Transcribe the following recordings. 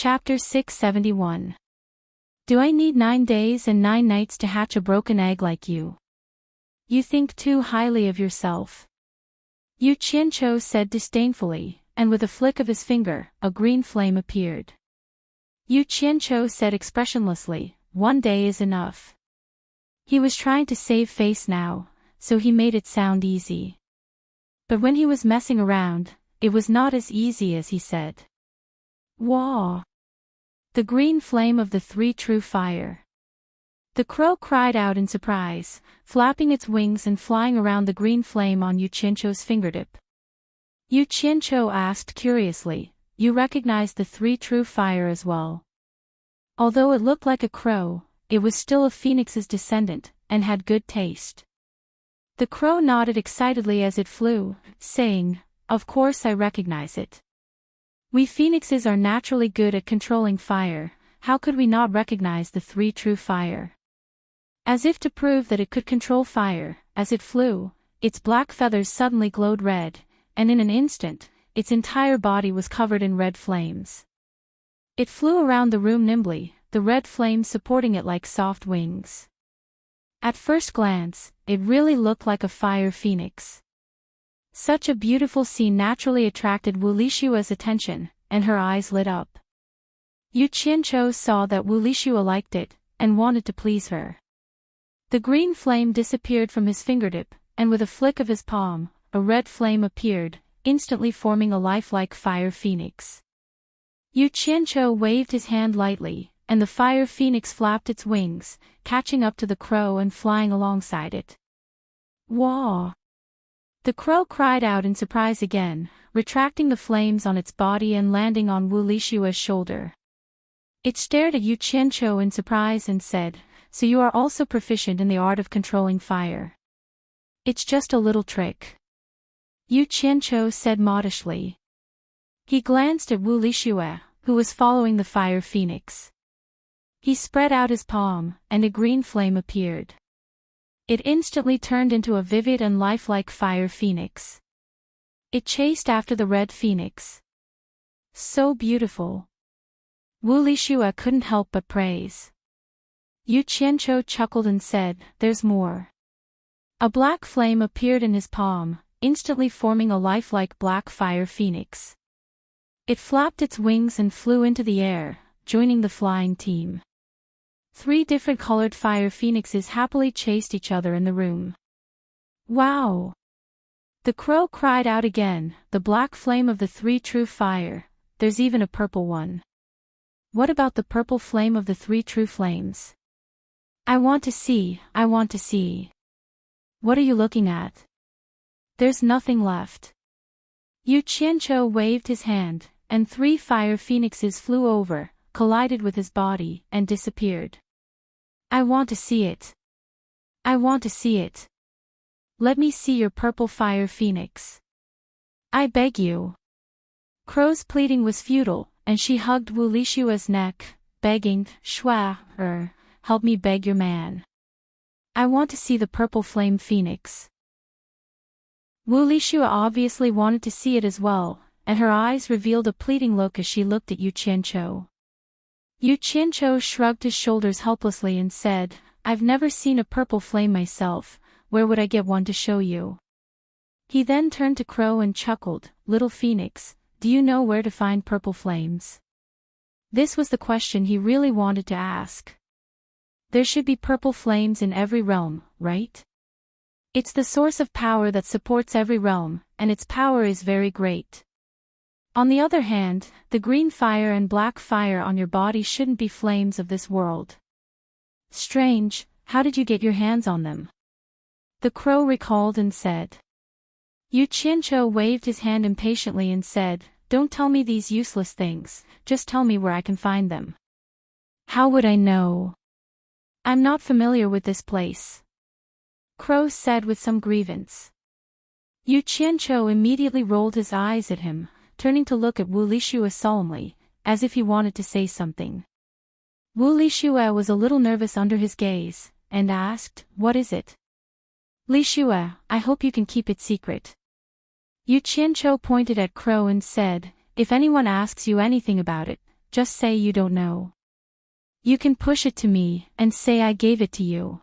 Chapter 671. Do I need 9 days and 9 nights to hatch a broken egg like you? You think too highly of yourself. Yu Qianqiu said disdainfully, and with a flick of his finger, a green flame appeared. Yu Qianqiu said expressionlessly, 1 day is enough. He was trying to save face now, so he made it sound easy. But when he was messing around, it was not as easy as he said. Wah! The green flame of the 3 true fire. The crow cried out in surprise, flapping its wings and flying around the green flame on Yu Qianqiu's fingertip. Yu Qianqiu asked curiously, you recognize the 3 true fire as well? Although it looked like a crow, it was still a phoenix's descendant, and had good taste. The crow nodded excitedly as it flew, saying, of course I recognize it. We phoenixes are naturally good at controlling fire, how could we not recognize the 3 true fire? As if to prove that it could control fire, as it flew, its black feathers suddenly glowed red, and in an instant, its entire body was covered in red flames. It flew around the room nimbly, the red flames supporting it like soft wings. At first glance, it really looked like a fire phoenix. Such a beautiful scene naturally attracted Wu Lishua's attention, and her eyes lit up. Yu Qianqiu saw that Wu Lishua liked it, and wanted to please her. The green flame disappeared from his fingertip, and with a flick of his palm, a red flame appeared, instantly forming a lifelike fire phoenix. Yu Qianqiu waved his hand lightly, and the fire phoenix flapped its wings, catching up to the crow and flying alongside it. Wah! The crow cried out in surprise again, retracting the flames on its body and landing on Wu Lishua's shoulder. It stared at Yu Qianqiu in surprise and said, so you are also proficient in the art of controlling fire. It's just a little trick. Yu Qianqiu said modestly. He glanced at Wu Lishua, who was following the fire phoenix. He spread out his palm, and a green flame appeared. It instantly turned into a vivid and lifelike fire phoenix. It chased after the red phoenix. So beautiful. Wu Lishua couldn't help but praise. Yu Qianqiu chuckled and said, there's more. A black flame appeared in his palm, instantly forming a lifelike black fire phoenix. It flapped its wings and flew into the air, joining the flying team. 3 different colored fire phoenixes happily chased each other in the room. Wow! The crow cried out again, the black flame of the 3 true fire, there's even a purple one. What about the purple flame of the 3 true flames? I want to see, I want to see. What are you looking at? There's nothing left. Yu Qianqiu waved his hand, and 3 fire phoenixes flew over, collided with his body, and disappeared. I want to see it. I want to see it. Let me see your purple fire phoenix. I beg you. Crow's pleading was futile, and she hugged Wu Lishua's neck, begging, Shua, help me beg your man. I want to see the purple flame phoenix. Wu Lishua obviously wanted to see it as well, and her eyes revealed a pleading look as she looked at Yu Qianqiu. Yu Qianqiu shrugged his shoulders helplessly and said, I've never seen a purple flame myself, where would I get one to show you? He then turned to Crow and chuckled, little phoenix, do you know where to find purple flames? This was the question he really wanted to ask. There should be purple flames in every realm, right? It's the source of power that supports every realm, and its power is very great. On the other hand, the green fire and black fire on your body shouldn't be flames of this world. Strange, how did you get your hands on them? The crow recalled and said. Yu Qianqiu waved his hand impatiently and said, don't tell me these useless things, just tell me where I can find them. How would I know? I'm not familiar with this place. Crow said with some grievance. Yu Qianqiu immediately rolled his eyes at him, turning to look at Wu Lishua solemnly, as if he wanted to say something. Wu Lishua was a little nervous under his gaze, and asked, what is it? Lishua, I hope you can keep it secret. Yu Qianqiu pointed at Crow and said, if anyone asks you anything about it, just say you don't know. You can push it to me, and say I gave it to you.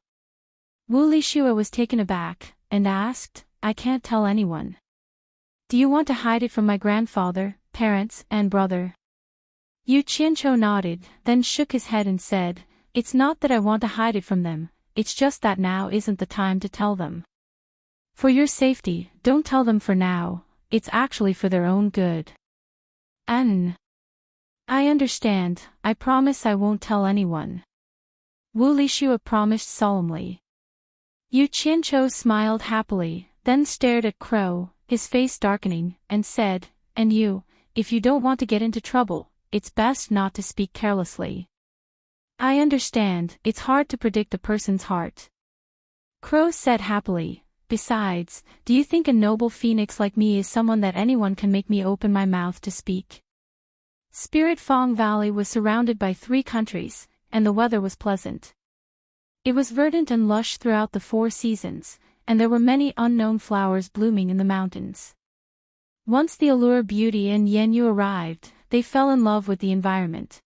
Wu Lishua was taken aback, and asked, I can't tell anyone. Do you want to hide it from my grandfather, parents, and brother? Yu Qianqiu nodded, then shook his head and said, It's not that I want to hide it from them, it's just that now isn't the time to tell them. For your safety, don't tell them for now, it's actually for their own good. I understand, I promise I won't tell anyone. Wu Lishua promised solemnly. Yu Qianqiu smiled happily, then stared at Crow, his face darkening, and said, And you, if you don't want to get into trouble, it's best not to speak carelessly. I understand, it's hard to predict a person's heart. Crow said happily, Besides, do you think a noble phoenix like me is someone that anyone can make me open my mouth to speak? Spirit Fong Valley was surrounded by 3 countries, and the weather was pleasant. It was verdant and lush throughout the 4 seasons, and there were many unknown flowers blooming in the mountains. Once the Allure Beauty and Yanyu arrived, they fell in love with the environment.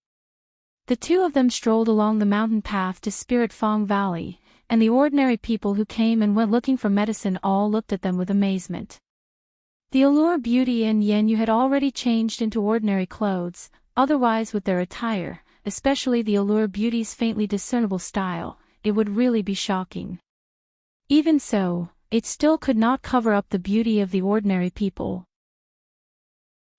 The 2 of them strolled along the mountain path to Spirit Fong Valley, and the ordinary people who came and went looking for medicine all looked at them with amazement. The Allure Beauty and Yanyu had already changed into ordinary clothes, otherwise with their attire, especially the Allure Beauty's faintly discernible style, it would really be shocking. Even so, it still could not cover up the beauty of the ordinary people.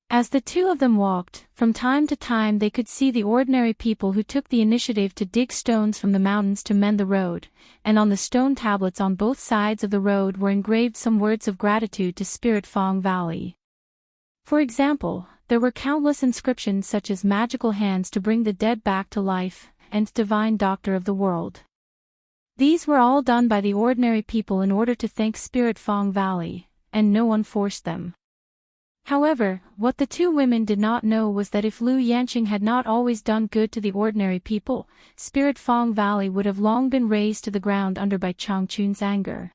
As the 2 of them walked, from time to time they could see the ordinary people who took the initiative to dig stones from the mountains to mend the road, and on the stone tablets on both sides of the road were engraved some words of gratitude to Spirit Fong Valley. For example, there were countless inscriptions such as magical hands to bring the dead back to life, and divine doctor of the world. These were all done by the ordinary people in order to thank Spirit Fong Valley, and no one forced them. However, what the 2 women did not know was that if Lu Yanqing had not always done good to the ordinary people, Spirit Fong Valley would have long been razed to the ground under by Changchun's anger.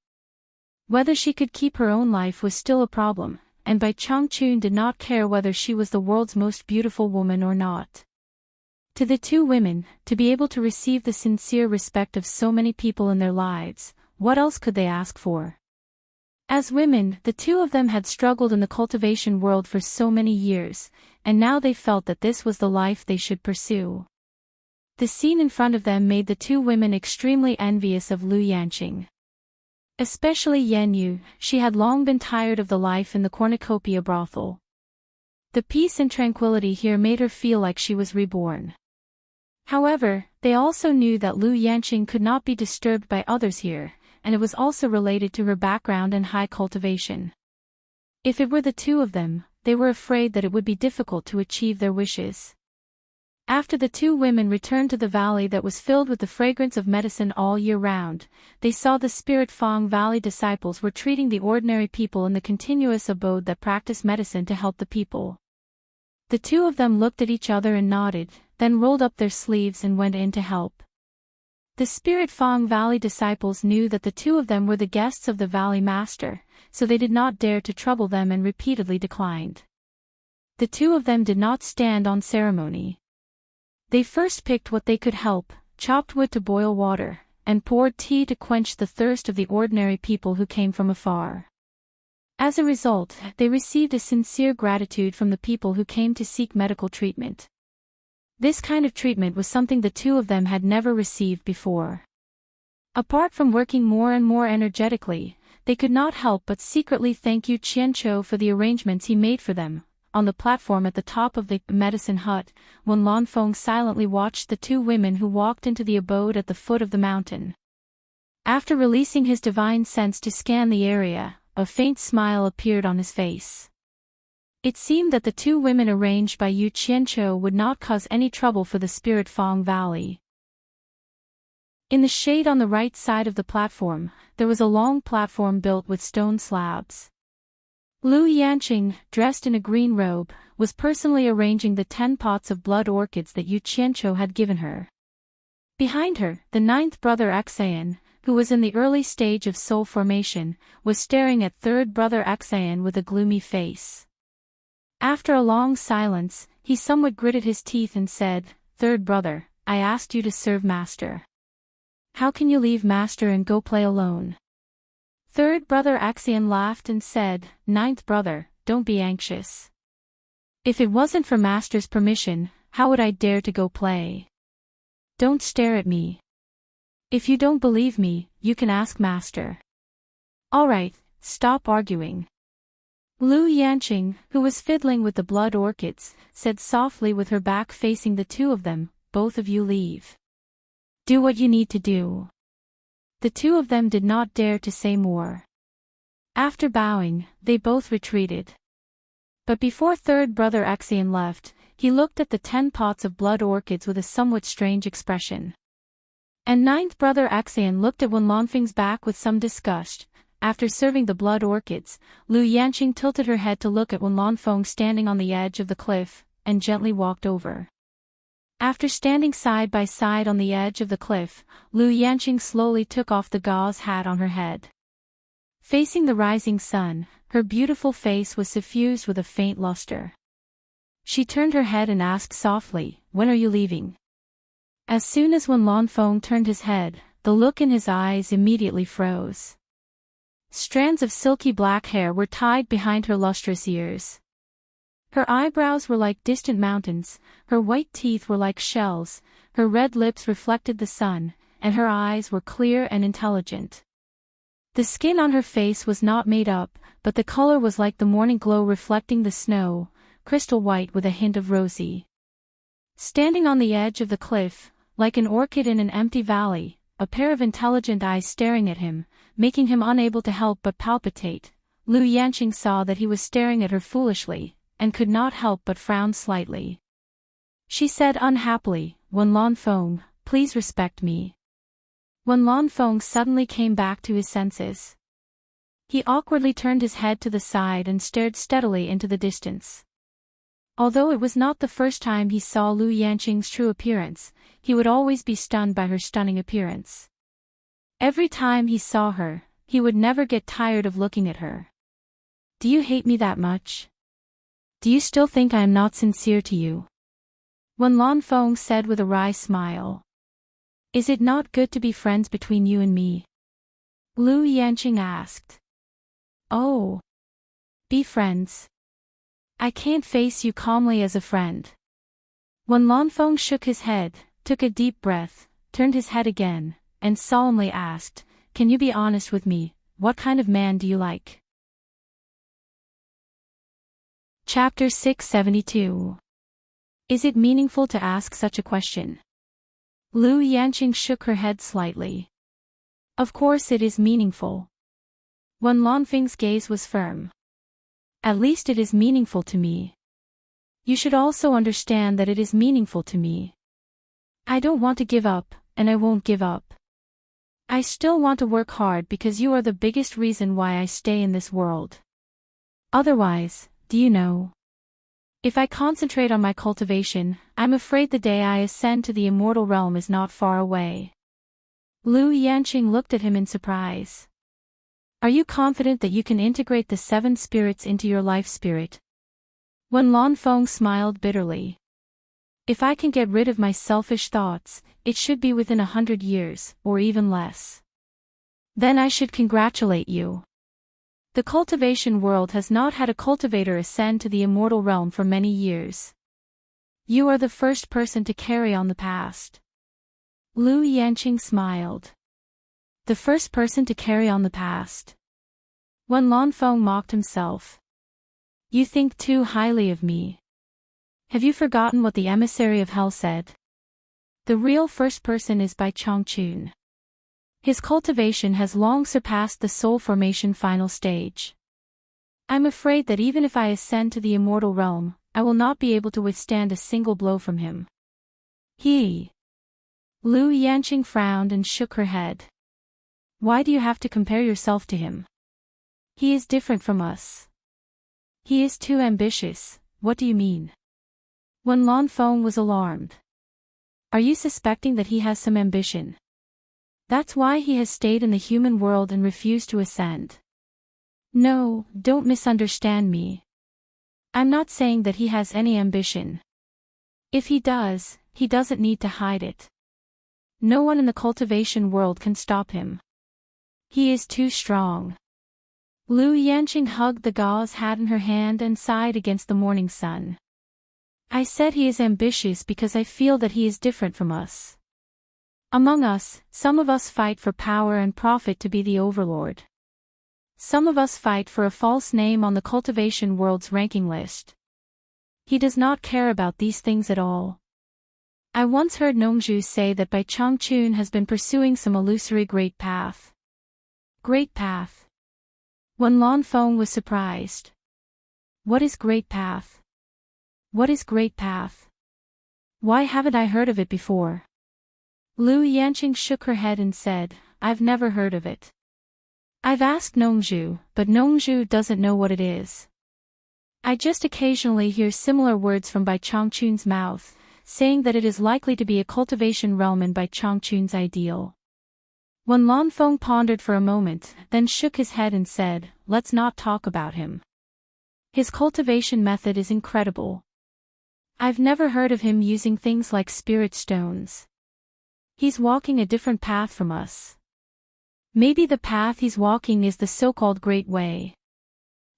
Whether she could keep her own life was still a problem, and Bai Changchun did not care whether she was the world's most beautiful woman or not. To the 2 women, to be able to receive the sincere respect of so many people in their lives, what else could they ask for? As women, the 2 of them had struggled in the cultivation world for so many years, and now they felt that this was the life they should pursue. The scene in front of them made the 2 women extremely envious of Lu Yanqing. Especially Yanyu, she had long been tired of the life in the cornucopia brothel. The peace and tranquility here made her feel like she was reborn. However, they also knew that Lu Yanqing could not be disturbed by others here, and it was also related to her background and high cultivation. If it were the 2 of them, they were afraid that it would be difficult to achieve their wishes. After the 2 women returned to the valley that was filled with the fragrance of medicine all year round, they saw the Spirit Fong Valley disciples were treating the ordinary people in the continuous abode that practiced medicine to help the people. The 2 of them looked at each other and nodded, then rolled up their sleeves and went in to help. The Spirit Fong Valley disciples knew that the 2 of them were the guests of the Valley Master, so they did not dare to trouble them and repeatedly declined. The 2 of them did not stand on ceremony. They first picked what they could help, chopped wood to boil water, and poured tea to quench the thirst of the ordinary people who came from afar. As a result, they received a sincere gratitude from the people who came to seek medical treatment. This kind of treatment was something the 2 of them had never received before. Apart from working more and more energetically, they could not help but secretly thank Yu Qianqiu for the arrangements he made for them. On the platform at the top of the medicine hut, Wen Lanfeng silently watched the 2 women who walked into the abode at the foot of the mountain. After releasing his divine sense to scan the area, a faint smile appeared on his face. It seemed that the 2 women arranged by Yu Qianqiu would not cause any trouble for the Spirit Fong Valley. In the shade on the right side of the platform, there was a long platform built with stone slabs. Lu Yanqing, dressed in a green robe, was personally arranging the 10 pots of blood orchids that Yu Qianqiu had given her. Behind her, the 9th brother Xayan, who was in the early stage of soul formation, was staring at 3rd brother Xayan with a gloomy face. After a long silence, he somewhat gritted his teeth and said, "Third brother, I asked you to serve master. How can you leave master and go play alone?" Third brother Axion laughed and said, "Ninth brother, don't be anxious. If it wasn't for master's permission, how would I dare to go play? Don't stare at me. If you don't believe me, you can ask master." "All right, stop arguing." Lu Yanqing, who was fiddling with the blood orchids, said softly with her back facing the two of them, "Both of you leave. Do what you need to do." The two of them did not dare to say more. After bowing, they both retreated. But before third brother Axion left, he looked at the 10 pots of blood orchids with a somewhat strange expression. And ninth brother Axion looked at Wen Lanfeng's back with some disgust. After serving the blood orchids, Lu Yanqing tilted her head to look at Wen Lanfeng standing on the edge of the cliff, and gently walked over. After standing side by side on the edge of the cliff, Lu Yanqing slowly took off the gauze hat on her head. Facing the rising sun, her beautiful face was suffused with a faint luster. She turned her head and asked softly, "When are you leaving?" As soon as Wen Lanfeng turned his head, the look in his eyes immediately froze. Strands of silky black hair were tied behind her lustrous ears. Her eyebrows were like distant mountains, her white teeth were like shells, her red lips reflected the sun, and her eyes were clear and intelligent. The skin on her face was not made up, but the color was like the morning glow reflecting the snow, crystal white with a hint of rosy. Standing on the edge of the cliff, like an orchid in an empty valley, a pair of intelligent eyes staring at him, making him unable to help but palpitate, Lu Yanqing saw that he was staring at her foolishly, and could not help but frown slightly. She said unhappily, "Wen Lanfeng, please respect me." Wen Lanfeng suddenly came back to his senses. He awkwardly turned his head to the side and stared steadily into the distance. Although it was not the first time he saw Lu Yanqing's true appearance, he would always be stunned by her stunning appearance. Every time he saw her, he would never get tired of looking at her. "Do you hate me that much? Do you still think I am not sincere to you?" Wen Lanfeng said with a wry smile. "Is it not good to be friends between you and me?" Lu Yanqing asked. "Oh. Be friends. I can't face you calmly as a friend." Wen Lanfeng shook his head, took a deep breath, turned his head again, and solemnly asked, "Can you be honest with me, what kind of man do you like?" Chapter 672. Is it meaningful to ask such a question? Lu Yanqing shook her head slightly. "Of course it is meaningful." Wen Lanfeng's gaze was firm. "At least it is meaningful to me. You should also understand that it is meaningful to me. I don't want to give up, and I won't give up. I still want to work hard because you are the biggest reason why I stay in this world. Otherwise, do you know? If I concentrate on my cultivation, I'm afraid the day I ascend to the immortal realm is not far away." Lu Yanqing looked at him in surprise. "Are you confident that you can integrate the 7 spirits into your life spirit?" Wen Lanfeng smiled bitterly. "If I can get rid of my selfish thoughts, it should be within 100 years, or even less. Then I should congratulate you. The cultivation world has not had a cultivator ascend to the immortal realm for many years. You are the first person to carry on the past." Lu Yanqing smiled. "The first person to carry on the past?" Wen Lanfeng mocked himself. "You think too highly of me. Have you forgotten what the emissary of hell said? The real first person is Bai Chongqun. His cultivation has long surpassed the soul formation final stage. I'm afraid that even if I ascend to the immortal realm, I will not be able to withstand a single blow from him." He. Lu Yanqing frowned and shook her head. "Why do you have to compare yourself to him? He is different from us." "He is too ambitious, what do you mean?" Wen Lanfeng was alarmed. "Are you suspecting that he has some ambition? That's why he has stayed in the human world and refused to ascend." "No, don't misunderstand me. I'm not saying that he has any ambition. If he does, he doesn't need to hide it. No one in the cultivation world can stop him. He is too strong. Lu Yanqing hugged the gauze hat in her hand and sighed against the morning sun. I said he is ambitious because I feel that he is different from us. Among us, some of us fight for power and profit to be the overlord. Some of us fight for a false name on the cultivation world's ranking list. He does not care about these things at all. I once heard Nongzhu say that Bai Changchun has been pursuing some illusory great path. Great path. Wen Lanfeng was surprised. What is great path? What is great path? Why haven't I heard of it before? Lu Yanqing shook her head and said, I've never heard of it. I've asked Nongzhu, but Nongzhu doesn't know what it is. I just occasionally hear similar words from Bai Changchun's mouth, saying that it is likely to be a cultivation realm in Bai Changchun's ideal. Wen Lanfeng pondered for a moment, then shook his head and said, let's not talk about him. His cultivation method is incredible. I've never heard of him using things like spirit stones. He's walking a different path from us. Maybe the path he's walking is the so-called Great Way.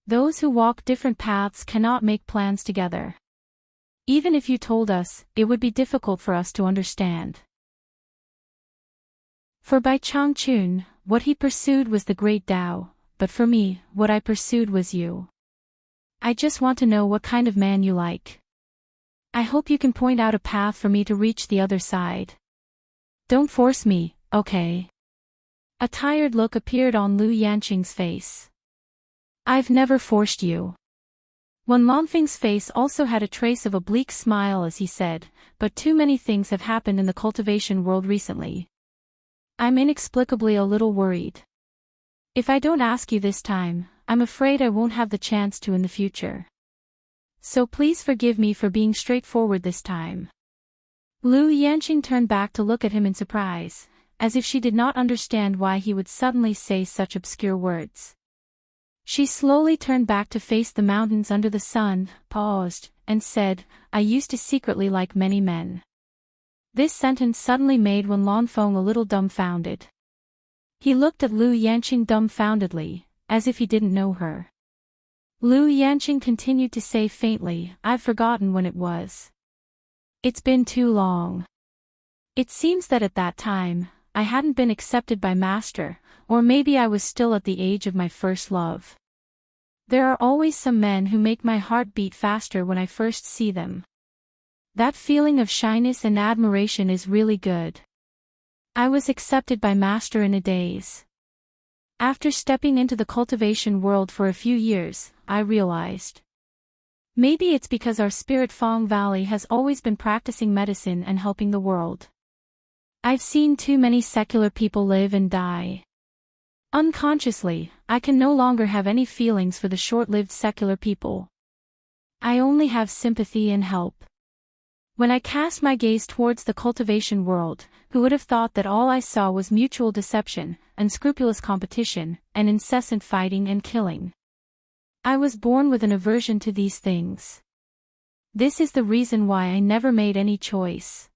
Those who walk different paths cannot make plans together. Even if you told us, it would be difficult for us to understand. For Bai Changchun, what he pursued was the Great Tao, but for me, what I pursued was you. I just want to know what kind of man you like. I hope you can point out a path for me to reach the other side. Don't force me, okay? A tired look appeared on Lu Yanqing's face. I've never forced you. Wen Lanfeng's face also had a trace of a bleak smile as he said, but too many things have happened in the cultivation world recently. I'm inexplicably a little worried. If I don't ask you this time, I'm afraid I won't have the chance to in the future. So please forgive me for being straightforward this time. Lu Yanqing turned back to look at him in surprise, as if she did not understand why he would suddenly say such obscure words. She slowly turned back to face the mountains under the sun, paused, and said, I used to secretly like many men. This sentence suddenly made Wen Lanfeng a little dumbfounded. He looked at Lu Yanqing dumbfoundedly, as if he didn't know her. Lu Yanqing continued to say faintly, I've forgotten when it was. It's been too long. It seems that at that time, I hadn't been accepted by Master, or maybe I was still at the age of my first love. There are always some men who make my heart beat faster when I first see them. That feeling of shyness and admiration is really good. I was accepted by Master in a daze. After stepping into the cultivation world for a few years, I realized. Maybe it's because our spirit Fong Valley has always been practicing medicine and helping the world. I've seen too many secular people live and die. Unconsciously, I can no longer have any feelings for the short-lived secular people. I only have sympathy and help. When I cast my gaze towards the cultivation world, who would have thought that all I saw was mutual deception, unscrupulous competition, and incessant fighting and killing? I was born with an aversion to these things. This is the reason why I never made any choice.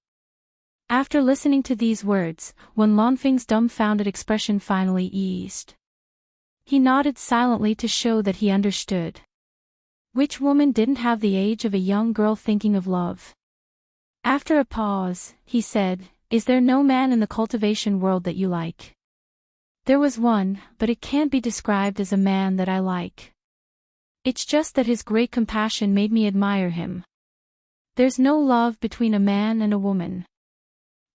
After listening to these words, Wen Lanfeng's dumbfounded expression finally eased. He nodded silently to show that he understood. Which woman didn't have the age of a young girl thinking of love? After a pause, he said, Is there no man in the cultivation world that you like? There was one, but it can't be described as a man that I like. It's just that his great compassion made me admire him. There's no love between a man and a woman.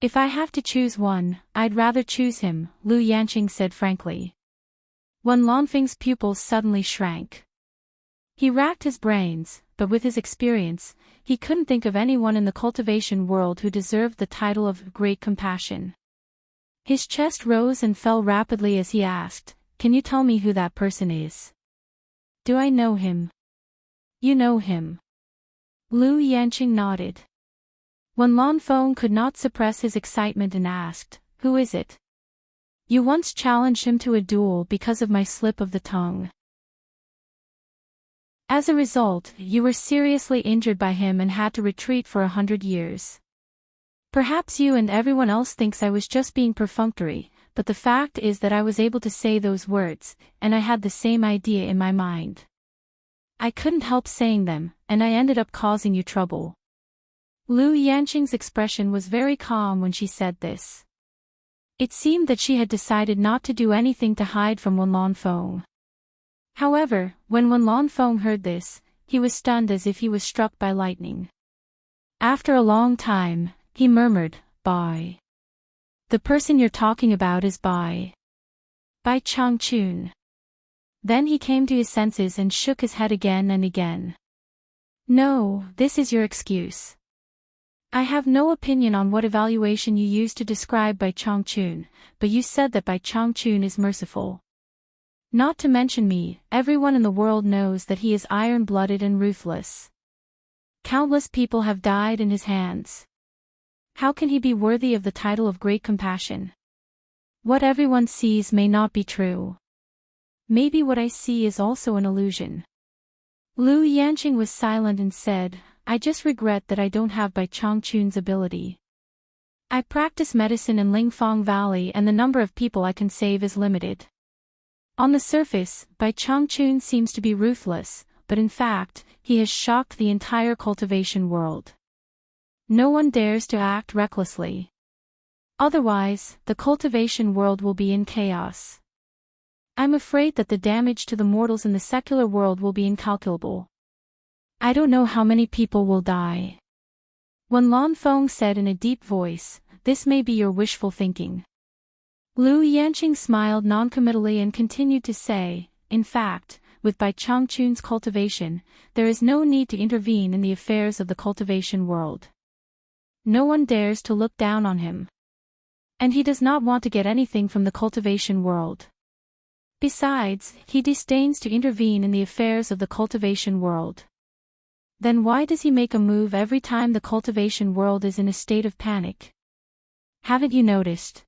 If I have to choose one, I'd rather choose him, Lu Yanqing said frankly. Wen Lanfeng's pupils suddenly shrank. He racked his brains, but with his experience, he couldn't think of anyone in the cultivation world who deserved the title of great compassion. His chest rose and fell rapidly as he asked, Can you tell me who that person is? Do I know him? You know him. Lu Yanqing nodded. Wen Lanfeng could not suppress his excitement and asked, Who is it? You once challenged him to a duel because of my slip of the tongue. As a result, you were seriously injured by him and had to retreat for 100 years. Perhaps you and everyone else thinks I was just being perfunctory, but the fact is that I was able to say those words, and I had the same idea in my mind. I couldn't help saying them, and I ended up causing you trouble. Lu Yanqing's expression was very calm when she said this. It seemed that she had decided not to do anything to hide from Wen Lanfeng. However, when Wen Lanfeng heard this, he was stunned as if he was struck by lightning. After a long time, he murmured, "Bai. The person you're talking about is Bai Changchun." Then he came to his senses and shook his head again and again. "No, this is your excuse. I have no opinion on what evaluation you used to describe Bai Changchun, but you said that Bai Changchun is merciful. Not to mention me, everyone in the world knows that he is iron-blooded and ruthless. Countless people have died in his hands. How can he be worthy of the title of great compassion? What everyone sees may not be true. Maybe what I see is also an illusion." Lu Yanqing was silent and said, "I just regret that I don't have Bai Changchun's ability. I practice medicine in Lingfang Valley and the number of people I can save is limited. On the surface, Bai Changchun seems to be ruthless, but in fact, he has shocked the entire cultivation world. No one dares to act recklessly. Otherwise, the cultivation world will be in chaos. I'm afraid that the damage to the mortals in the secular world will be incalculable. I don't know how many people will die." Wen Lanfeng said in a deep voice, "This may be your wishful thinking." Lu Yanqing smiled noncommittally and continued to say, "In fact, with Bai Changchun's cultivation, there is no need to intervene in the affairs of the cultivation world. No one dares to look down on him. And he does not want to get anything from the cultivation world. Besides, he disdains to intervene in the affairs of the cultivation world. Then why does he make a move every time the cultivation world is in a state of panic? Haven't you noticed?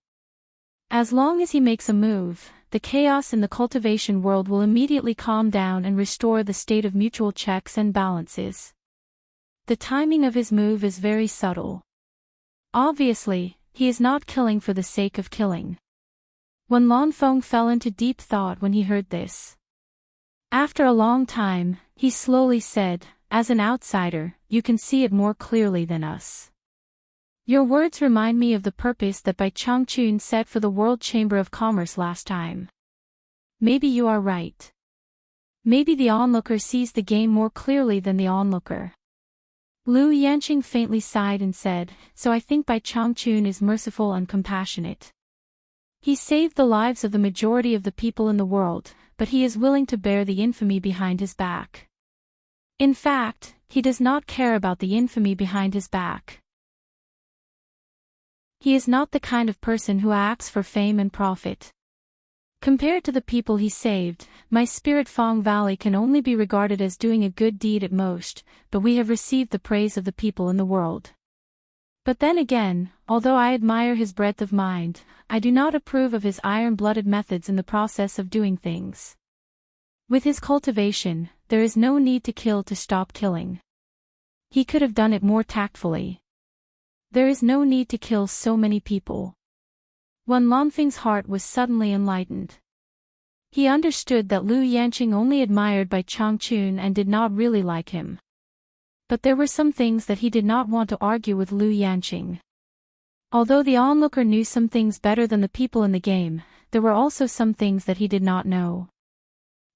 As long as he makes a move, the chaos in the cultivation world will immediately calm down and restore the state of mutual checks and balances. The timing of his move is very subtle. Obviously, he is not killing for the sake of killing." Wen Lanfeng fell into deep thought when he heard this. After a long time, he slowly said, "As an outsider, you can see it more clearly than us. Your words remind me of the purpose that Bai Changchun set for the World Chamber of Commerce last time. Maybe you are right. Maybe the onlooker sees the game more clearly than the onlooker." Lu Yanqing faintly sighed and said, "So I think Bai Changchun is merciful and compassionate. He saved the lives of the majority of the people in the world, but he is willing to bear the infamy behind his back. In fact, he does not care about the infamy behind his back. He is not the kind of person who acts for fame and profit. Compared to the people he saved, my Spirit Fang Valley can only be regarded as doing a good deed at most, but we have received the praise of the people in the world. But then again, although I admire his breadth of mind, I do not approve of his iron-blooded methods in the process of doing things. With his cultivation, there is no need to kill to stop killing. He could have done it more tactfully. There is no need to kill so many people." Wen Lanfeng's heart was suddenly enlightened. He understood that Lu Yanqing only admired Bai Changchun and did not really like him. But there were some things that he did not want to argue with Lu Yanqing. Although the onlooker knew some things better than the people in the game, there were also some things that he did not know.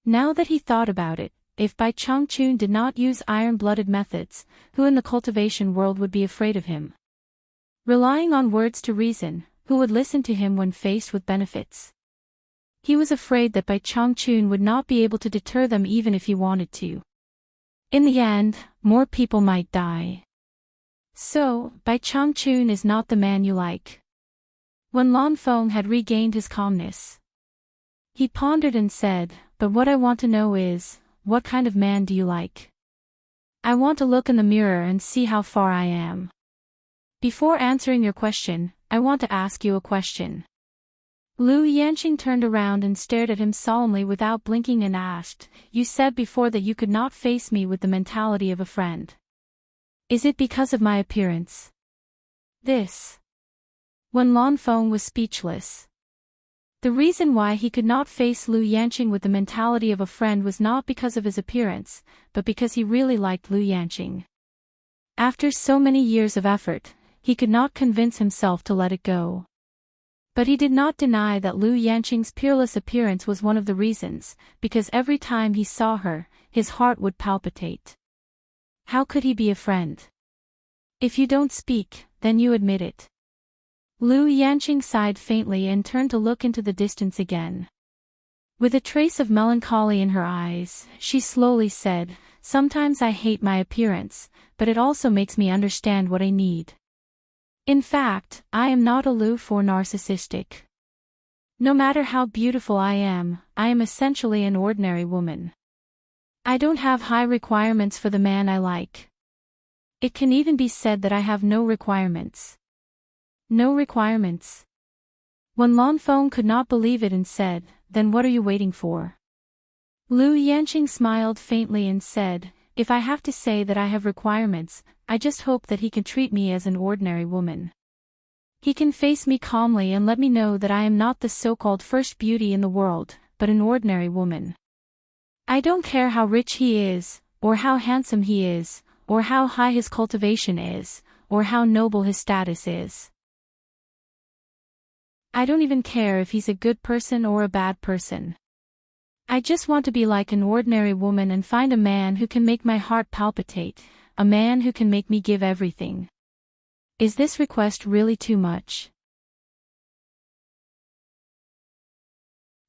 Now that he thought about it, if Bai Changchun did not use iron-blooded methods, who in the cultivation world would be afraid of him? Relying on words to reason, who would listen to him when faced with benefits? He was afraid that Bai Changchun would not be able to deter them even if he wanted to. In the end, more people might die. So, Bai Changchun is not the man you like. Wen Lanfeng had regained his calmness. He pondered and said, "But what I want to know is, what kind of man do you like? I want to look in the mirror and see how far I am. Before answering your question, I want to ask you a question. Lu Yanqing turned around and stared at him solemnly without blinking and asked, "You said before that you could not face me with the mentality of a friend. Is it because of my appearance?" This. When Lanfeng was speechless. The reason why he could not face Lu Yanqing with the mentality of a friend was not because of his appearance, but because he really liked Lu Yanqing. After so many years of effort, he could not convince himself to let it go. But he did not deny that Lu Yanqing's peerless appearance was one of the reasons, because every time he saw her, his heart would palpitate. How could he be a friend? If you don't speak, then you admit it. Lu Yanqing sighed faintly and turned to look into the distance again. With a trace of melancholy in her eyes, she slowly said, "Sometimes I hate my appearance, but it also makes me understand what I need. In fact, I am not aloof or narcissistic. No matter how beautiful I am essentially an ordinary woman. I don't have high requirements for the man I like. It can even be said that I have no requirements." No requirements. When Lanfeng could not believe it and said, "Then what are you waiting for?" Lu Yanqing smiled faintly and said, "If I have to say that I have requirements, I just hope that he can treat me as an ordinary woman. He can face me calmly and let me know that I am not the so-called first beauty in the world, but an ordinary woman. I don't care how rich he is, or how handsome he is, or how high his cultivation is, or how noble his status is. I don't even care if he's a good person or a bad person. I just want to be like an ordinary woman and find a man who can make my heart palpitate, a man who can make me give everything. Is this request really too much?"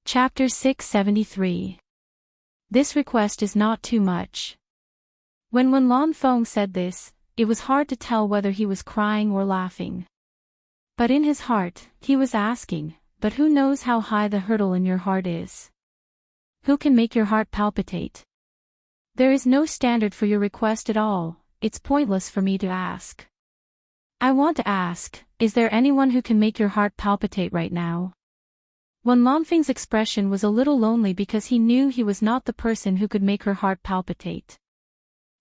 Chapter 673. This request is not too much. When Lanfeng said this, it was hard to tell whether he was crying or laughing. But in his heart, he was asking, "But who knows how high the hurdle in your heart is? Who can make your heart palpitate? There is no standard for your request at all, it's pointless for me to ask. I want to ask, is there anyone who can make your heart palpitate right now?" When Lanfeng's expression was a little lonely because he knew he was not the person who could make her heart palpitate.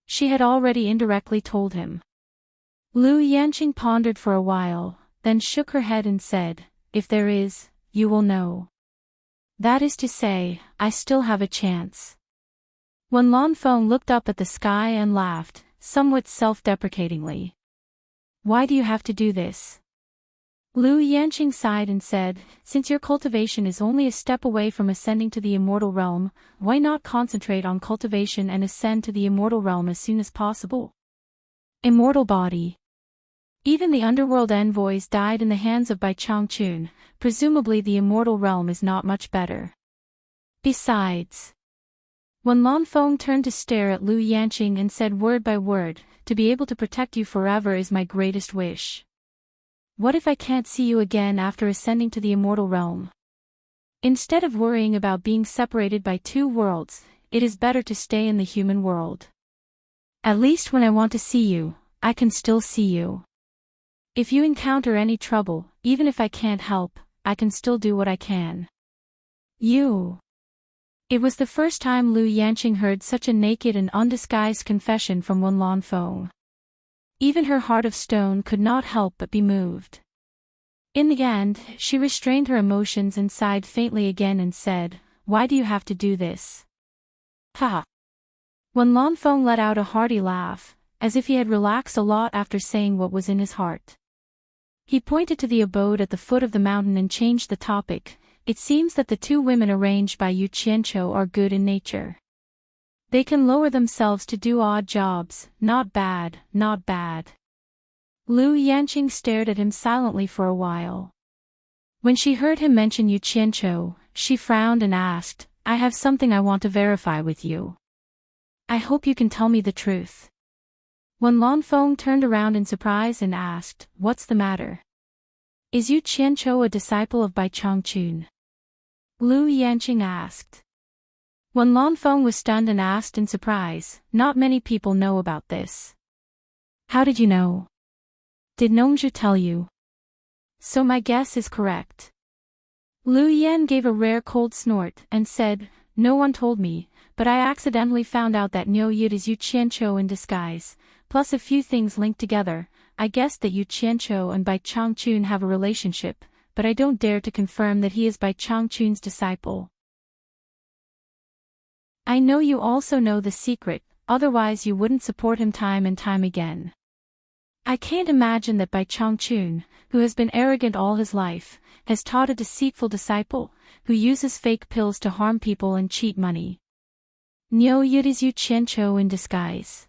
She had already indirectly told him. Lu Yanqing pondered for a while, then shook her head and said, "If there is, you will know. That is to say, I still have a chance." When Lanfeng looked up at the sky and laughed, somewhat self-deprecatingly. "Why do you have to do this?" Lu Yanqing sighed and said, "Since your cultivation is only a step away from ascending to the immortal realm, why not concentrate on cultivation and ascend to the immortal realm as soon as possible?" Immortal body. Even the underworld envoys died in the hands of Bai Changchun, presumably the immortal realm is not much better. Besides, when Lanfeng turned to stare at Lu Yanqing and said word by word, "To be able to protect you forever is my greatest wish. What if I can't see you again after ascending to the immortal realm? Instead of worrying about being separated by two worlds, it is better to stay in the human world. At least when I want to see you, I can still see you. If you encounter any trouble, even if I can't help, I can still do what I can." You. It was the first time Lu Yanqing heard such a naked and undisguised confession from Wen Lanfeng. Even her heart of stone could not help but be moved. In the end, she restrained her emotions and sighed faintly again and said, "Why do you have to do this?" Ha! Wen Lanfeng let out a hearty laugh, as if he had relaxed a lot after saying what was in his heart. He pointed to the abode at the foot of the mountain and changed the topic. "It seems that the two women arranged by Yu Qianqiu are good in nature. They can lower themselves to do odd jobs, not bad, not bad." Lu Yanqing stared at him silently for a while. When she heard him mention Yu Qianqiu, she frowned and asked, "I have something I want to verify with you. I hope you can tell me the truth." When Lanfeng turned around in surprise and asked, "What's the matter? Is Yu Qianqiu a disciple of Bai Changchun?" Lu Yanqing asked. When Lanfeng was stunned and asked in surprise, "Not many people know about this." "How did you know? Did Nongzhu tell you?" "So my guess is correct." Lu Yan gave a rare cold snort and said, "No one told me, but I accidentally found out that Niu Yud is Yu Qianqiu in disguise, plus a few things linked together. I guessed that Yu Qianqiu and Bai Changchun have a relationship, but I don't dare to confirm that he is Bai Changchun's disciple. I know you also know the secret, otherwise you wouldn't support him time and time again. I can't imagine that Bai Changchun, who has been arrogant all his life, has taught a deceitful disciple, who uses fake pills to harm people and cheat money. Niu Yud is Yu Qianqiu in disguise."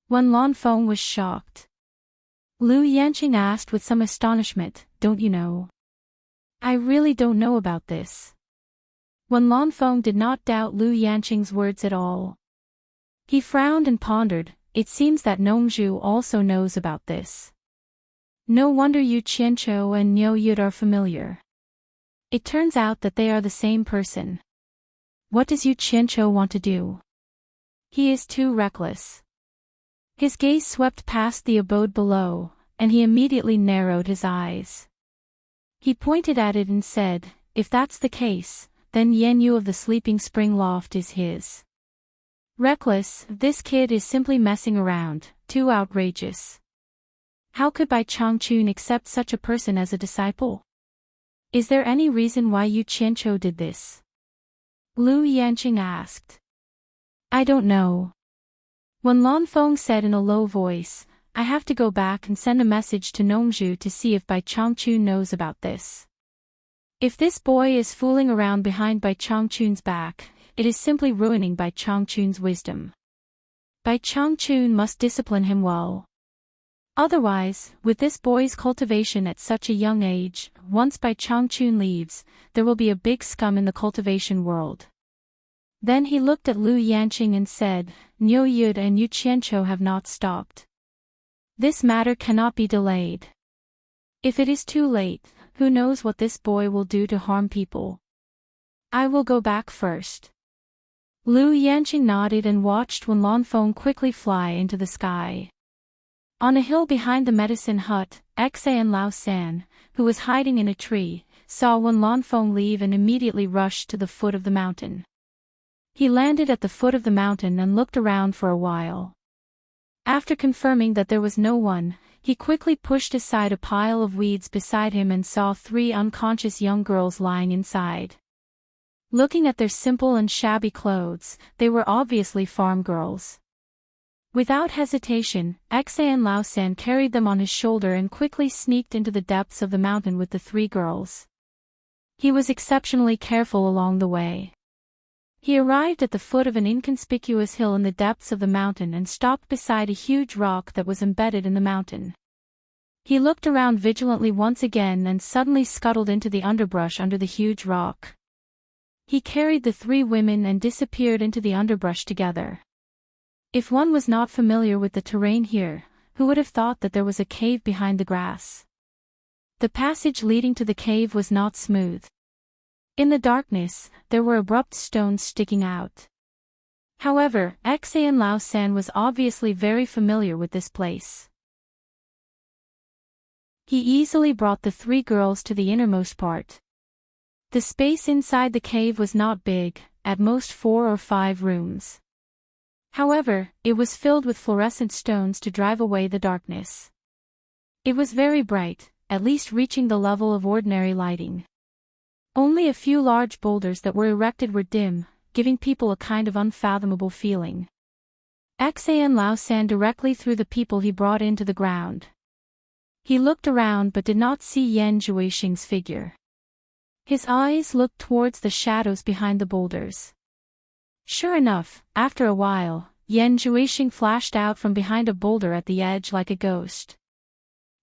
Wen Lanfeng was shocked. Lu Yanqing asked with some astonishment, "Don't you know?" "I really don't know about this." Wen Lanfeng did not doubt Lu Yanqing's words at all. He frowned and pondered. It seems that Nongzhu also knows about this. No wonder Yu Qianqiu and Niu Yud are familiar. It turns out that they are the same person. What does Yu Qianqiu want to do? He is too reckless. His gaze swept past the abode below, and he immediately narrowed his eyes. He pointed at it and said, "If that's the case, then Yan Yu of the Sleeping Spring Loft is his." Reckless, this kid is simply messing around, too outrageous. How could Bai Changchun accept such a person as a disciple? Is there any reason why Yu Qianqiu did this? Lu Yanqing asked. "I don't know." Wen Lanfeng said in a low voice, "I have to go back and send a message to Nongzhu to see if Bai Changchun knows about this. If this boy is fooling around behind Bai Changchun's back, it is simply ruining Bai Changchun's wisdom. Bai Changchun must discipline him well. Otherwise, with this boy's cultivation at such a young age, once Bai Changchun leaves, there will be a big scum in the cultivation world." Then he looked at Lu Yanqing and said, "Niu Yud and Yu Qianqiu have not stopped. This matter cannot be delayed. If it is too late, who knows what this boy will do to harm people. I will go back first." Lu Yanqing nodded and watched Wen Lanfeng quickly fly into the sky. On a hill behind the medicine hut, Xan Lao San, who was hiding in a tree, saw Wen Lanfeng leave and immediately rushed to the foot of the mountain. He landed at the foot of the mountain and looked around for a while. After confirming that there was no one, he quickly pushed aside a pile of weeds beside him and saw 3 unconscious young girls lying inside. Looking at their simple and shabby clothes, they were obviously farm girls. Without hesitation, Xan Lao San carried them on his shoulder and quickly sneaked into the depths of the mountain with the 3 girls. He was exceptionally careful along the way. He arrived at the foot of an inconspicuous hill in the depths of the mountain and stopped beside a huge rock that was embedded in the mountain. He looked around vigilantly once again and suddenly scuttled into the underbrush under the huge rock. He carried the 3 women and disappeared into the underbrush together. If one was not familiar with the terrain here, who would have thought that there was a cave behind the grass? The passage leading to the cave was not smooth. In the darkness, there were abrupt stones sticking out. However, Xan Lao San was obviously very familiar with this place. He easily brought the 3 girls to the innermost part. The space inside the cave was not big, at most 4 or 5 rooms. However, it was filled with fluorescent stones to drive away the darkness. It was very bright, at least reaching the level of ordinary lighting. Only a few large boulders that were erected were dim, giving people a kind of unfathomable feeling. Xan Lao San directly threw the people he brought into the ground. He looked around but did not see Yan Zhuixing's figure. His eyes looked towards the shadows behind the boulders. Sure enough, after a while, Yan Zhuixing flashed out from behind a boulder at the edge like a ghost.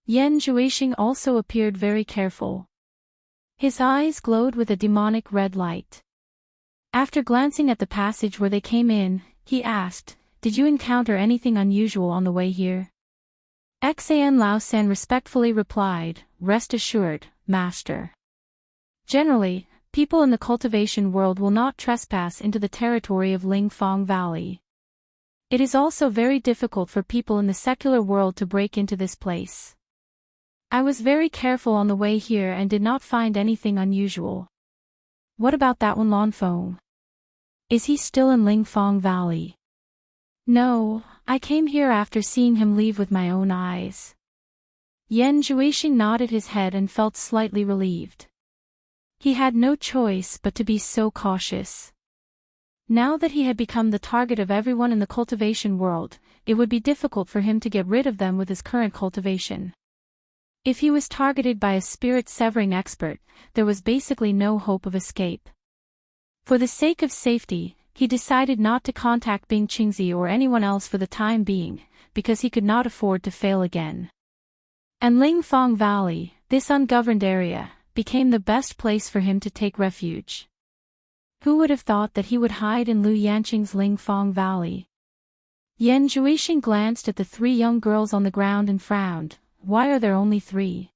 Yan Zhuixing also appeared very careful. His eyes glowed with a demonic red light. After glancing at the passage where they came in, he asked, "Did you encounter anything unusual on the way here?" Xan Lao San respectfully replied, "Rest assured, Master. Generally, people in the cultivation world will not trespass into the territory of Lingfang Valley. It is also very difficult for people in the secular world to break into this place. I was very careful on the way here and did not find anything unusual. What about that one Lanfeng? Is he still in Lingfang Valley? No, I came here after seeing him leave with my own eyes. Yan Zhuixing nodded his head and felt slightly relieved. He had no choice but to be so cautious. Now that he had become the target of everyone in the cultivation world, it would be difficult for him to get rid of them with his current cultivation. If he was targeted by a spirit-severing expert, there was basically no hope of escape. For the sake of safety, he decided not to contact Bing Qingzi or anyone else for the time being, because he could not afford to fail again. And Lingfang Valley, this ungoverned area, became the best place for him to take refuge. Who would have thought that he would hide in Lu Yanqing's Lingfang Valley? Yan Zhuixing glanced at the three young girls on the ground and frowned. Why are there only 3?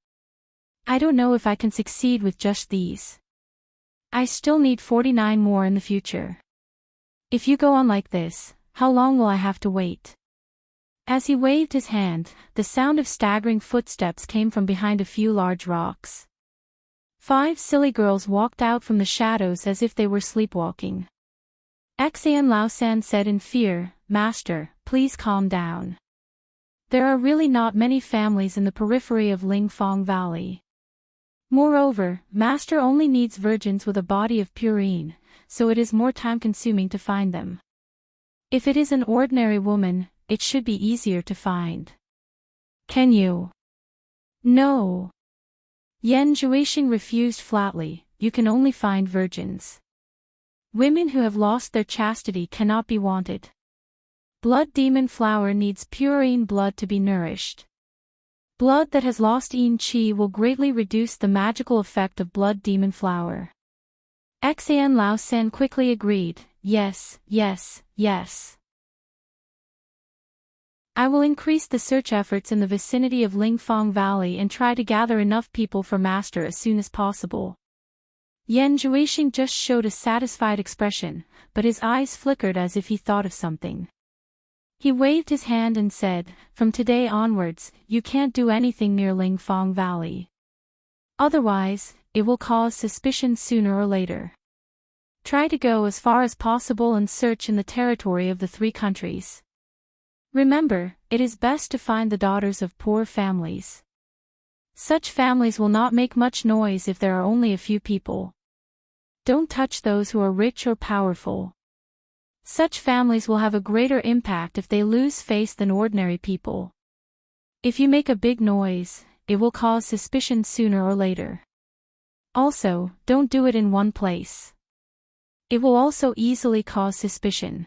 I don't know if I can succeed with just these. I still need 49 more in the future. If you go on like this, how long will I have to wait? As he waved his hand, the sound of staggering footsteps came from behind a few large rocks. 5 silly girls walked out from the shadows as if they were sleepwalking. Xian Laosan said in fear, "Master, please calm down. There are really not many families in the periphery of Lingfang Valley. Moreover, Master only needs virgins with a body of purine, so it is more time-consuming to find them. If it is an ordinary woman, it should be easier to find." Can you? No. Yan Zhuixing refused flatly. You can only find virgins. Women who have lost their chastity cannot be wanted. Blood demon flower needs purine blood to be nourished. Blood that has lost yin qi will greatly reduce the magical effect of blood demon flower. Xian Laosan quickly agreed, yes, yes, yes. I will increase the search efforts in the vicinity of Lingfang Valley and try to gather enough people for Master as soon as possible. Yan Zhuixing just showed a satisfied expression, but his eyes flickered as if he thought of something. He waved his hand and said, "From today onwards, you can't do anything near Lingfang Valley. Otherwise, it will cause suspicion sooner or later. Try to go as far as possible and search in the territory of the 3 countries. Remember, it is best to find the daughters of poor families. Such families will not make much noise if there are only a few people. Don't touch those who are rich or powerful. Such families will have a greater impact if they lose face than ordinary people. If you make a big noise, it will cause suspicion sooner or later. Also, don't do it in one place. It will also easily cause suspicion."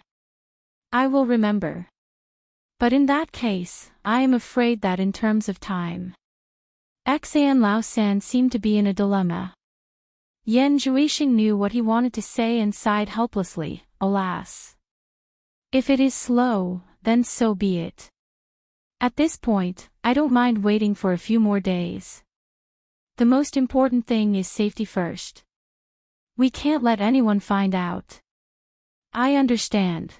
I will remember. But in that case, I am afraid that in terms of time. Xian Laosan seemed to be in a dilemma. Yan Zhuixing knew what he wanted to say and sighed helplessly, alas. If it is slow, then so be it. At this point, I don't mind waiting for a few more days. The most important thing is safety first. We can't let anyone find out. I understand.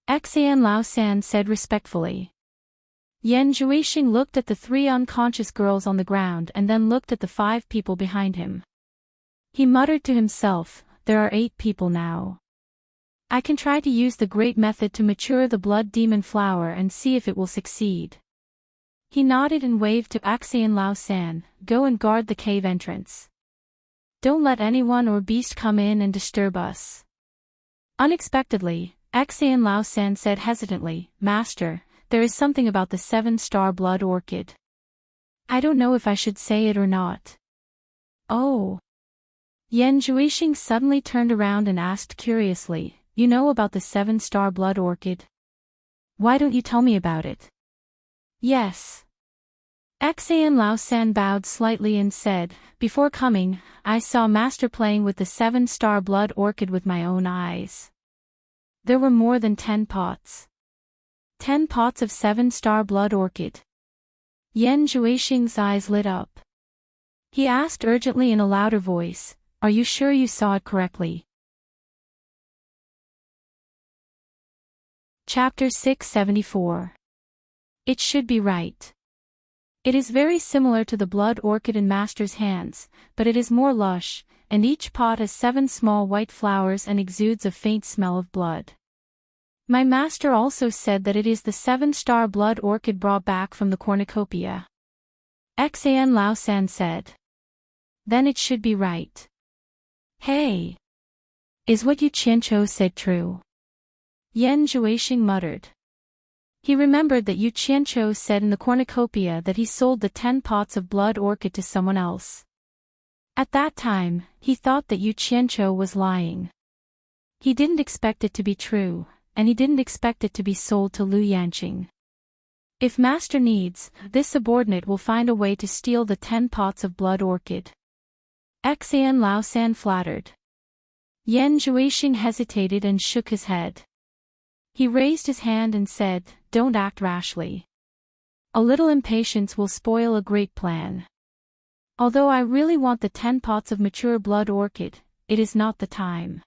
Xian Laosan said respectfully. Yan Zhuixing looked at the 3 unconscious girls on the ground and then looked at the 5 people behind him. He muttered to himself, there are 8 people now. I can try to use the great method to mature the blood demon flower and see if it will succeed. He nodded and waved to Xian Laosan, go and guard the cave entrance. Don't let anyone or beast come in and disturb us. Unexpectedly, Xian Laosan said hesitantly, Master, there is something about the 7-star blood orchid. I don't know if I should say it or not. Oh. Yan Zhuixing suddenly turned around and asked curiously, you know about the 7-star blood orchid? Why don't you tell me about it? Yes. Xian Laosan bowed slightly and said, before coming, I saw Master playing with the 7-star blood orchid with my own eyes. There were more than 10 pots. 10 pots of 7-star blood orchid. Yan Zhuixing's eyes lit up. He asked urgently in a louder voice, are you sure you saw it correctly? Chapter 674. It should be right. It is very similar to the blood orchid in Master's hands, but it is more lush, and each pot has 7 small white flowers and exudes a faint smell of blood. My master also said that it is the 7-star blood orchid brought back from the cornucopia. Xan Laosan said. Then it should be right. Hey! Is what Yu Qianqiu said true? Yan Zhuixing muttered. He remembered that Yu Qianqiu said in the cornucopia that he sold the 10 pots of blood orchid to someone else. At that time, he thought that Yu Qianqiu was lying. He didn't expect it to be true, and he didn't expect it to be sold to Lu Yanqing. If Master needs, this subordinate will find a way to steal the 10 pots of blood orchid. Xan Laosan flattered. Yan Zhuixing hesitated and shook his head. He raised his hand and said, "Don't act rashly. A little impatience will spoil a great plan. Although I really want the 10 pots of mature blood orchid, it is not the time.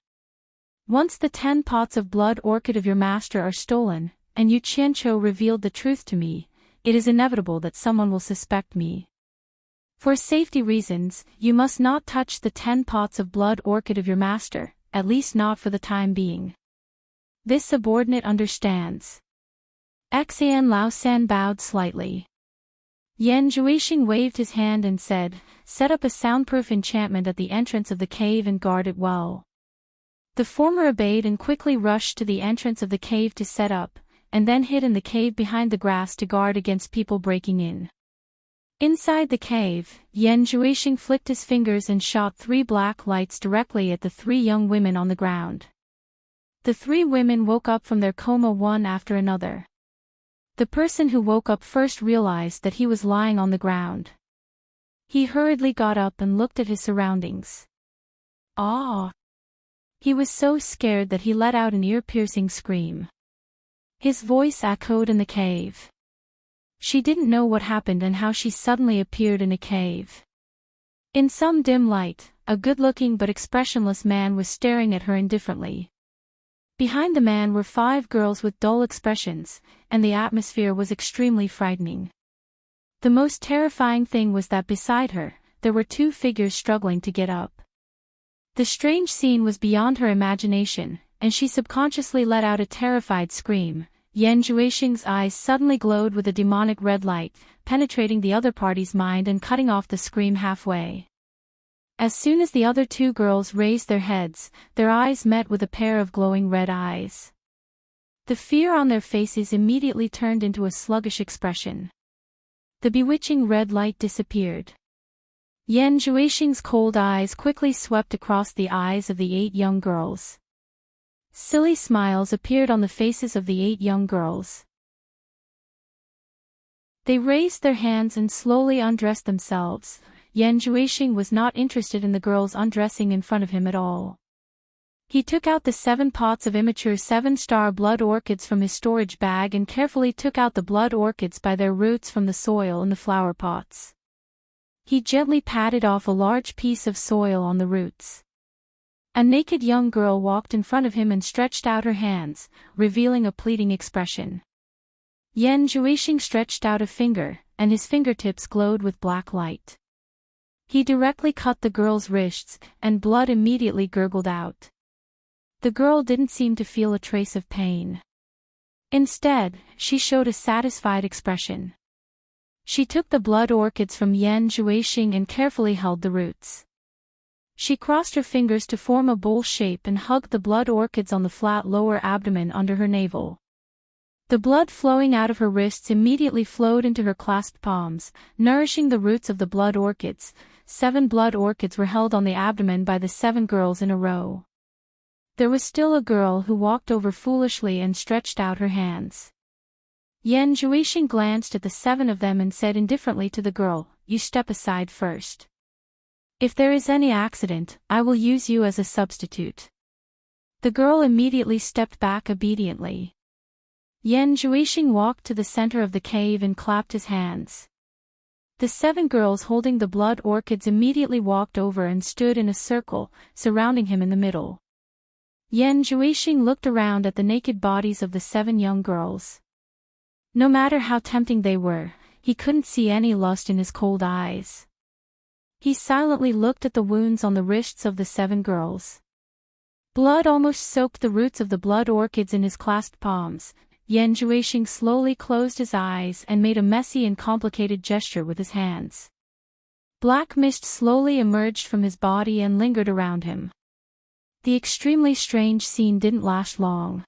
Once the 10 pots of blood orchid of your master are stolen, and Yu Qianqiu revealed the truth to me, it is inevitable that someone will suspect me. For safety reasons, you must not touch the 10 pots of blood orchid of your master, at least not for the time being. This subordinate understands." Xan Laosan bowed slightly. Yan Zhuixing waved his hand and said, "Set up a soundproof enchantment at the entrance of the cave and guard it well." The former obeyed and quickly rushed to the entrance of the cave to set up, and then hid in the cave behind the grass to guard against people breaking in. Inside the cave, Yan Zhuixing flicked his fingers and shot 3 black lights directly at the 3 young women on the ground. The 3 women woke up from their coma one after another. The person who woke up first realized that he was lying on the ground. He hurriedly got up and looked at his surroundings. Ah! He was so scared that he let out an ear-piercing scream. His voice echoed in the cave. She didn't know what happened and how she suddenly appeared in a cave. In some dim light, a good-looking but expressionless man was staring at her indifferently. Behind the man were 5 girls with dull expressions, and the atmosphere was extremely frightening. The most terrifying thing was that beside her, there were 2 figures struggling to get up. The strange scene was beyond her imagination, and she subconsciously let out a terrified scream. Yan Zhuixing's eyes suddenly glowed with a demonic red light, penetrating the other party's mind and cutting off the scream halfway. As soon as the other 2 girls raised their heads, their eyes met with a pair of glowing red eyes. The fear on their faces immediately turned into a sluggish expression. The bewitching red light disappeared. Yan Zhuixing's cold eyes quickly swept across the eyes of the 8 young girls. Silly smiles appeared on the faces of the 8 young girls. They raised their hands and slowly undressed themselves. Yan Zhuixing was not interested in the girls undressing in front of him at all. He took out the 7 pots of immature 7-star blood orchids from his storage bag and carefully took out the blood orchids by their roots from the soil in the flower pots. He gently patted off a large piece of soil on the roots. A naked young girl walked in front of him and stretched out her hands, revealing a pleading expression. Yan Zhuixing stretched out a finger, and his fingertips glowed with black light. He directly cut the girl's wrists, and blood immediately gurgled out. The girl didn't seem to feel a trace of pain. Instead, she showed a satisfied expression. She took the blood orchids from Yan Zhuixing and carefully held the roots. She crossed her fingers to form a bowl shape and hugged the blood orchids on the flat lower abdomen under her navel. The blood flowing out of her wrists immediately flowed into her clasped palms, nourishing the roots of the blood orchids. 7 blood orchids were held on the abdomen by the 7 girls in a row. There was still a girl who walked over foolishly and stretched out her hands. Yan Zhuixing glanced at the 7 of them and said indifferently to the girl, "You step aside first. If there is any accident, I will use you as a substitute." The girl immediately stepped back obediently. Yan Zhuixing walked to the center of the cave and clapped his hands. The 7 girls holding the blood orchids immediately walked over and stood in a circle, surrounding him in the middle. Yan Zhuixing looked around at the naked bodies of the 7 young girls. No matter how tempting they were, he couldn't see any lust in his cold eyes. He silently looked at the wounds on the wrists of the 7 girls. Blood almost soaked the roots of the blood orchids in his clasped palms. Yan Zhuixing slowly closed his eyes and made a messy and complicated gesture with his hands. Black mist slowly emerged from his body and lingered around him. The extremely strange scene didn't last long.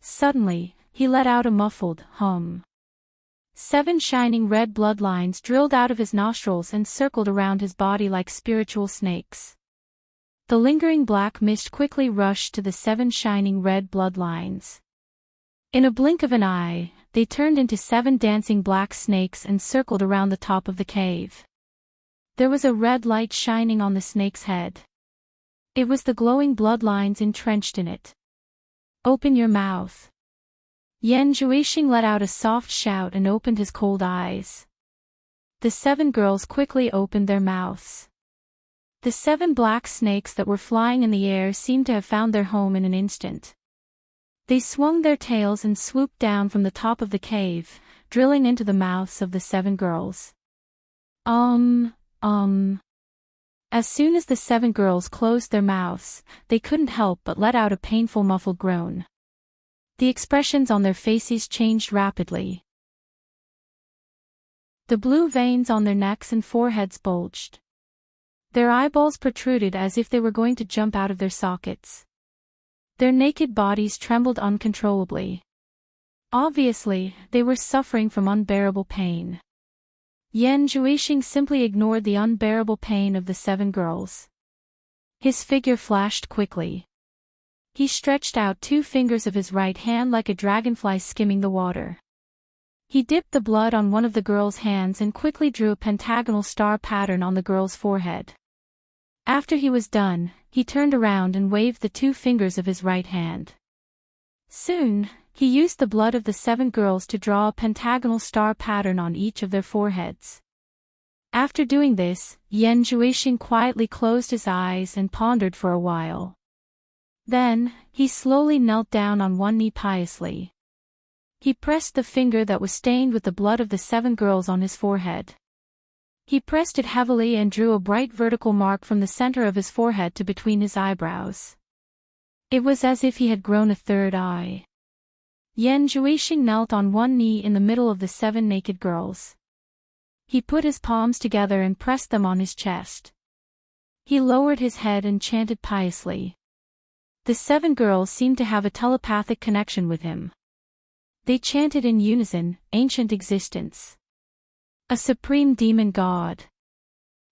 Suddenly, he let out a muffled hum. 7 shining red bloodlines drilled out of his nostrils and circled around his body like spiritual snakes. The lingering black mist quickly rushed to the 7 shining red bloodlines. In a blink of an eye, they turned into 7 dancing black snakes and circled around the top of the cave. There was a red light shining on the snake's head. It was the glowing bloodlines entrenched in it. "Open your mouth." Yan Zhuixing let out a soft shout and opened his cold eyes. The 7 girls quickly opened their mouths. The 7 black snakes that were flying in the air seemed to have found their home in an instant. They swung their tails and swooped down from the top of the cave, drilling into the mouths of the 7 girls. As soon as the 7 girls closed their mouths, they couldn't help but let out a painful muffled groan. The expressions on their faces changed rapidly. The blue veins on their necks and foreheads bulged. Their eyeballs protruded as if they were going to jump out of their sockets. Their naked bodies trembled uncontrollably. Obviously, they were suffering from unbearable pain. Yan Zhuixing simply ignored the unbearable pain of the 7 girls. His figure flashed quickly. He stretched out 2 fingers of his right hand like a dragonfly skimming the water. He dipped the blood on one of the girl's hands and quickly drew a pentagonal star pattern on the girl's forehead. After he was done, he turned around and waved the 2 fingers of his right hand. Soon, he used the blood of the 7 girls to draw a pentagonal star pattern on each of their foreheads. After doing this, Yan Zhuixing quietly closed his eyes and pondered for a while. Then, he slowly knelt down on one knee piously. He pressed the finger that was stained with the blood of the 7 girls on his forehead. He pressed it heavily and drew a bright vertical mark from the center of his forehead to between his eyebrows. It was as if he had grown a 3rd eye. Yan Zhuixing knelt on one knee in the middle of the 7 naked girls. He put his palms together and pressed them on his chest. He lowered his head and chanted piously. The 7 girls seemed to have a telepathic connection with him. They chanted in unison, "Ancient existence. A supreme demon god.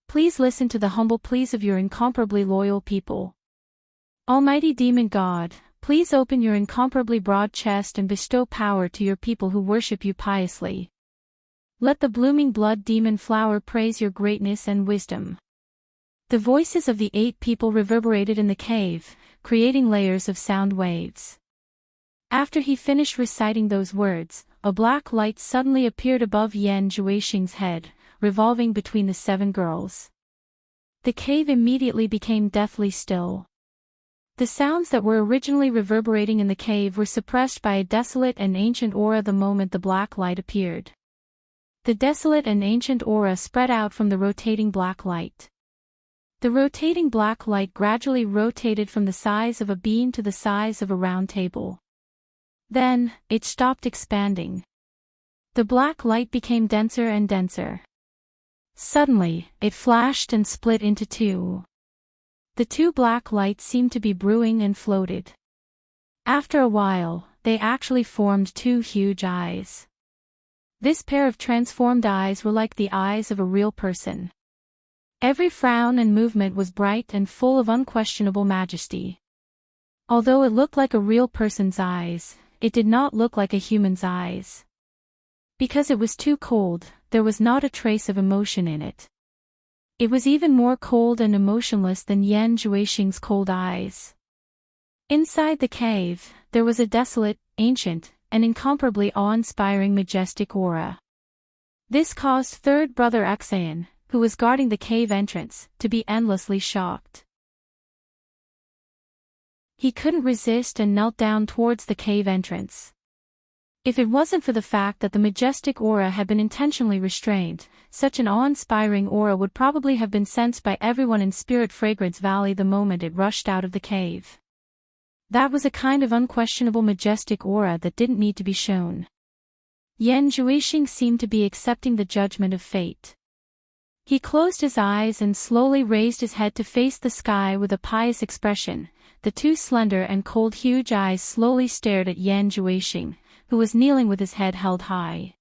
Please listen to the humble pleas of your incomparably loyal people. Almighty demon god, please open your incomparably broad chest and bestow power to your people who worship you piously. Let the blooming blood demon flower praise your greatness and wisdom." The voices of the 8 people reverberated in the cave, creating layers of sound waves. After he finished reciting those words, a black light suddenly appeared above Yan Zhuixing's head, revolving between the 7 girls. The cave immediately became deathly still. The sounds that were originally reverberating in the cave were suppressed by a desolate and ancient aura the moment the black light appeared. The desolate and ancient aura spread out from the rotating black light. The rotating black light gradually rotated from the size of a bean to the size of a round table. Then, it stopped expanding. The black light became denser and denser. Suddenly, it flashed and split into 2. The 2 black lights seemed to be brewing and floated. After a while, they actually formed 2 huge eyes. This pair of transformed eyes were like the eyes of a real person. Every frown and movement was bright and full of unquestionable majesty. Although it looked like a real person's eyes, it did not look like a human's eyes. Because it was too cold, there was not a trace of emotion in it. It was even more cold and emotionless than Yan Zhuixing's cold eyes. Inside the cave, there was a desolate, ancient, and incomparably awe-inspiring majestic aura. This caused 3rd brother Xan, who was guarding the cave entrance, to be endlessly shocked. He couldn't resist and knelt down towards the cave entrance. If it wasn't for the fact that the majestic aura had been intentionally restrained, such an awe-inspiring aura would probably have been sensed by everyone in Spirit Fragrance Valley the moment it rushed out of the cave. That was a kind of unquestionable majestic aura that didn't need to be shown. Yan Zhuixing seemed to be accepting the judgment of fate. He closed his eyes and slowly raised his head to face the sky with a pious expression. The two slender and cold huge eyes slowly stared at Yan Zhuixing, who was kneeling with his head held high.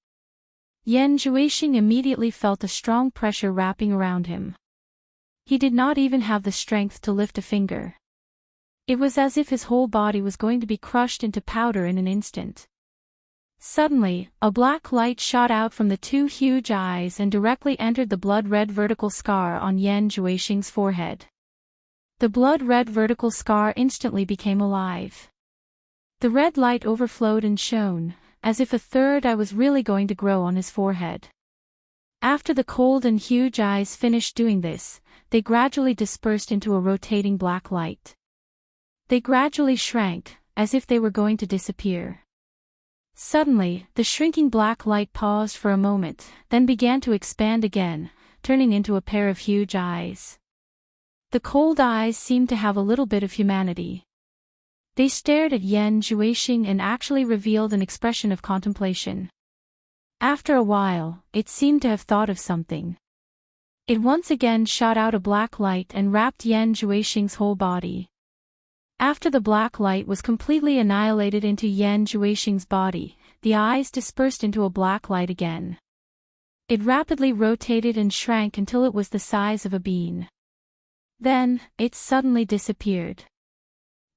Yan Zhuixing immediately felt a strong pressure wrapping around him. He did not even have the strength to lift a finger. It was as if his whole body was going to be crushed into powder in an instant. Suddenly, a black light shot out from the two huge eyes and directly entered the blood-red vertical scar on Yan Zhuixing's forehead. The blood-red vertical scar instantly became alive. The red light overflowed and shone, as if a third eye was really going to grow on his forehead. After the cold and huge eyes finished doing this, they gradually dispersed into a rotating black light. They gradually shrank, as if they were going to disappear. Suddenly, the shrinking black light paused for a moment, then began to expand again, turning into a pair of huge eyes. The cold eyes seemed to have a little bit of humanity. They stared at Yan Zhuixing and actually revealed an expression of contemplation. After a while, it seemed to have thought of something. It once again shot out a black light and wrapped Yan Zhuixing's whole body. After the black light was completely annihilated into Yan Zhuixing's body, the eyes dispersed into a black light again. It rapidly rotated and shrank until it was the size of a bean. Then, it suddenly disappeared.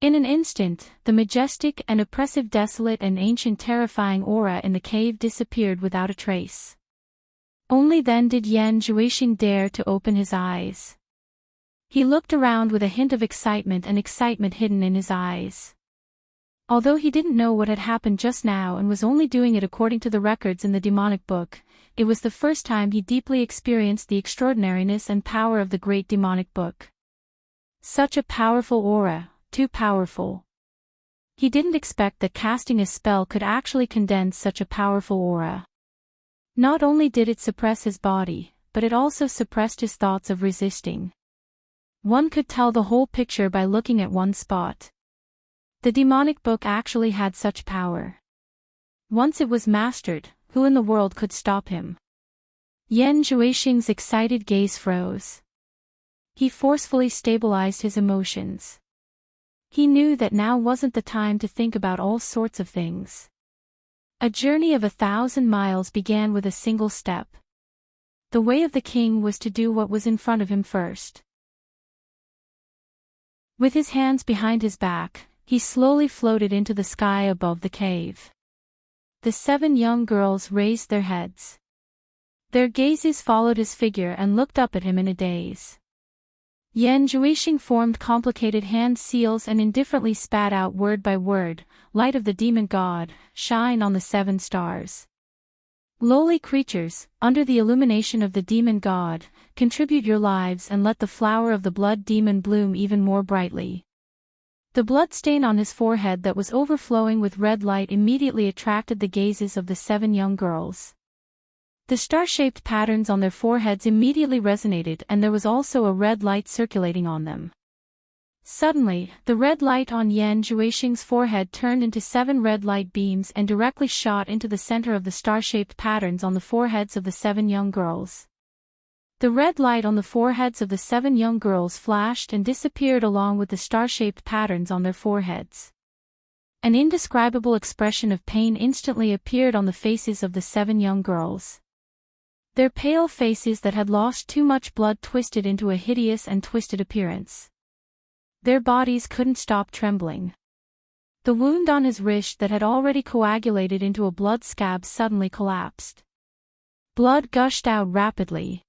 In an instant, the majestic and oppressive desolate and ancient terrifying aura in the cave disappeared without a trace. Only then did Yan Zhuixing dare to open his eyes. He looked around with a hint of excitement and excitement hidden in his eyes. Although he didn't know what had happened just now and was only doing it according to the records in the demonic book, it was the first time he deeply experienced the extraordinariness and power of the great demonic book. Such a powerful aura, too powerful. He didn't expect that casting a spell could actually condense such a powerful aura. Not only did it suppress his body, but it also suppressed his thoughts of resisting. One could tell the whole picture by looking at one spot. The demonic book actually had such power. Once it was mastered, who in the world could stop him? Yan Zhuixing's excited gaze froze. He forcefully stabilized his emotions. He knew that now wasn't the time to think about all sorts of things. A journey of 1,000 miles began with a single step. The way of the king was to do what was in front of him first. With his hands behind his back, he slowly floated into the sky above the cave. The 7 young girls raised their heads. Their gazes followed his figure and looked up at him in a daze. Yan Zhuixing formed complicated hand seals and indifferently spat out word by word, "Light of the demon god, shine on the 7 stars. Lowly creatures, under the illumination of the demon god, contribute your lives and let the flower of the blood demon bloom even more brightly." The blood stain on his forehead that was overflowing with red light immediately attracted the gazes of the 7 young girls. The star-shaped patterns on their foreheads immediately resonated and there was also a red light circulating on them. Suddenly, the red light on Yan Zhuixing's forehead turned into 7 red light beams and directly shot into the center of the star-shaped patterns on the foreheads of the 7 young girls. The red light on the foreheads of the 7 young girls flashed and disappeared along with the star-shaped patterns on their foreheads. An indescribable expression of pain instantly appeared on the faces of the 7 young girls. Their pale faces that had lost too much blood twisted into a hideous and twisted appearance. Their bodies couldn't stop trembling. The wound on his wrist that had already coagulated into a blood scab suddenly collapsed. Blood gushed out rapidly.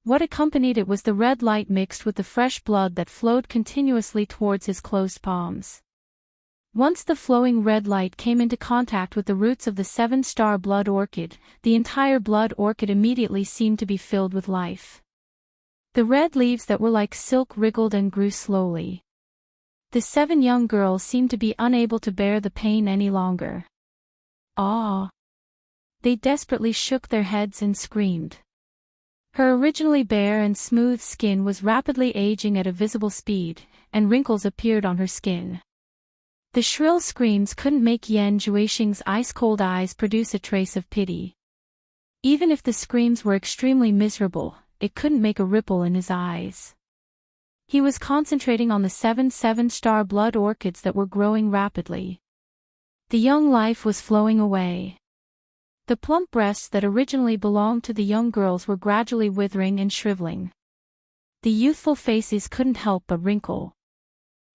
What accompanied it was the red light mixed with the fresh blood that flowed continuously towards his closed palms. Once the flowing red light came into contact with the roots of the 7-star blood orchid, the entire blood orchid immediately seemed to be filled with life. The red leaves that were like silk wriggled and grew slowly. The 7 young girls seemed to be unable to bear the pain any longer. "Ah!" They desperately shook their heads and screamed. Her originally bare and smooth skin was rapidly aging at a visible speed, and wrinkles appeared on her skin. The shrill screams couldn't make Yan Juixing's ice-cold eyes produce a trace of pity. Even if the screams were extremely miserable, it couldn't make a ripple in his eyes. He was concentrating on the 7 blood orchids that were growing rapidly. The young life was flowing away. The plump breasts that originally belonged to the young girls were gradually withering and shriveling. The youthful faces couldn't help but wrinkle.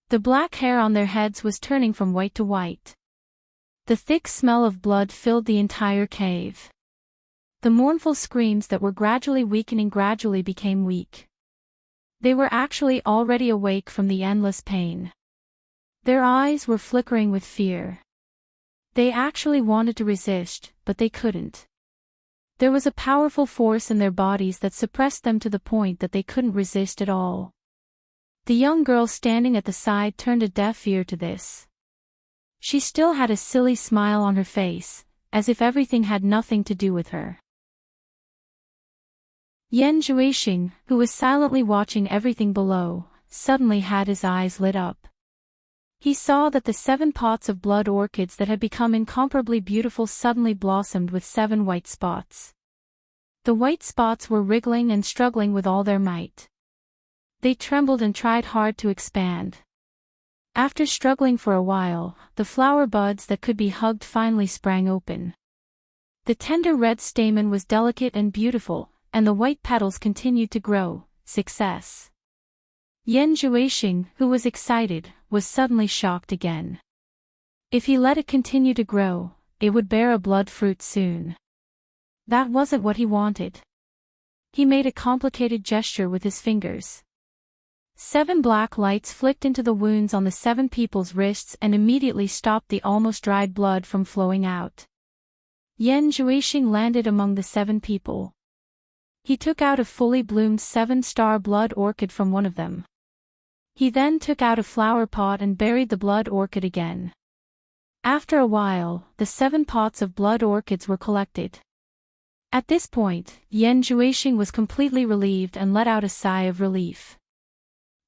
The black hair on their heads was turning from white to white. The thick smell of blood filled the entire cave. The mournful screams that were gradually weakening gradually became weak. They were actually already awake from the endless pain. Their eyes were flickering with fear. They actually wanted to resist, but they couldn't. There was a powerful force in their bodies that suppressed them to the point that they couldn't resist at all. The young girl standing at the side turned a deaf ear to this. She still had a silly smile on her face, as if everything had nothing to do with her. Yan Juixing, who was silently watching everything below, suddenly had his eyes lit up. He saw that the 7 pots of blood orchids that had become incomparably beautiful suddenly blossomed with 7 white spots. The white spots were wriggling and struggling with all their might. They trembled and tried hard to expand. After struggling for a while, the flower buds that could be hugged finally sprang open. The tender red stamen was delicate and beautiful, and the white petals continued to grow. Success. Yan Juixing, who was excited, was suddenly shocked again. If he let it continue to grow, it would bear a blood fruit soon. That wasn't what he wanted. He made a complicated gesture with his fingers. 7 black lights flicked into the wounds on the 7 people's wrists and immediately stopped the almost dried blood from flowing out. Yan Juixing landed among the 7 people. He took out a fully bloomed 7-star blood orchid from one of them. He then took out a flower pot and buried the blood orchid again. After a while, the 7 pots of blood orchids were collected. At this point, Yan Juixing was completely relieved and let out a sigh of relief.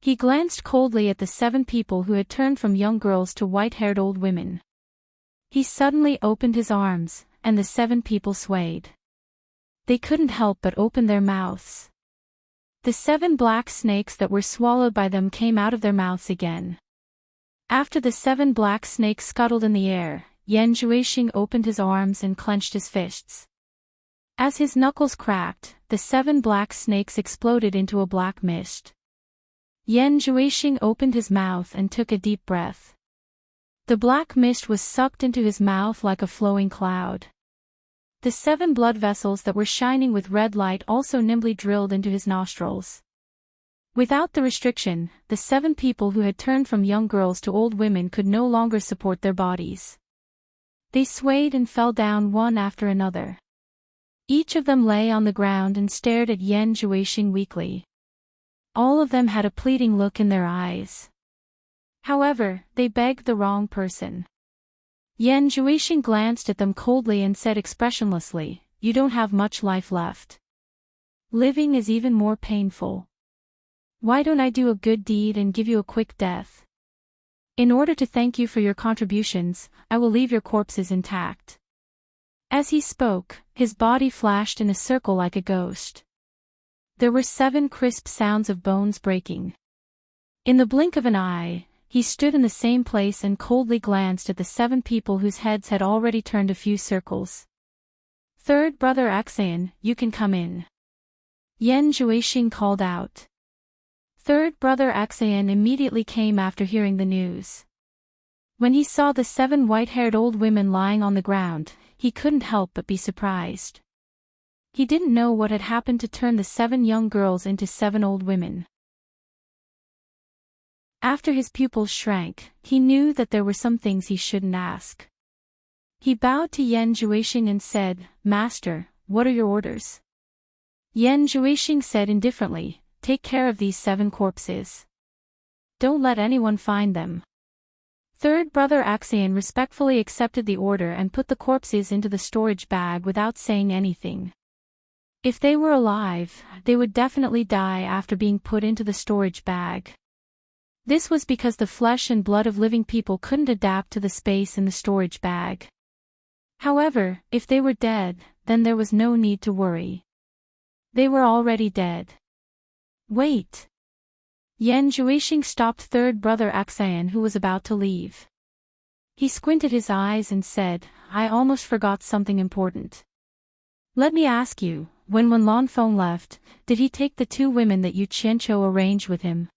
He glanced coldly at the 7 people who had turned from young girls to white-haired old women. He suddenly opened his arms, and the 7 people swayed. They couldn't help but open their mouths. The 7 black snakes that were swallowed by them came out of their mouths again. After the 7 black snakes scuttled in the air, Yan Juixing opened his arms and clenched his fists. As his knuckles cracked, the 7 black snakes exploded into a black mist. Yan Juixing opened his mouth and took a deep breath. The black mist was sucked into his mouth like a flowing cloud. The 7 blood vessels that were shining with red light also nimbly drilled into his nostrils. Without the restriction, the 7 people who had turned from young girls to old women could no longer support their bodies. They swayed and fell down one after another. Each of them lay on the ground and stared at Yan Juixing weakly. All of them had a pleading look in their eyes. However, they begged the wrong person. Yan Juixing glanced at them coldly and said expressionlessly, "You don't have much life left. Living is even more painful. Why don't I do a good deed and give you a quick death? In order to thank you for your contributions, I will leave your corpses intact." As he spoke, his body flashed in a circle like a ghost. There were 7 crisp sounds of bones breaking. In the blink of an eye, he stood in the same place and coldly glanced at the 7 people whose heads had already turned a few circles. "Third brother Axayan, you can come in." Yan Juixing called out. Third brother Axayan immediately came after hearing the news. When he saw the 7 white-haired old women lying on the ground, he couldn't help but be surprised. He didn't know what had happened to turn the 7 young girls into 7 old women. After his pupils shrank, he knew that there were some things he shouldn't ask. He bowed to Yan Juixing and said, "Master, what are your orders?" Yan Juixing said indifferently, "Take care of these 7 corpses. Don't let anyone find them." Third brother Axion respectfully accepted the order and put the corpses into the storage bag without saying anything. If they were alive, they would definitely die after being put into the storage bag. This was because the flesh and blood of living people couldn't adapt to the space in the storage bag. However, if they were dead, then there was no need to worry. They were already dead. Wait. Yan Zhuixing stopped third brother Axion, who was about to leave. He squinted his eyes and said, I almost forgot something important. Let me ask you, when Lanfeng left, did he take the 2 women that Yu Qianqiu arranged with him?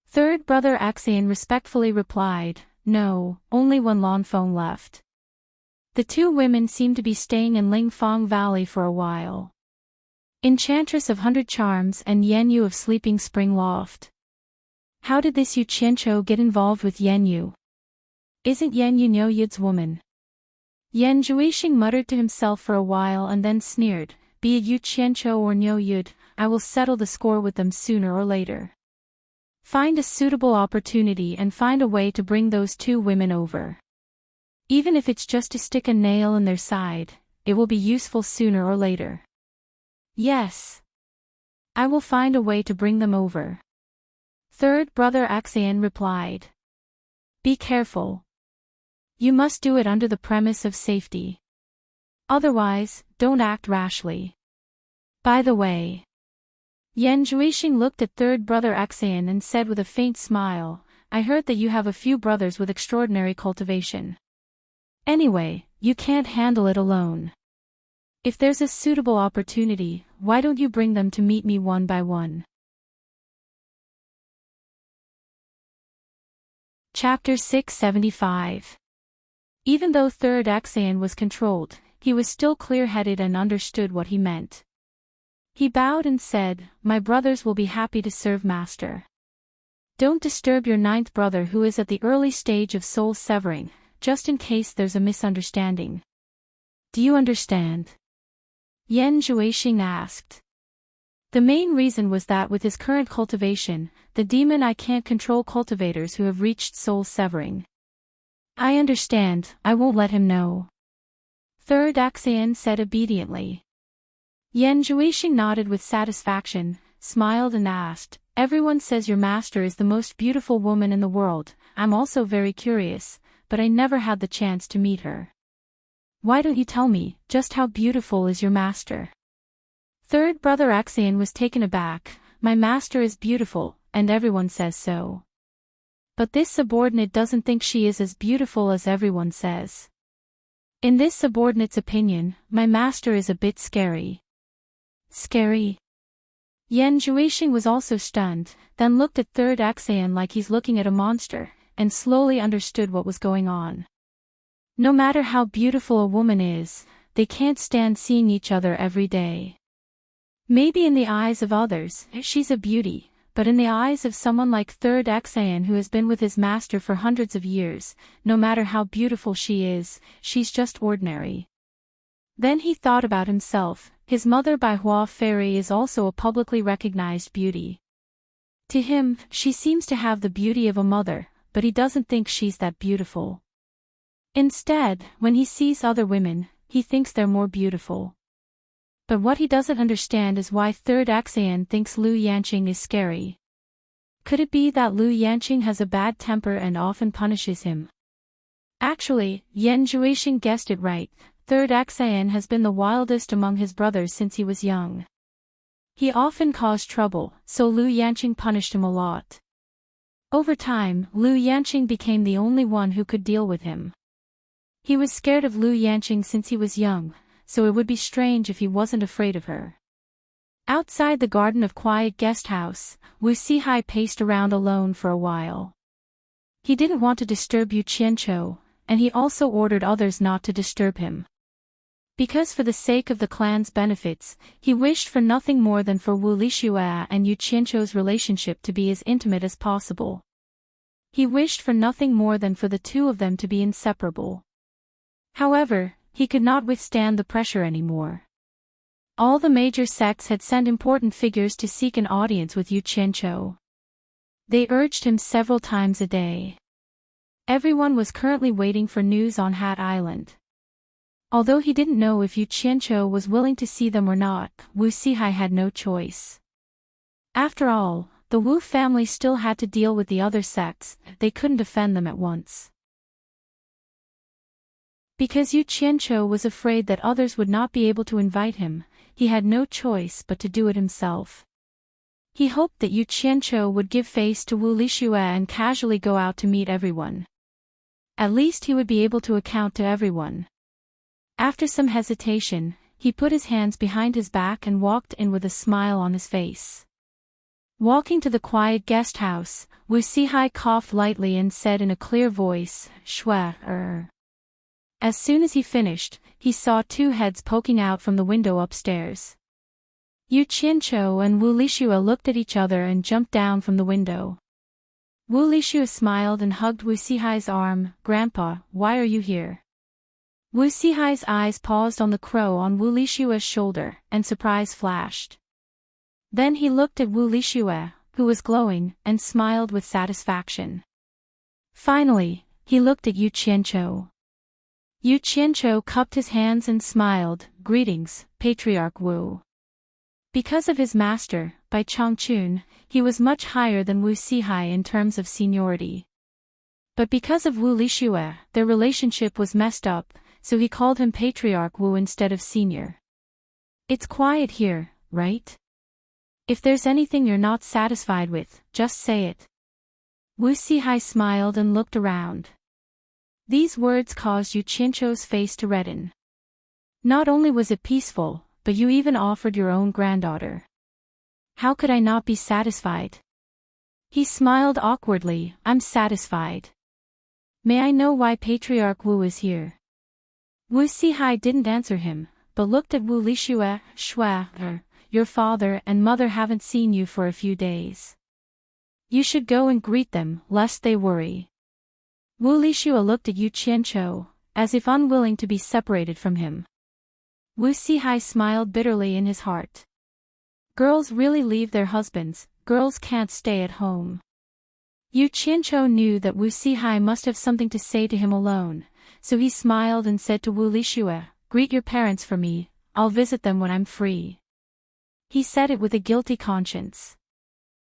Third brother Axion respectfully replied, no, only when Lanfeng left. The 2 women seemed to be staying in Lingfang Valley for a while. Enchantress of 100 Charms and Yanyu of Sleeping Spring Loft. How did this Yu Qianqiu get involved with Yanyu? Isn't Yanyu Niu Yud's woman? Yan Zhuixing muttered to himself for a while and then sneered, be it Yu Qianqiu or Niu Yud, I will settle the score with them sooner or later. Find a suitable opportunity and find a way to bring those 2 women over. Even if it's just to stick a nail in their side, it will be useful sooner or later. Yes. I will find a way to bring them over. Third brother Axion replied. Be careful. You must do it under the premise of safety. Otherwise, don't act rashly. By the way. Yan Zhuixing looked at third brother Axion and said with a faint smile, I heard that you have a few brothers with extraordinary cultivation. Anyway, you can't handle it alone. If there's a suitable opportunity, why don't you bring them to meet me one by one? Chapter 675. Even though third Axion was controlled, he was still clear-headed and understood what he meant. He bowed and said, my brothers will be happy to serve master. Don't disturb your 9th brother who is at the early stage of soul severing, just in case there's a misunderstanding. Do you understand? Yan Zhuixing asked. The main reason was that with his current cultivation, the demon I can't control cultivators who have reached soul severing. I understand, I won't let him know. Third Axion said obediently. Yan Zhuixing nodded with satisfaction, smiled and asked, everyone says your master is the most beautiful woman in the world, I'm also very curious, but I never had the chance to meet her. Why don't you tell me, just how beautiful is your master? Third brother Axion was taken aback, my master is beautiful, and everyone says so. But this subordinate doesn't think she is as beautiful as everyone says. In this subordinate's opinion, my master is a bit scary. Scary? Yan Zhuixing was also stunned, then looked at third Axion like he's looking at a monster, and slowly understood what was going on. No matter how beautiful a woman is, they can't stand seeing each other every day. Maybe in the eyes of others, she's a beauty, but in the eyes of someone like third Axion who has been with his master for hundreds of years, no matter how beautiful she is, she's just ordinary. Then he thought about himself, his mother Bai Hua Fairy is also a publicly recognized beauty. To him, she seems to have the beauty of a mother, but he doesn't think she's that beautiful. Instead, when he sees other women, he thinks they're more beautiful. But what he doesn't understand is why third Axion thinks Lu Yanqing is scary. Could it be that Lu Yanqing has a bad temper and often punishes him? Actually, Yan Zhuixing guessed it right, third Axion has been the wildest among his brothers since he was young. He often caused trouble, so Lu Yanqing punished him a lot. Over time, Lu Yanqing became the only one who could deal with him. He was scared of Lu Yanqing since he was young, so it would be strange if he wasn't afraid of her. Outside the Garden of Quiet guest house, Wu Sihai paced around alone for a while. He didn't want to disturb Yu Qianqiu, and he also ordered others not to disturb him. Because for the sake of the clan's benefits, he wished for nothing more than for Wu Lixue and Yu Qianqiu's relationship to be as intimate as possible. He wished for nothing more than for the two of them to be inseparable. However, he could not withstand the pressure anymore. All the major sects had sent important figures to seek an audience with Yu Qianqiu. They urged him several times a day. Everyone was currently waiting for news on Hat Island. Although he didn't know if Yu Qianqiu was willing to see them or not, Wu Sihai had no choice. After all, the Wu family still had to deal with the other sects, they couldn't defend them at once. Because Yu Qianqiu was afraid that others would not be able to invite him, he had no choice but to do it himself. He hoped that Yu Qianqiu would give face to Wu Lixue and casually go out to meet everyone. At least he would be able to account to everyone. After some hesitation, he put his hands behind his back and walked in with a smile on his face. Walking to the quiet guest house, Wu Sihai coughed lightly and said in a clear voice, "Shui." As soon as he finished, he saw two heads poking out from the window upstairs. Yu Qianqiu and Wu Lixue looked at each other and jumped down from the window. Wu Lixue smiled and hugged Wu Sihai's arm. "Grandpa, why are you here?" Wu Sihai's eyes paused on the crow on Wu Lixue's shoulder, and surprise flashed. Then he looked at Wu Lixue, who was glowing, and smiled with satisfaction. Finally, he looked at Yu Qianqiu. Yu Qianqiu cupped his hands and smiled. "Greetings, Patriarch Wu." Because of his master, Bai Changchun, he was much higher than Wu Sihai in terms of seniority. But because of Wu Lixue, their relationship was messed up, so he called him Patriarch Wu instead of Senior. "It's quiet here, right? If there's anything you're not satisfied with, just say it." Wu Sihai smiled and looked around. These words caused Yu Qianqiu's face to redden. Not only was it peaceful, but you even offered your own granddaughter. How could I not be satisfied? He smiled awkwardly. "I'm satisfied. May I know why Patriarch Wu is here?" Wu Sihai didn't answer him, but looked at Wu Lixue. "Shui, your father and mother haven't seen you for a few days. You should go and greet them, lest they worry." Wu Lixue looked at Yu Qianqiu, as if unwilling to be separated from him. Wu Sihai smiled bitterly in his heart. Girls really leave their husbands, girls can't stay at home. Yu Qianqiu knew that Wu Sihai must have something to say to him alone, so he smiled and said to Wu Lixue, "Greet your parents for me, I'll visit them when I'm free." He said it with a guilty conscience.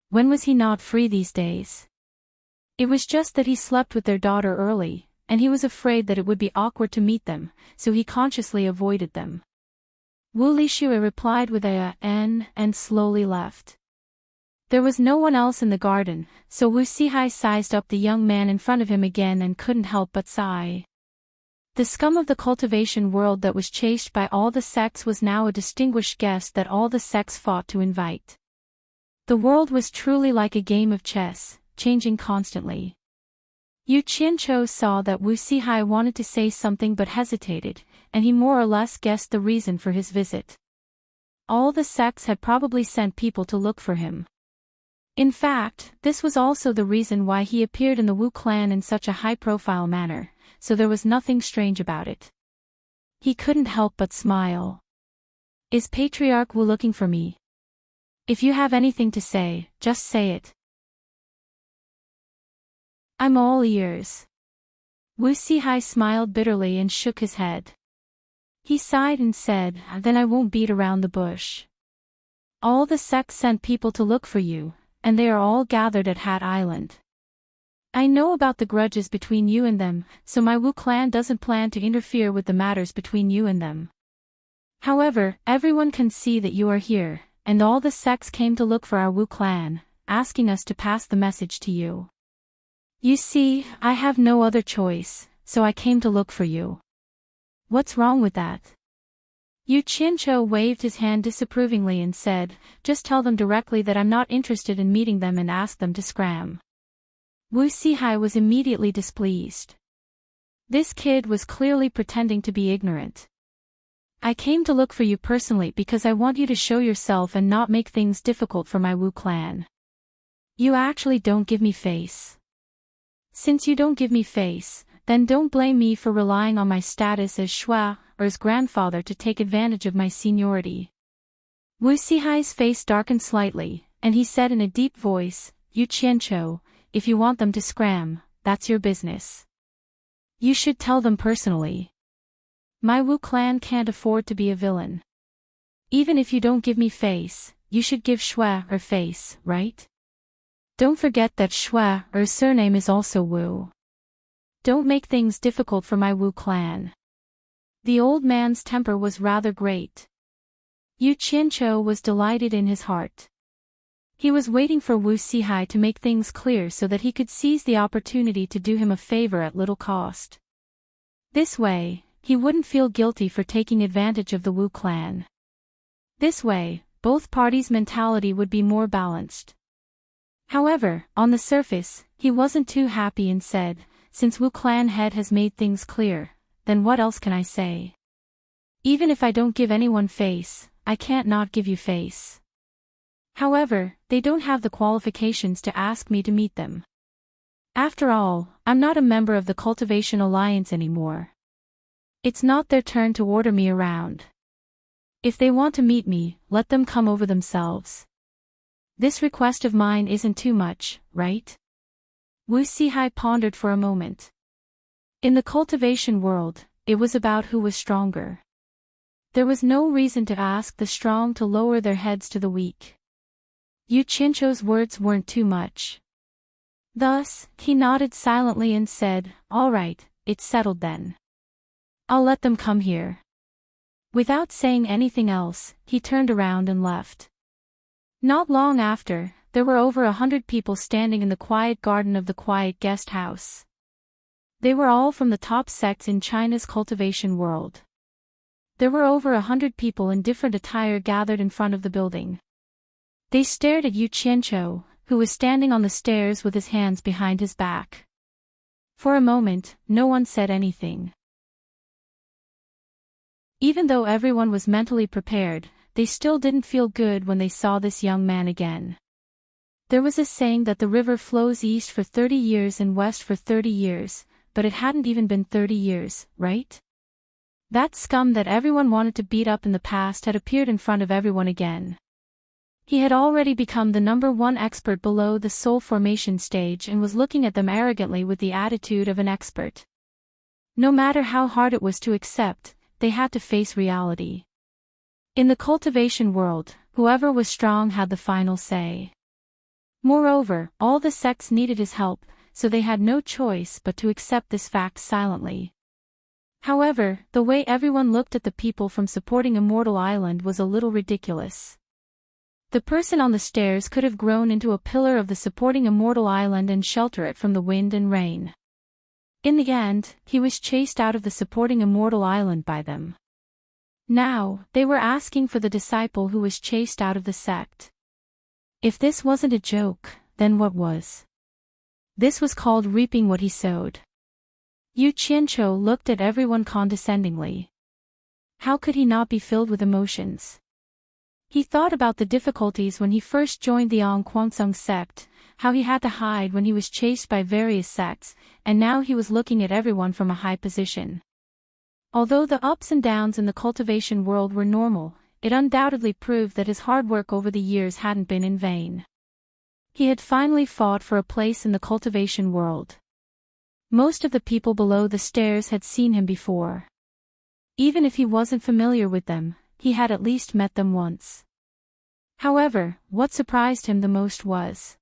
When was he not free these days? It was just that he slept with their daughter early, and he was afraid that it would be awkward to meet them, so he consciously avoided them. Wu Lixue replied with a "n" and slowly left. There was no one else in the garden, so Wu Sihai sized up the young man in front of him again and couldn't help but sigh. The scum of the cultivation world that was chased by all the sects was now a distinguished guest that all the sects fought to invite. The world was truly like a game of chess, changing constantly. Yu Qianqiu saw that Wu Sihai wanted to say something but hesitated, and he more or less guessed the reason for his visit. All the sects had probably sent people to look for him. In fact, this was also the reason why he appeared in the Wu clan in such a high-profile manner, so there was nothing strange about it. He couldn't help but smile. "Is Patriarch Wu looking for me? If you have anything to say, just say it. I'm all ears." Wu Sihai smiled bitterly and shook his head. He sighed and said, "Then I won't beat around the bush. All the sects sent people to look for you, and they are all gathered at Hat Island. I know about the grudges between you and them, so my Wu clan doesn't plan to interfere with the matters between you and them. However, everyone can see that you are here, and all the sects came to look for our Wu clan, asking us to pass the message to you. You see, I have no other choice, so I came to look for you. What's wrong with that?" Yu Qianqiu waved his hand disapprovingly and said, "Just tell them directly that I'm not interested in meeting them and ask them to scram." Wu Sihai was immediately displeased. This kid was clearly pretending to be ignorant. "I came to look for you personally because I want you to show yourself and not make things difficult for my Wu clan. You actually don't give me face. Since you don't give me face, then don't blame me for relying on my status as Shui, or as grandfather to take advantage of my seniority." Wu Sihai's face darkened slightly, and he said in a deep voice, "Yu Qianqiu, if you want them to scram, that's your business. You should tell them personally. My Wu clan can't afford to be a villain. Even if you don't give me face, you should give Shui or face, right? Don't forget that Shui or surname is also Wu. Don't make things difficult for my Wu clan. The old man's temper was rather great. Yu Qianqiu was delighted in his heart. He was waiting for Wu Sihai to make things clear so that he could seize the opportunity to do him a favor at little cost. This way, he wouldn't feel guilty for taking advantage of the Wu clan. This way, both parties' mentality would be more balanced. However, on the surface, he wasn't too happy and said, since Wu clan head has made things clear, then what else can I say? Even if I don't give anyone face, I can't not give you face. However, they don't have the qualifications to ask me to meet them. After all, I'm not a member of the Cultivation Alliance anymore. It's not their turn to order me around. If they want to meet me, let them come over themselves. This request of mine isn't too much, right? Wu Sihai pondered for a moment. In the cultivation world, it was about who was stronger. There was no reason to ask the strong to lower their heads to the weak. Yu Qianqiu's words weren't too much. Thus, he nodded silently and said, all right, it's settled then. I'll let them come here. Without saying anything else, he turned around and left. Not long after, there were over 100 people standing in the quiet garden of the quiet guest house. They were all from the top sects in China's cultivation world. There were over 100 people in different attire gathered in front of the building. They stared at Yu Qianqiu, who was standing on the stairs with his hands behind his back. For a moment, no one said anything. Even though everyone was mentally prepared, they still didn't feel good when they saw this young man again. There was a saying that the river flows east for 30 years and west for 30 years, but it hadn't even been 30 years, right? That scum that everyone wanted to beat up in the past had appeared in front of everyone again. He had already become the #1 expert below the soul formation stage and was looking at them arrogantly with the attitude of an expert. No matter how hard it was to accept, they had to face reality. In the cultivation world, whoever was strong had the final say. Moreover, all the sects needed his help, so they had no choice but to accept this fact silently. However, the way everyone looked at the people from supporting Immortal Island was a little ridiculous. The person on the stairs could have grown into a pillar of the supporting Immortal Island and shelter it from the wind and rain. In the end, he was chased out of the supporting Immortal Island by them. Now, they were asking for the disciple who was chased out of the sect. If this wasn't a joke, then what was? This was called reaping what he sowed. Yu Qianqiu looked at everyone condescendingly. How could he not be filled with emotions? He thought about the difficulties when he first joined the Ong Kwangsung sect, how he had to hide when he was chased by various sects, and now he was looking at everyone from a high position. Although the ups and downs in the cultivation world were normal, it undoubtedly proved that his hard work over the years hadn't been in vain. He had finally fought for a place in the cultivation world. Most of the people below the stairs had seen him before. Even if he wasn't familiar with them, he had at least met them once. However, what surprised him the most was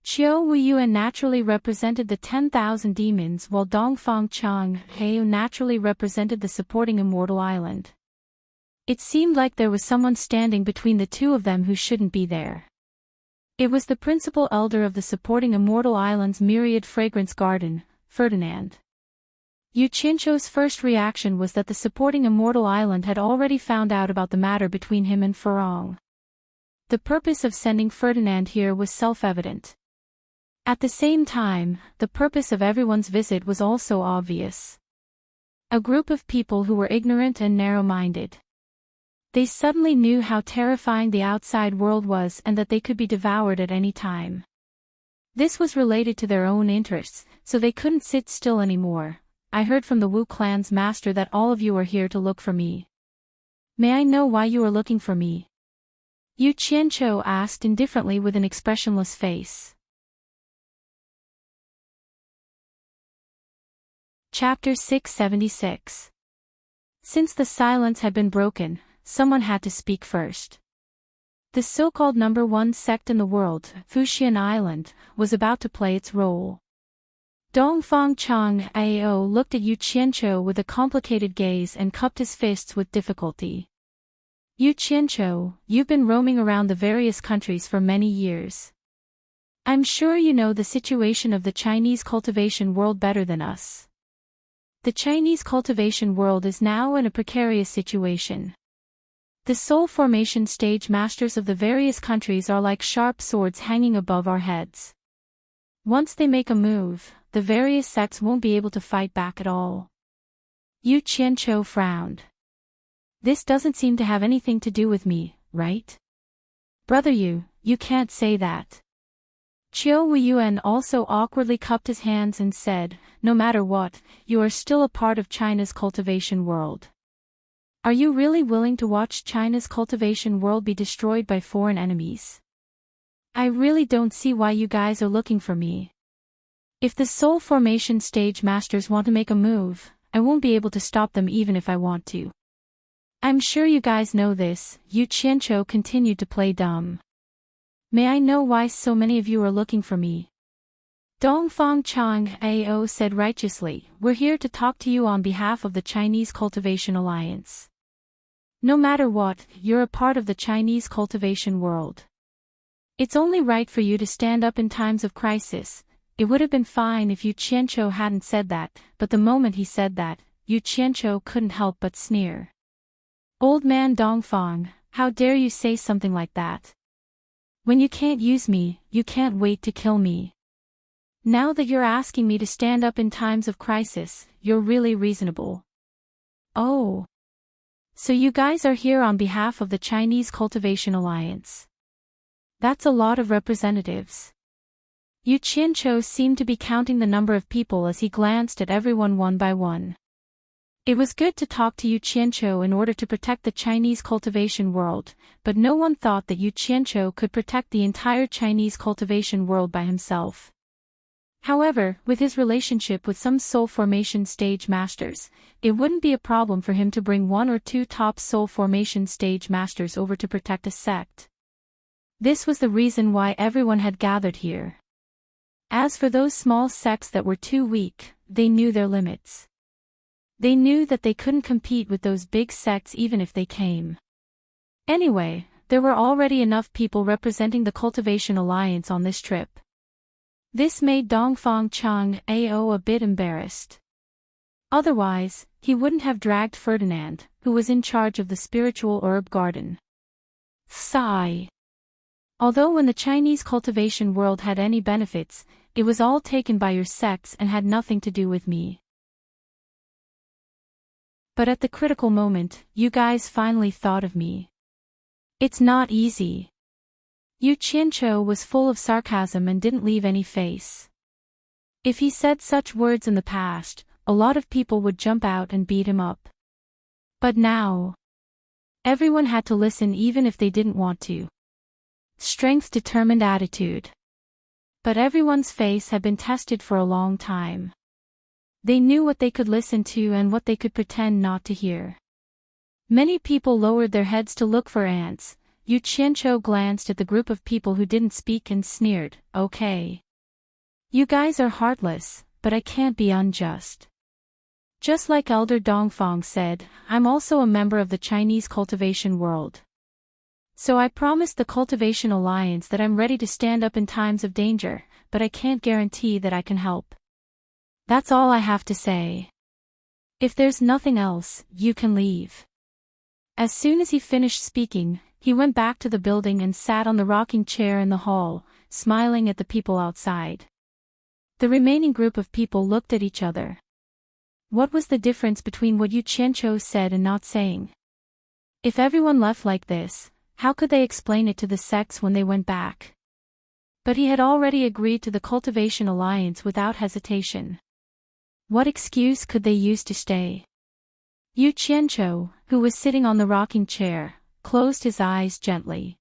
Qiu Wuyuan naturally represented the 10,000 demons while Dongfang Chang Heo naturally represented the supporting Immortal Island. It seemed like there was someone standing between the two of them who shouldn't be there. It was the principal elder of the supporting Immortal Island's myriad fragrance garden, Ferdinand. Yu Qianqiu's first reaction was that the supporting Immortal Island had already found out about the matter between him and Furong. The purpose of sending Ferdinand here was self-evident. At the same time, the purpose of everyone's visit was also obvious. A group of people who were ignorant and narrow-minded. They suddenly knew how terrifying the outside world was and that they could be devoured at any time. This was related to their own interests, so they couldn't sit still anymore. I heard from the Wu clan's master that all of you are here to look for me. May I know why you are looking for me? Yu Qianqiu asked indifferently with an expressionless face. Chapter 676. Since the silence had been broken, someone had to speak first. The so-called number one sect in the world, Fuxian Island, was about to play its role. Dongfang Chang Ao looked at Yu Qianqiu with a complicated gaze and cupped his fists with difficulty. Yu Qianqiu, you've been roaming around the various countries for many years. I'm sure you know the situation of the Chinese cultivation world better than us. The Chinese cultivation world is now in a precarious situation. The soul formation stage masters of the various countries are like sharp swords hanging above our heads. Once they make a move, the various sects won't be able to fight back at all. Yu Qianqiu frowned. This doesn't seem to have anything to do with me, right? Brother Yu, you can't say that. Qiu Weiyuan also awkwardly cupped his hands and said, no matter what, you are still a part of China's cultivation world. Are you really willing to watch China's cultivation world be destroyed by foreign enemies? I really don't see why you guys are looking for me. If the soul formation stage masters want to make a move, I won't be able to stop them even if I want to. I'm sure you guys know this. Yu Qianqiu continued to play dumb. May I know why so many of you are looking for me? Dongfang Chang Ao said righteously, we're here to talk to you on behalf of the Chinese Cultivation Alliance. No matter what, you're a part of the Chinese cultivation world. It's only right for you to stand up in times of crisis. It would have been fine if Yu Qianqiu hadn't said that, but the moment he said that, Yu Qianqiu couldn't help but sneer. Old man Dongfang, how dare you say something like that? When you can't use me, you can't wait to kill me. Now that you're asking me to stand up in times of crisis, you're really reasonable. Oh. So you guys are here on behalf of the Chinese Cultivation Alliance. That's a lot of representatives. Yu Qianqiu seemed to be counting the number of people as he glanced at everyone one by one. It was good to talk to Yu Qianqiu in order to protect the Chinese cultivation world, but no one thought that Yu Qianqiu could protect the entire Chinese cultivation world by himself. However, with his relationship with some soul formation stage masters, it wouldn't be a problem for him to bring one or two top soul formation stage masters over to protect a sect. This was the reason why everyone had gathered here. As for those small sects that were too weak, they knew their limits. They knew that they couldn't compete with those big sects even if they came. Anyway, there were already enough people representing the Cultivation Alliance on this trip. This made Dongfang Chang Ao a bit embarrassed. Otherwise, he wouldn't have dragged Ferdinand, who was in charge of the spiritual herb garden. Sigh. Although when the Chinese cultivation world had any benefits, it was all taken by your sects and had nothing to do with me. But at the critical moment, you guys finally thought of me. It's not easy. Yu Qianqiu was full of sarcasm and didn't leave any face. If he said such words in the past, a lot of people would jump out and beat him up. But now, everyone had to listen even if they didn't want to. Strength, determined attitude. But everyone's face had been tested for a long time. They knew what they could listen to and what they could pretend not to hear. Many people lowered their heads to look for ants. Yu Qianqiu glanced at the group of people who didn't speak and sneered, okay. You guys are heartless, but I can't be unjust. Just like Elder Dongfang said, I'm also a member of the Chinese cultivation world. So I promised the Cultivation Alliance that I'm ready to stand up in times of danger, but I can't guarantee that I can help. That's all I have to say. If there's nothing else, you can leave. As soon as he finished speaking, he went back to the building and sat on the rocking chair in the hall, smiling at the people outside. The remaining group of people looked at each other. What was the difference between what Yu Qianqiu said and not saying? If everyone left like this, how could they explain it to the sects when they went back? But he had already agreed to the Cultivation Alliance without hesitation. What excuse could they use to stay? Yu Qianqiu, who was sitting on the rocking chair, closed his eyes gently.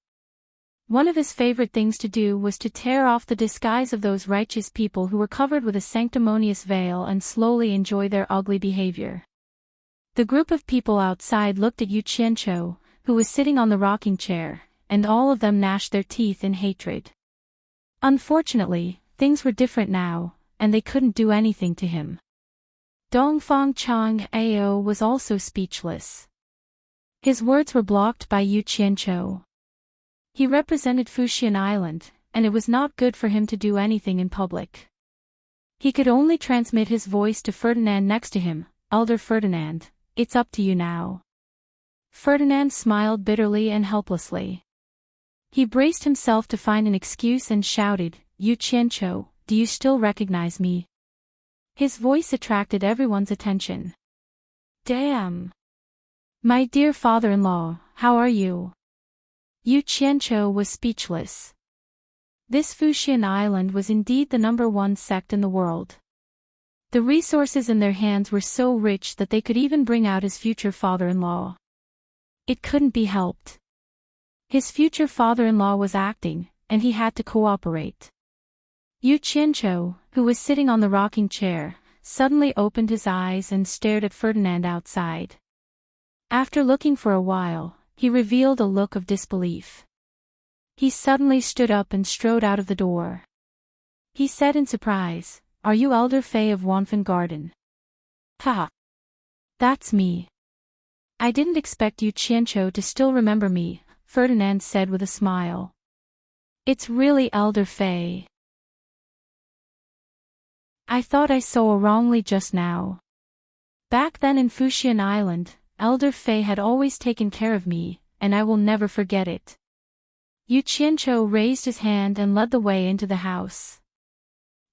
One of his favorite things to do was to tear off the disguise of those righteous people who were covered with a sanctimonious veil and slowly enjoy their ugly behavior. The group of people outside looked at Yu Qianqiu, who was sitting on the rocking chair, and all of them gnashed their teeth in hatred. Unfortunately, things were different now, and they couldn't do anything to him. Dongfang Chang'ao was also speechless. His words were blocked by Yu Qianqiu. He represented Fuxian Island, and it was not good for him to do anything in public. He could only transmit his voice to Ferdinand next to him. "Elder Ferdinand, it's up to you now." Ferdinand smiled bitterly and helplessly. He braced himself to find an excuse and shouted, "Yu Qianqiu, do you still recognize me?" His voice attracted everyone's attention. "Damn! My dear father-in-law, how are you?" Yu Qianqiu was speechless. This Fuxian Island was indeed the #1 sect in the world. The resources in their hands were so rich that they could even bring out his future father-in-law. It couldn't be helped. His future father-in-law was acting, and he had to cooperate. Yu Qianqiu, who was sitting on the rocking chair, suddenly opened his eyes and stared at Ferdinand outside. After looking for a while, he revealed a look of disbelief. He suddenly stood up and strode out of the door. He said in surprise, "Are you Elder Fei of Wanfen Garden?" "Ha! That's me." "I didn't expect Yu Qianqiu to still remember me," Ferdinand said with a smile. "It's really Elder Fei. I thought I saw wrongly just now. Back then in Fuxian Island, Elder Fei had always taken care of me, and I will never forget it." Yu Qianqiu raised his hand and led the way into the house.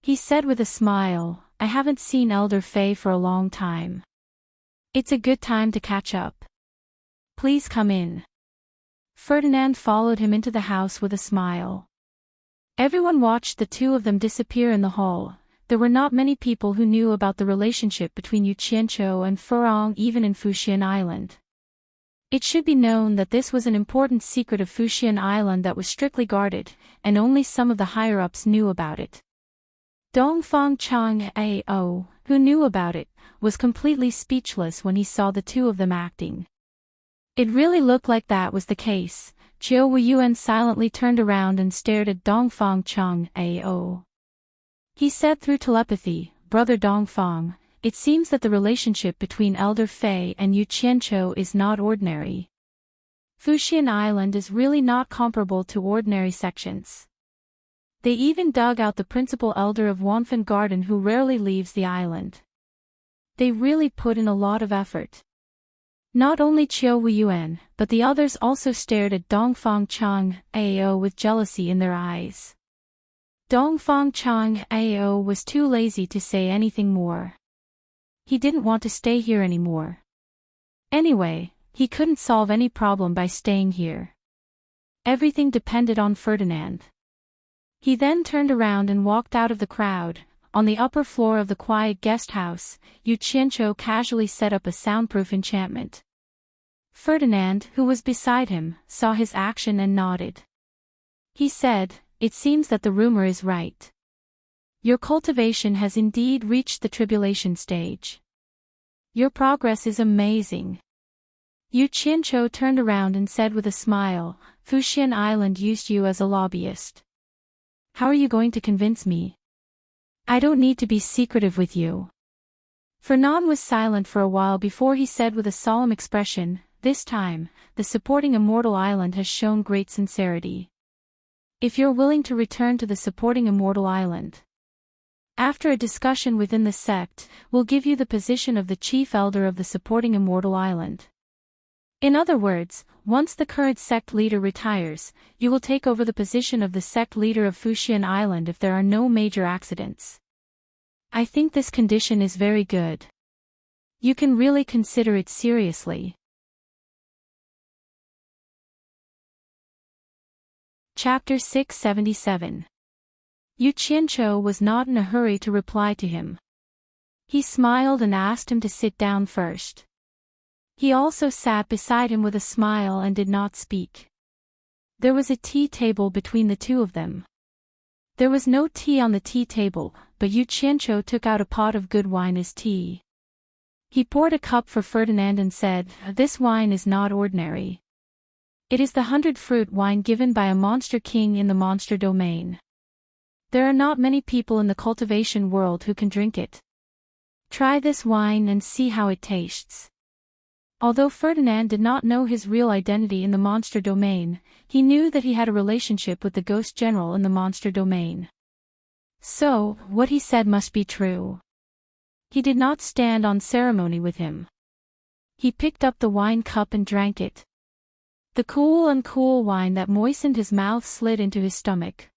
He said with a smile, "I haven't seen Elder Fei for a long time. It's a good time to catch up. Please come in." Ferdinand followed him into the house with a smile. Everyone watched the two of them disappear in the hall. There were not many people who knew about the relationship between Yu Qianqiu and Furong even in Fuxian Island. It should be known that this was an important secret of Fuxian Island that was strictly guarded, and only some of the higher-ups knew about it. Dongfang Chang'ao, who knew about it, was completely speechless when he saw the two of them acting. It really looked like that was the case. Jiao Weiyuan silently turned around and stared at Dongfang Chang'ao. He said through telepathy, "Brother Dongfang, it seems that the relationship between Elder Fei and Yu Qianqiu is not ordinary. Fuxian Island is really not comparable to ordinary sections. They even dug out the principal elder of Wanfen Garden who rarely leaves the island. They really put in a lot of effort." Not only Jiao Weiyuan, but the others also stared at Dongfang Chang'ao with jealousy in their eyes. Dongfang Chang'ao was too lazy to say anything more. He didn't want to stay here anymore. Anyway, he couldn't solve any problem by staying here. Everything depended on Ferdinand. He then turned around and walked out of the crowd. On the upper floor of the quiet guest house, Yu Qianqiu casually set up a soundproof enchantment. Ferdinand, who was beside him, saw his action and nodded. He said, "It seems that the rumor is right. Your cultivation has indeed reached the tribulation stage. Your progress is amazing." Yu Qianqiu turned around and said with a smile, "Fuxian Island used you as a lobbyist. How are you going to convince me? I don't need to be secretive with you." Fernand was silent for a while before he said with a solemn expression, "This time, the supporting Immortal Island has shown great sincerity. If you're willing to return to the supporting Immortal Island, after a discussion within the sect, we'll give you the position of the chief elder of the supporting Immortal Island. In other words, once the current sect leader retires, you will take over the position of the sect leader of Fuxian Island if there are no major accidents. I think this condition is very good. You can really consider it seriously." Chapter 677. Yu Qianqiu was not in a hurry to reply to him. He smiled and asked him to sit down first. He also sat beside him with a smile and did not speak. There was a tea table between the two of them. There was no tea on the tea table, but Yu Qianqiu took out a pot of good wine as tea. He poured a cup for Ferdinand and said, "This wine is not ordinary. It is the 100-fruit wine given by a monster king in the monster domain. There are not many people in the cultivation world who can drink it. Try this wine and see how it tastes." Although Ferdinand did not know his real identity in the monster domain, he knew that he had a relationship with the ghost general in the monster domain. So, what he said must be true. He did not stand on ceremony with him. He picked up the wine cup and drank it. The cool wine that moistened his mouth slid into his stomach.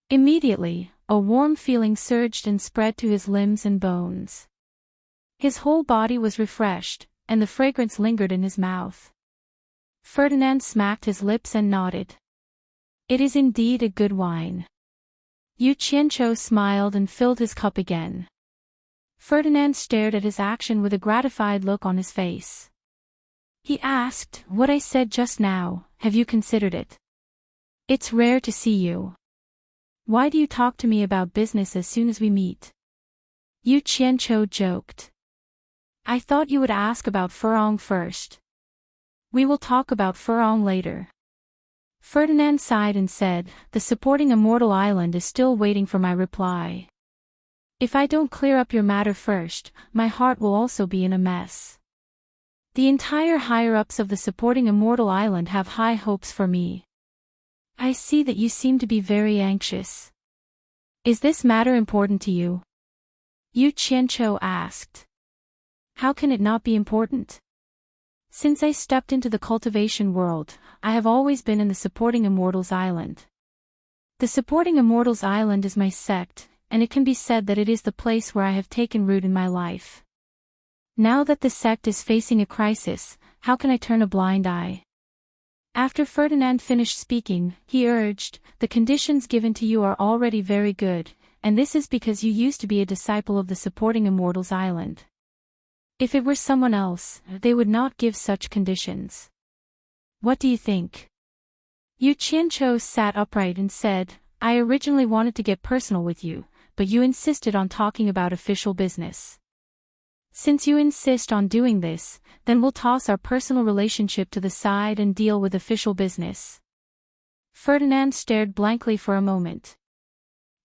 Immediately, a warm feeling surged and spread to his limbs and bones. His whole body was refreshed, and the fragrance lingered in his mouth. Ferdinand smacked his lips and nodded. "It is indeed a good wine." Yu Qianqiu smiled and filled his cup again. Ferdinand stared at his action with a gratified look on his face. He asked, "What I said just now, have you considered it? It's rare to see you. Why do you talk to me about business as soon as we meet?" Yu Qianqiu joked. "I thought you would ask about Furong first. We will talk about Furong later." Ferdinand sighed and said, "The supporting immortal island is still waiting for my reply. If I don't clear up your matter first, my heart will also be in a mess. The entire higher-ups of the supporting immortal island have high hopes for me. I see that you seem to be very anxious. Is this matter important to you?" Yu Qianqiu asked. "How can it not be important? Since I stepped into the cultivation world, I have always been in the supporting immortals island. The supporting immortals island is my sect, and it can be said that it is the place where I have taken root in my life. Now that the sect is facing a crisis, how can I turn a blind eye?" After Ferdinand finished speaking, he urged, "The conditions given to you are already very good, and this is because you used to be a disciple of the supporting immortals island. If it were someone else, they would not give such conditions. What do you think?" Yu Qianqiu sat upright and said, "I originally wanted to get personal with you, but you insisted on talking about official business. Since you insist on doing this, then we'll toss our personal relationship to the side and deal with official business." Ferdinand stared blankly for a moment.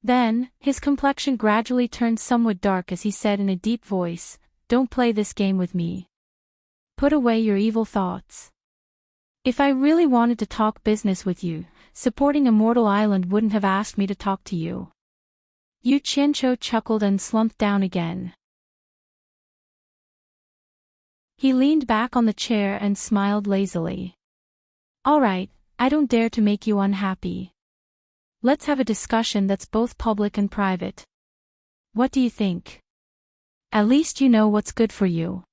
Then, his complexion gradually turned somewhat dark as he said in a deep voice, "Don't play this game with me. Put away your evil thoughts. If I really wanted to talk business with you, supporting Immortal Island wouldn't have asked me to talk to you." Yu Qianqiu chuckled and slumped down again. He leaned back on the chair and smiled lazily. "All right, I don't dare to make you unhappy. Let's have a discussion that's both public and private. What do you think? At least you know what's good for you."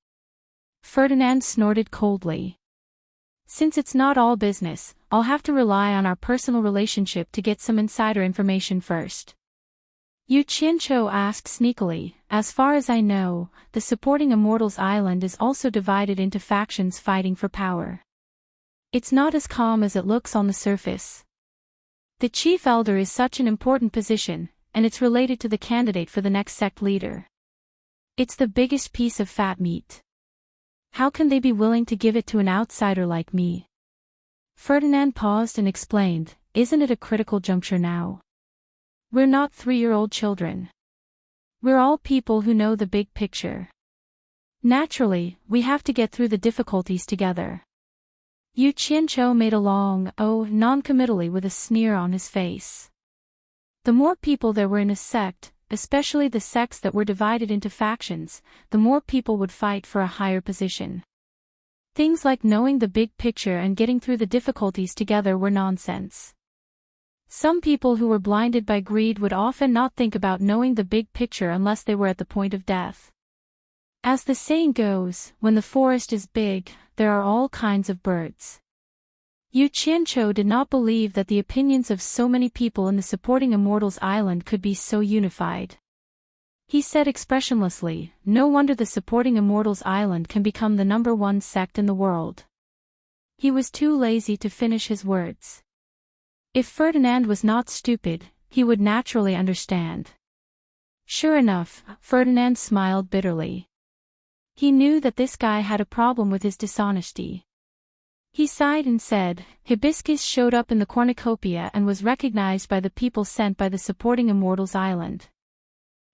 Ferdinand snorted coldly. "Since it's not all business, I'll have to rely on our personal relationship to get some insider information first." Yu Qianqiu asked sneakily, "As far as I know, the supporting Immortals Island is also divided into factions fighting for power. It's not as calm as it looks on the surface. The Chief Elder is such an important position, and it's related to the candidate for the next sect leader. It's the biggest piece of fat meat. How can they be willing to give it to an outsider like me?" Ferdinand paused and explained, "Isn't it a critical juncture now? We're not 3-year-old children. We're all people who know the big picture. Naturally, we have to get through the difficulties together." Yu Qianqiu made a long non-committally with a sneer on his face. The more people there were in a sect, especially the sects that were divided into factions, the more people would fight for a higher position. Things like knowing the big picture and getting through the difficulties together were nonsense. Some people who were blinded by greed would often not think about knowing the big picture unless they were at the point of death. As the saying goes, when the forest is big, there are all kinds of birds. Yu Qianqiu did not believe that the opinions of so many people in the supporting Immortals Island could be so unified. He said expressionlessly, "No wonder the supporting Immortals Island can become the #1 sect in the world." He was too lazy to finish his words. If Ferdinand was not stupid, he would naturally understand. Sure enough, Ferdinand smiled bitterly. He knew that this guy had a problem with his dishonesty. He sighed and said, "Hibiscus showed up in the cornucopia and was recognized by the people sent by the supporting Immortals Island.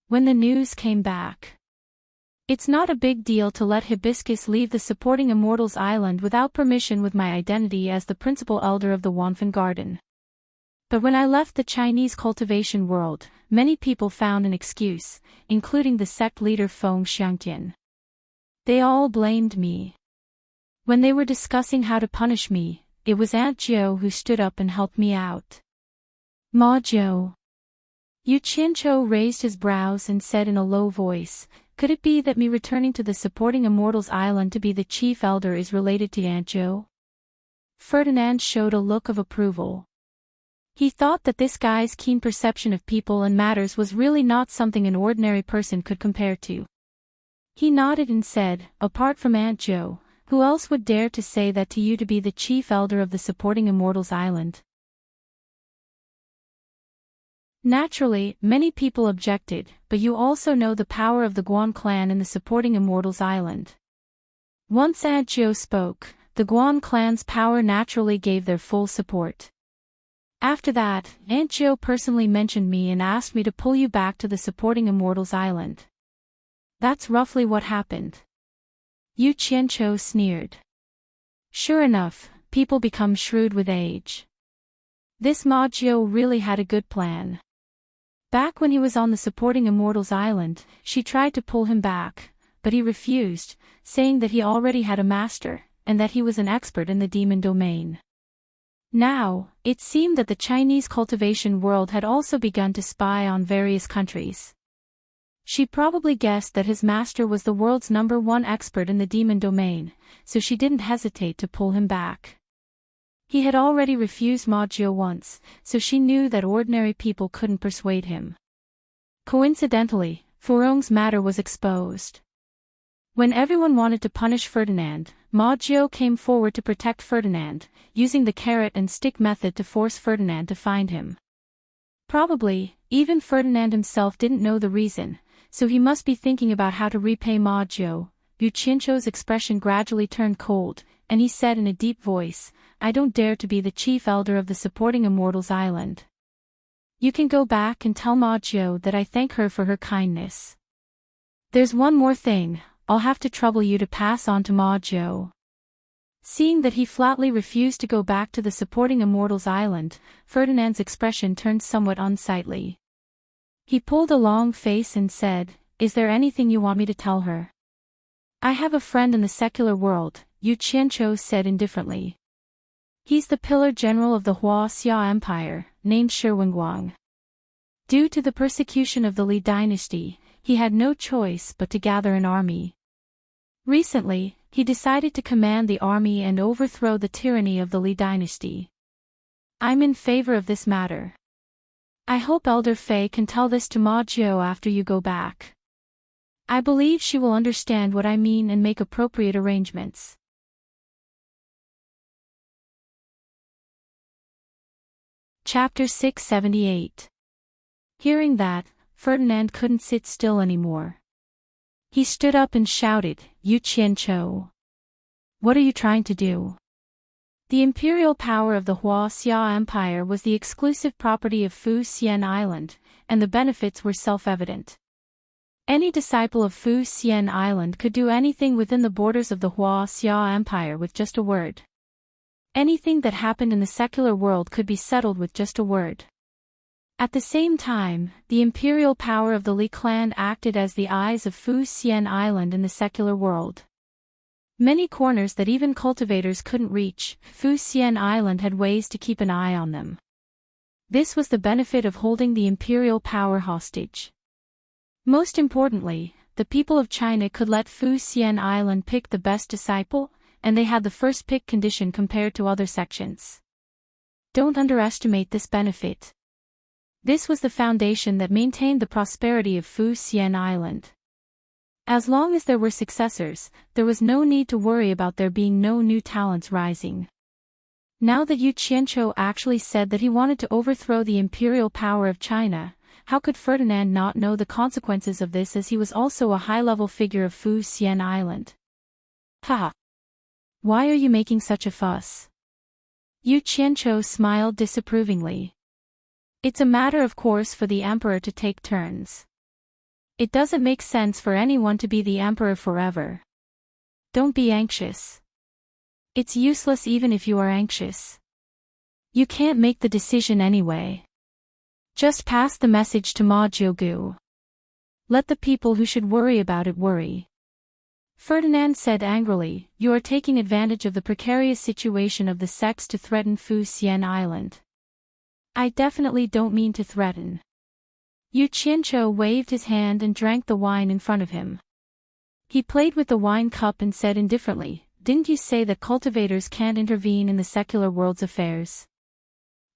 When the news came back. It's not a big deal to let Hibiscus leave the supporting Immortals Island without permission with my identity as the principal elder of the Wanfen Garden. But when I left the Chinese cultivation world, many people found an excuse, including the sect leader Feng Xiangtian. They all blamed me. When they were discussing how to punish me, it was Aunt Jiu who stood up and helped me out." Ma Jiu. Yu Qianzhou raised his brows and said in a low voice, "Could it be that me returning to the supporting Immortals Island to be the chief elder is related to Aunt Jiu?" Ferdinand showed a look of approval. He thought that this guy's keen perception of people and matters was really not something an ordinary person could compare to. He nodded and said, "Apart from Aunt Jiu, who else would dare to say that to you to be the chief elder of the supporting Immortals Island?" Naturally, many people objected, but you also know the power of the Guan clan in the supporting Immortals Island. Once Aunt Jiu spoke, the Guan clan's power naturally gave their full support. After that, Aunt Jiu personally mentioned me and asked me to pull you back to the supporting Immortals Island. That's roughly what happened. Yu Qianzhou sneered. Sure enough, people become shrewd with age. This Ma Jiu really had a good plan. Back when he was on the supporting Immortals Island, she tried to pull him back, but he refused, saying that he already had a master, and that he was an expert in the demon domain. Now, it seemed that the Chinese cultivation world had also begun to spy on various countries. She probably guessed that his master was the world's #1 expert in the demon domain, so she didn't hesitate to pull him back. He had already refused Ma Jiu once, so she knew that ordinary people couldn't persuade him. Coincidentally, Furong's matter was exposed. When everyone wanted to punish Ferdinand, Ma Jiu came forward to protect Ferdinand, using the carrot and stick method to force Ferdinand to find him. Probably, even Ferdinand himself didn't know the reason, so he must be thinking about how to repay Ma Jiu. Yu Qianzhou's expression gradually turned cold, and he said in a deep voice, "I don't dare to be the chief elder of the supporting Immortals Island. You can go back and tell Ma Jiu that I thank her for her kindness. There's one more thing, I'll have to trouble you to pass on to Ma Jiu." Seeing that he flatly refused to go back to the supporting Immortals Island, Ferdinand's expression turned somewhat unsightly. He pulled a long face and said, "Is there anything you want me to tell her?" "I have a friend in the secular world," Yu Qianzhou said indifferently. "He's the pillar general of the Hua Xia Empire, named Shi Wenguang. Due to the persecution of the Li dynasty, he had no choice but to gather an army. Recently, he decided to command the army and overthrow the tyranny of the Li dynasty. I'm in favor of this matter. I hope Elder Fei can tell this to Ma Jiu after you go back. I believe she will understand what I mean and make appropriate arrangements." Chapter 678. Hearing that, Ferdinand couldn't sit still anymore. He stood up and shouted, "Yu Qianzhou! What are you trying to do?" The imperial power of the Hua Xia Empire was the exclusive property of Fu Xian Island, and the benefits were self-evident. Any disciple of Fu Xian Island could do anything within the borders of the Hua Xia Empire with just a word. Anything that happened in the secular world could be settled with just a word. At the same time, the imperial power of the Li clan acted as the eyes of Fu Xian Island in the secular world. Many corners that even cultivators couldn't reach, Fu Xian Island had ways to keep an eye on them. This was the benefit of holding the imperial power hostage. Most importantly, the people of China could let Fu Xian Island pick the best disciple, and they had the first pick condition compared to other sections. Don't underestimate this benefit. This was the foundation that maintained the prosperity of Fu Xian Island. As long as there were successors, there was no need to worry about there being no new talents rising. Now that Yu Qianqiu actually said that he wanted to overthrow the imperial power of China, how could Ferdinand not know the consequences of this, as he was also a high-level figure of Fu Xian Island? Haha! Why are you making such a fuss? Yu Qianqiu smiled disapprovingly. It's a matter of course for the emperor to take turns. It doesn't make sense for anyone to be the emperor forever. Don't be anxious. It's useless even if you are anxious. You can't make the decision anyway. Just pass the message to Ma Jiugu. Let the people who should worry about it worry. Ferdinand said angrily, you are taking advantage of the precarious situation of the sects to threaten Fu Xian Island. I definitely don't mean to threaten. Yu Qianqiu waved his hand and drank the wine in front of him. He played with the wine cup and said indifferently, didn't you say that cultivators can't intervene in the secular world's affairs?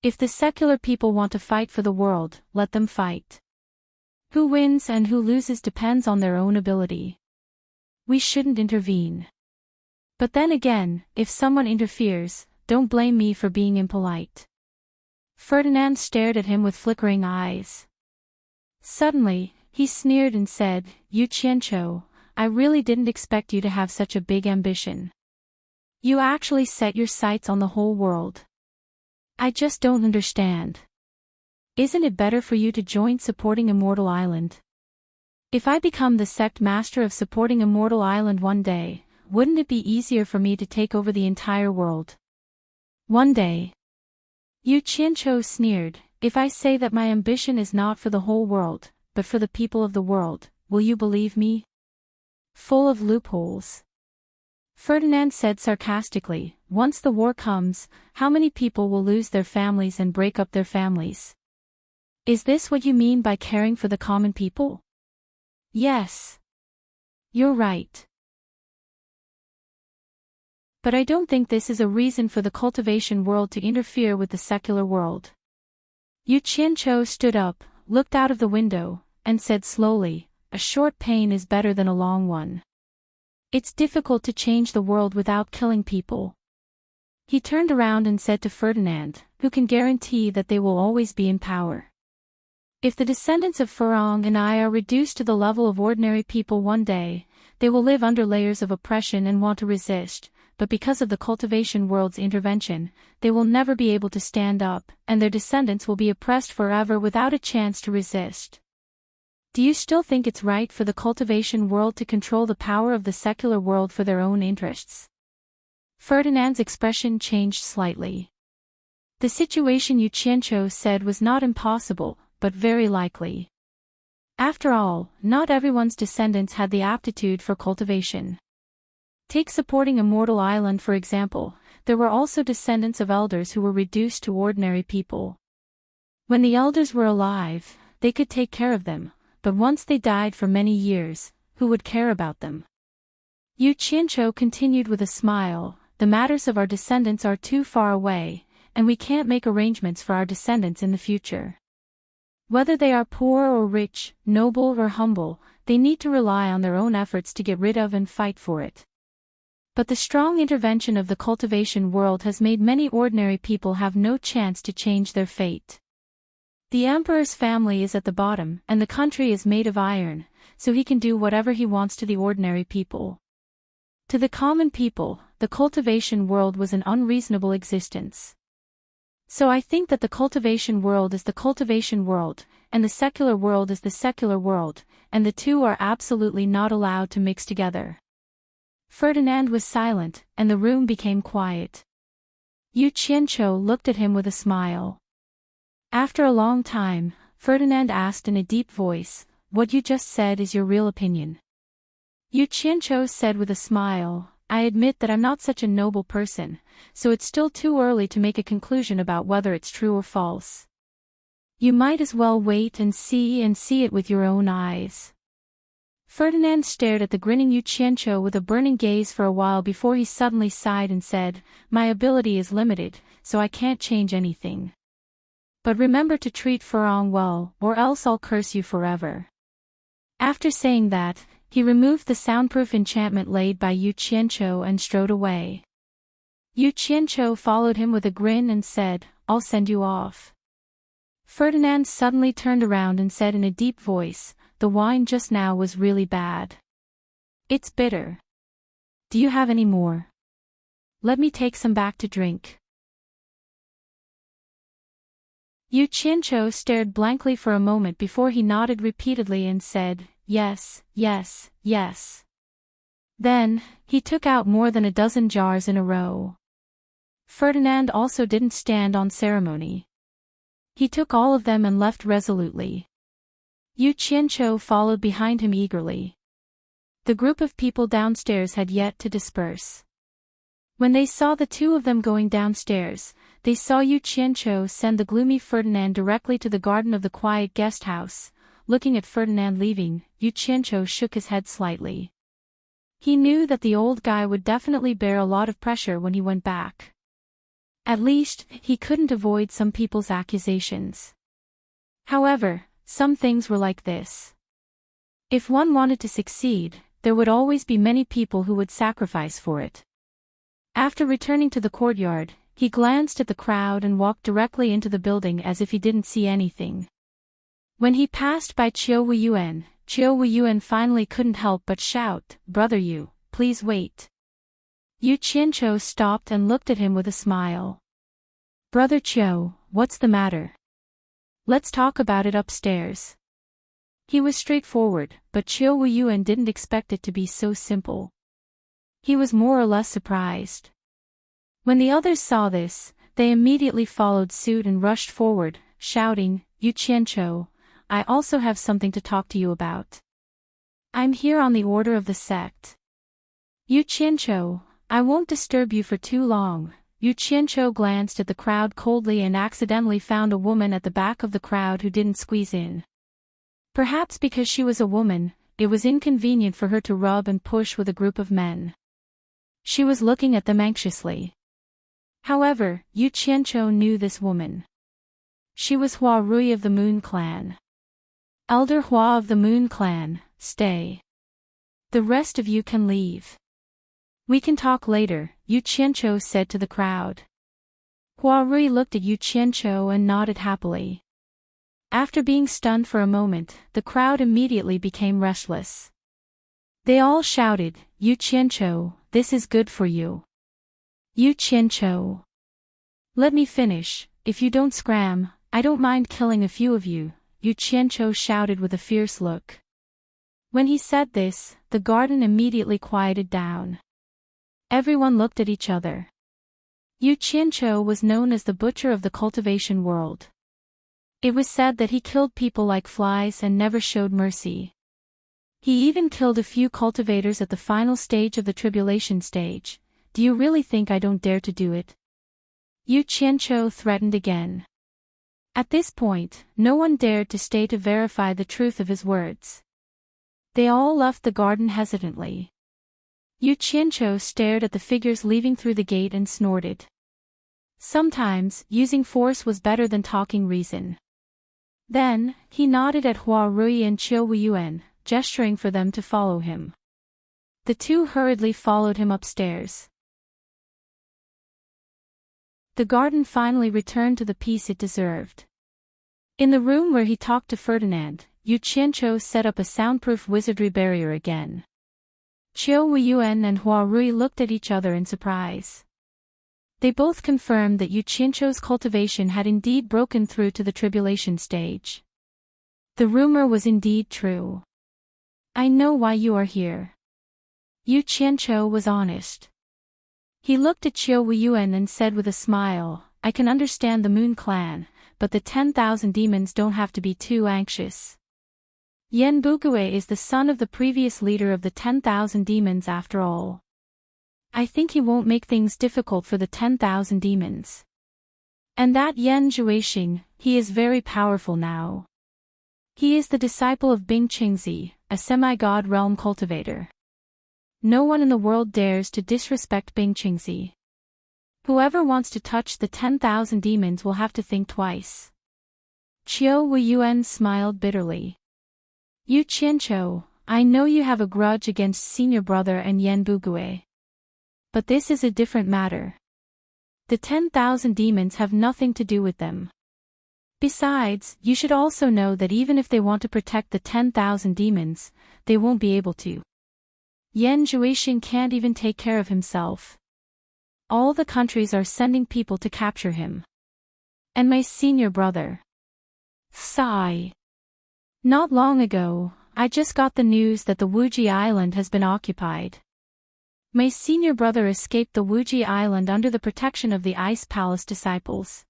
If the secular people want to fight for the world, let them fight. Who wins and who loses depends on their own ability. We shouldn't intervene. But then again, if someone interferes, don't blame me for being impolite. Ferdinand stared at him with flickering eyes. Suddenly, he sneered and said, Yu Qianqiu, I really didn't expect you to have such a big ambition. You actually set your sights on the whole world. I just don't understand. Isn't it better for you to join supporting Immortal Island? If I become the sect master of supporting Immortal Island one day, wouldn't it be easier for me to take over the entire world? One day. Yu Qianqiu sneered, if I say that my ambition is not for the whole world, but for the people of the world, will you believe me? Full of loopholes. Ferdinand said sarcastically, once the war comes, how many people will lose their families and break up their families? Is this what you mean by caring for the common people? Yes. You're right. But I don't think this is a reason for the cultivation world to interfere with the secular world. Yu Qianqiu stood up, looked out of the window, and said slowly, a short pain is better than a long one. It's difficult to change the world without killing people. He turned around and said to Ferdinand, who can guarantee that they will always be in power? If the descendants of Furong and I are reduced to the level of ordinary people one day, they will live under layers of oppression and want to resist, but because of the cultivation world's intervention, they will never be able to stand up, and their descendants will be oppressed forever without a chance to resist. Do you still think it's right for the cultivation world to control the power of the secular world for their own interests? Ferdinand's expression changed slightly. The situation Yu Qianqiu said was not impossible, but very likely. After all, not everyone's descendants had the aptitude for cultivation. Take supporting Immortal Island for example, there were also descendants of elders who were reduced to ordinary people. When the elders were alive, they could take care of them, but once they died for many years, who would care about them? Yu Qianqiu continued with a smile, the matters of our descendants are too far away, and we can't make arrangements for our descendants in the future. Whether they are poor or rich, noble or humble, they need to rely on their own efforts to get rid of and fight for it. But the strong intervention of the cultivation world has made many ordinary people have no chance to change their fate. The emperor's family is at the bottom, and the country is made of iron, so he can do whatever he wants to the ordinary people. To the common people, the cultivation world was an unreasonable existence. So I think that the cultivation world is the cultivation world, and the secular world is the secular world, and the two are absolutely not allowed to mix together. Ferdinand was silent, and the room became quiet. Yu Qianqiu looked at him with a smile. After a long time, Ferdinand asked in a deep voice, what you just said is your real opinion? Yu Qianqiu said with a smile, I admit that I'm not such a noble person, so it's still too early to make a conclusion about whether it's true or false. You might as well wait and see it with your own eyes. Ferdinand stared at the grinning Yu Qianqiu with a burning gaze for a while before he suddenly sighed and said, my ability is limited, so I can't change anything. But remember to treat Furong well, or else I'll curse you forever. After saying that, he removed the soundproof enchantment laid by Yu Qianqiu and strode away. Yu Qianqiu followed him with a grin and said, "I'll send you off." Ferdinand suddenly turned around and said in a deep voice, "The wine just now was really bad. It's bitter. Do you have any more? Let me take some back to drink." Yu Qianqiu stared blankly for a moment before he nodded repeatedly and said, "Yes, yes, yes." Then, he took out more than a dozen jars in a row. Ferdinand also didn't stand on ceremony. He took all of them and left resolutely. Yu Qianqiu followed behind him eagerly. The group of people downstairs had yet to disperse. When they saw the two of them going downstairs, they saw Yu Qianqiu send the gloomy Ferdinand directly to the garden of the quiet guest house. Looking at Ferdinand leaving, Yu Qianqiu shook his head slightly. He knew that the old guy would definitely bear a lot of pressure when he went back. At least, he couldn't avoid some people's accusations. However, some things were like this. If one wanted to succeed, there would always be many people who would sacrifice for it. After returning to the courtyard, he glanced at the crowd and walked directly into the building as if he didn't see anything. When he passed by Qiu Weiyuan finally couldn't help but shout, "Brother Yu, please wait." Yu Qianqiu stopped and looked at him with a smile. "Brother Qiu, what's the matter? Let's talk about it upstairs." He was straightforward, but Qiu Weiyuan didn't expect it to be so simple. He was more or less surprised. When the others saw this, they immediately followed suit and rushed forward, shouting, "Yu Qianqiu, I also have something to talk to you about. I'm here on the order of the sect." "Yu Qianqiu, I won't disturb you for too long." Yu Qianqiu glanced at the crowd coldly and accidentally found a woman at the back of the crowd who didn't squeeze in. Perhaps because she was a woman, it was inconvenient for her to rub and push with a group of men. She was looking at them anxiously. However, Yu Qianqiu knew this woman. She was Hua Rui of the Moon Clan. "Elder Hua of the Moon Clan, stay. The rest of you can leave. We can talk later," Yu Qianqiu said to the crowd. Hua Rui looked at Yu Qianqiu and nodded happily. After being stunned for a moment, the crowd immediately became restless. They all shouted, "Yu Qianqiu, this is good for you. Yu Qianqiu. Let me finish, if you don't scram, I don't mind killing a few of you," Yu Qianqiu shouted with a fierce look. When he said this, the garden immediately quieted down. Everyone looked at each other. Yu Qianqiu was known as the butcher of the cultivation world. It was said that he killed people like flies and never showed mercy. He even killed a few cultivators at the final stage of the tribulation stage. "Do you really think I don't dare to do it?" Yu Qianqiu threatened again. At this point, no one dared to stay to verify the truth of his words. They all left the garden hesitantly. Yu Qianqiu stared at the figures leaving through the gate and snorted. Sometimes, using force was better than talking reason. Then, he nodded at Hua Rui and Qiu Weiyuan, gesturing for them to follow him. The two hurriedly followed him upstairs. The garden finally returned to the peace it deserved. In the room where he talked to Ferdinand, Yu Qianqiu set up a soundproof wizardry barrier again. Qiu Weiyuan and Hua Rui looked at each other in surprise. They both confirmed that Yu Qianqiu's cultivation had indeed broken through to the tribulation stage. The rumor was indeed true. "I know why you are here." Yu Qianqiu was honest. He looked at Qiu Weiyuan and said with a smile, "I can understand the Moon Clan, but the 10,000 demons don't have to be too anxious. Yan Bugui is the son of the previous leader of the 10,000 demons after all. I think he won't make things difficult for the 10,000 demons. And that Yan Zhuixing, he is very powerful now. He is the disciple of Bing Qingzi, a semi-god realm cultivator. No one in the world dares to disrespect Bing Qingzi. Whoever wants to touch the 10,000 demons will have to think twice." Qiu Weiyuan smiled bitterly. "Yu Qianqiu, I know you have a grudge against senior brother and Yan Bugui. But this is a different matter. The 10,000 demons have nothing to do with them. Besides, you should also know that even if they want to protect the 10,000 demons, they won't be able to. Yan Zhuixing can't even take care of himself. All the countries are sending people to capture him. And my senior brother. Sigh. Not long ago, I just got the news that the Wuji Island has been occupied. My senior brother escaped the Wuji Island under the protection of the Ice Palace disciples.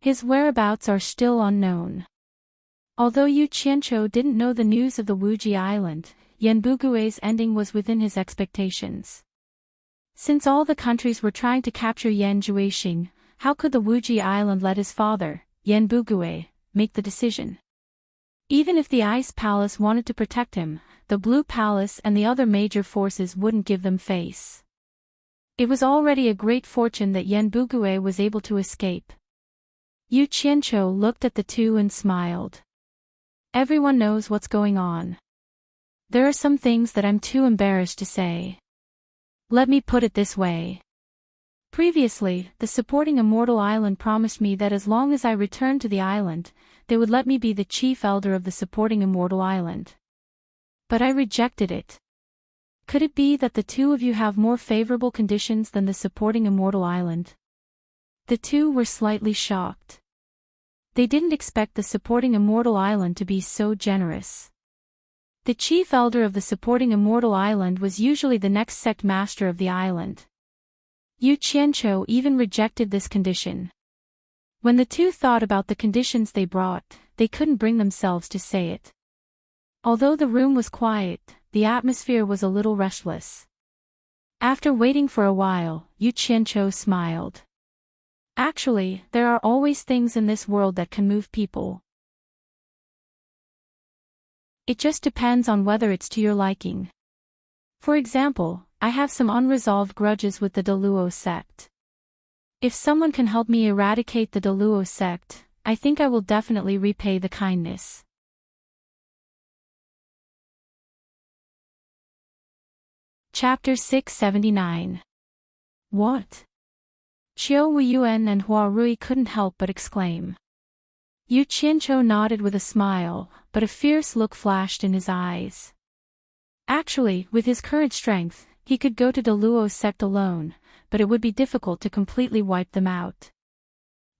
His whereabouts are still unknown. Although Yu Qianqiu didn't know the news of the Wuji Island, Yan Bugui's ending was within his expectations. Since all the countries were trying to capture Yan Zhuixing, how could the Wuji Island let his father, Yan Bugui, make the decision? Even if the Ice Palace wanted to protect him, the Blue Palace and the other major forces wouldn't give them face. It was already a great fortune that Yan Bugui was able to escape. Yu Qianqiu looked at the two and smiled. Everyone knows what's going on. There are some things that I'm too embarrassed to say. Let me put it this way. Previously, the supporting Immortal Island promised me that as long as I returned to the island, they would let me be the chief elder of the supporting Immortal Island. But I rejected it. Could it be that the two of you have more favorable conditions than the supporting Immortal Island? The two were slightly shocked. They didn't expect the supporting Immortal Island to be so generous. The chief elder of the supporting Immortal Island was usually the next sect master of the island. Yu Qianqiu even rejected this condition. When the two thought about the conditions they brought, they couldn't bring themselves to say it. Although the room was quiet, the atmosphere was a little restless. After waiting for a while, Yu Qianqiu smiled. Actually, there are always things in this world that can move people. It just depends on whether it's to your liking. For example, I have some unresolved grudges with the Deluo sect. If someone can help me eradicate the Deluo sect, I think I will definitely repay the kindness. Chapter 679. What? Qiu Wuyuan and Hua Rui couldn't help but exclaim. Yu Qianqiu nodded with a smile, but a fierce look flashed in his eyes. Actually, with his current strength, he could go to Deluo sect alone, but it would be difficult to completely wipe them out.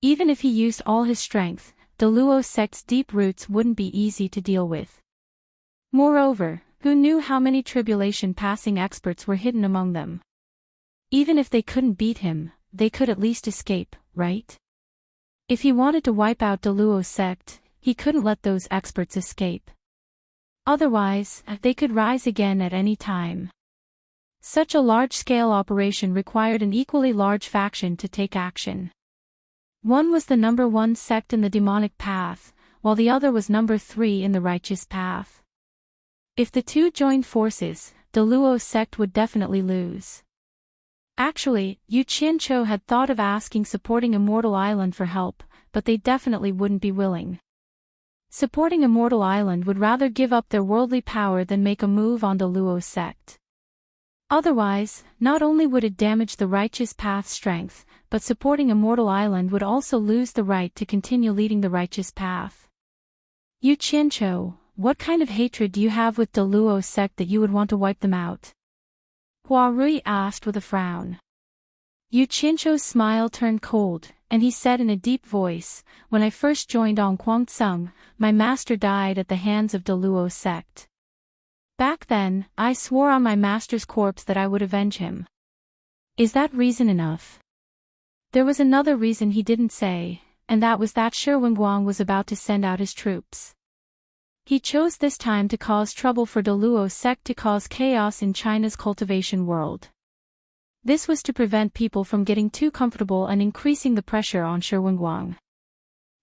Even if he used all his strength, Deluo sect's deep roots wouldn't be easy to deal with. Moreover, who knew how many tribulation-passing experts were hidden among them? Even if they couldn't beat him, they could at least escape, right? If he wanted to wipe out Deluo sect, he couldn't let those experts escape. Otherwise, they could rise again at any time. Such a large-scale operation required an equally large faction to take action. One was the number 1 sect in the demonic path, while the other was number 3 in the righteous path. If the two joined forces, Deluo sect would definitely lose. Actually, Yu Qianqiu had thought of asking supporting Immortal Island for help, but they definitely wouldn't be willing. Supporting Immortal Island would rather give up their worldly power than make a move on Deluo sect. Otherwise, not only would it damage the righteous path's strength, but supporting Immortal Island would also lose the right to continue leading the righteous path. Yu Qianqiu, what kind of hatred do you have with Deluo sect that you would want to wipe them out? Hua Rui asked with a frown. Yu Qianqiu's smile turned cold, and he said in a deep voice, "When I first joined Guangcang, my master died at the hands of Deluo sect. Back then, I swore on my master's corpse that I would avenge him. Is that reason enough?" There was another reason he didn't say, and that was that Shi Wenguang was about to send out his troops. He chose this time to cause trouble for Deluo sect to cause chaos in China's cultivation world. This was to prevent people from getting too comfortable and increasing the pressure on Shi Wenguang.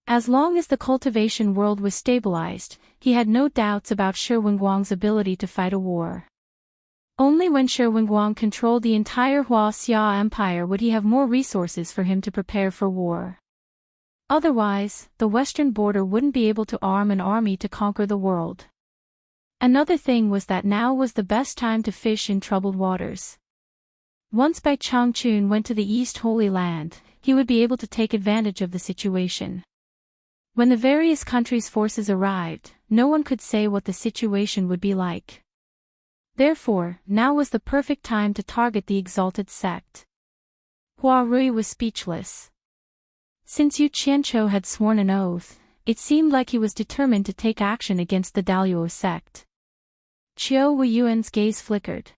As long as the cultivation world was stabilized, he had no doubts about Shi Wenguang's ability to fight a war. Only when Shi Wenguang controlled the entire Huaxia Empire would he have more resources for him to prepare for war. Otherwise, the western border wouldn't be able to arm an army to conquer the world. Another thing was that now was the best time to fish in troubled waters. Once Bai Changchun went to the East Holy Land, he would be able to take advantage of the situation. When the various countries' forces arrived, no one could say what the situation would be like. Therefore, now was the perfect time to target the exalted sect. Hua Rui was speechless. Since Yu Qianchou had sworn an oath, it seemed like he was determined to take action against the Daluo sect. Qiu Weiyuan's gaze flickered.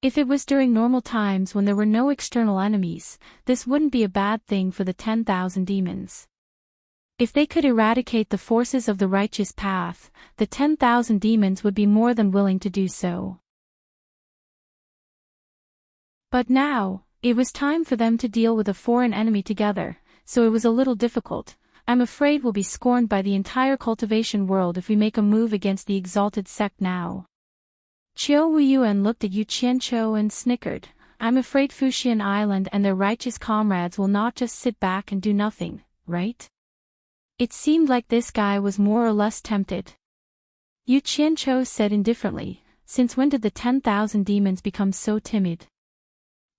If it was during normal times when there were no external enemies, this wouldn't be a bad thing for the 10,000 demons. If they could eradicate the forces of the righteous path, the 10,000 demons would be more than willing to do so. But now, it was time for them to deal with a foreign enemy together, so it was a little difficult. I'm afraid we'll be scorned by the entire cultivation world if we make a move against the exalted sect now. Qiu Weiyuan looked at Yu Qianchou and snickered. I'm afraid Fuxian Island and their righteous comrades will not just sit back and do nothing, right? It seemed like this guy was more or less tempted. Yu Qianchou said indifferently, since when did the 10,000 demons become so timid?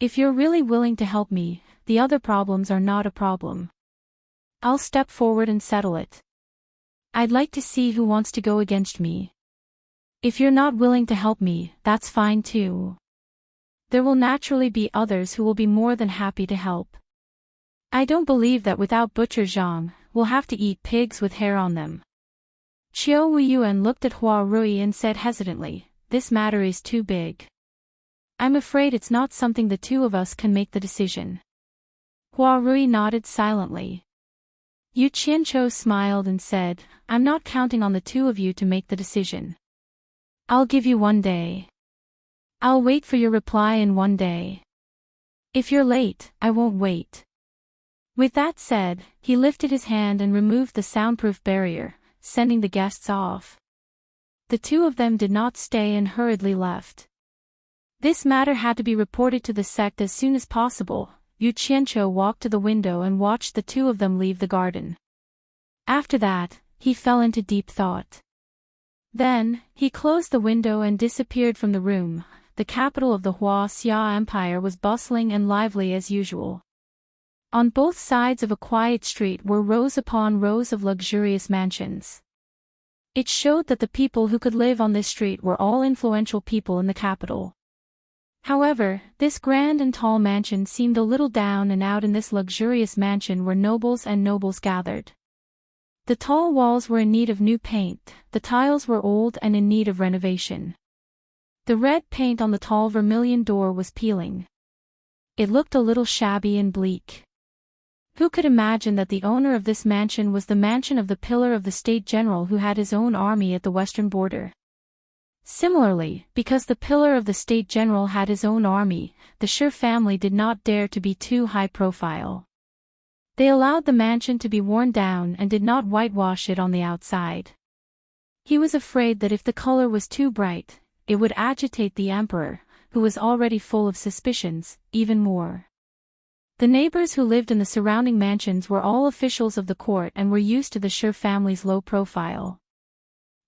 If you're really willing to help me, the other problems are not a problem. I'll step forward and settle it. I'd like to see who wants to go against me. If you're not willing to help me, that's fine too. There will naturally be others who will be more than happy to help. I don't believe that without Butcher Zhang, we'll have to eat pigs with hair on them. Qiu Weiyuan looked at Hua Rui and said hesitantly, this matter is too big. I'm afraid it's not something the two of us can make the decision. Hua Rui nodded silently. Yu Qianchou smiled and said, I'm not counting on the two of you to make the decision. I'll give you 1 day. I'll wait for your reply in 1 day. If you're late, I won't wait. With that said, he lifted his hand and removed the soundproof barrier, sending the guests off. The two of them did not stay and hurriedly left. This matter had to be reported to the sect as soon as possible. Yu Qianchou walked to the window and watched the two of them leave the garden. After that, he fell into deep thought. Then, he closed the window and disappeared from the room. The capital of the Hua Xia Empire was bustling and lively as usual. On both sides of a quiet street were rows upon rows of luxurious mansions. It showed that the people who could live on this street were all influential people in the capital. However, this grand and tall mansion seemed a little down and out. In this luxurious mansion were nobles and nobles gathered. The tall walls were in need of new paint, the tiles were old and in need of renovation. The red paint on the tall vermilion door was peeling. It looked a little shabby and bleak. Who could imagine that the owner of this mansion was the mansion of the pillar of the State General who had his own army at the western border? Similarly, because the pillar of the State General had his own army, the Shi family did not dare to be too high profile. They allowed the mansion to be worn down and did not whitewash it on the outside. He was afraid that if the color was too bright, it would agitate the emperor, who was already full of suspicions, even more. The neighbors who lived in the surrounding mansions were all officials of the court and were used to the Shi family's low profile.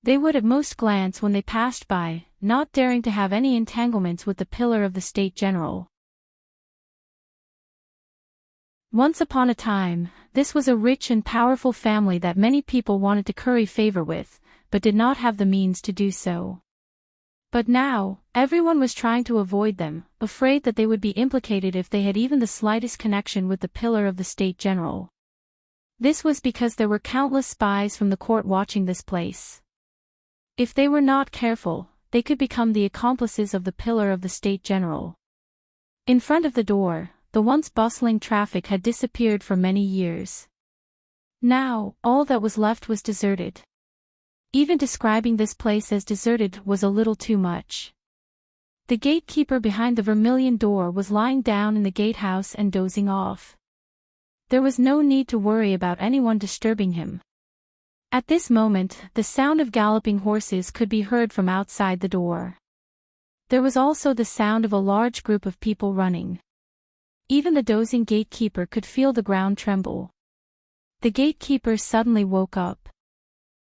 They would at most glance when they passed by, not daring to have any entanglements with the pillar of the State General. Once upon a time, this was a rich and powerful family that many people wanted to curry favor with, but did not have the means to do so. But now, everyone was trying to avoid them, afraid that they would be implicated if they had even the slightest connection with the pillar of the State General. This was because there were countless spies from the court watching this place. If they were not careful, they could become the accomplices of the pillar of the State General. In front of the door, the once bustling traffic had disappeared for many years. Now, all that was left was deserted. Even describing this place as deserted was a little too much. The gatekeeper behind the vermilion door was lying down in the gatehouse and dozing off. There was no need to worry about anyone disturbing him. At this moment, the sound of galloping horses could be heard from outside the door. There was also the sound of a large group of people running. Even the dozing gatekeeper could feel the ground tremble. The gatekeeper suddenly woke up.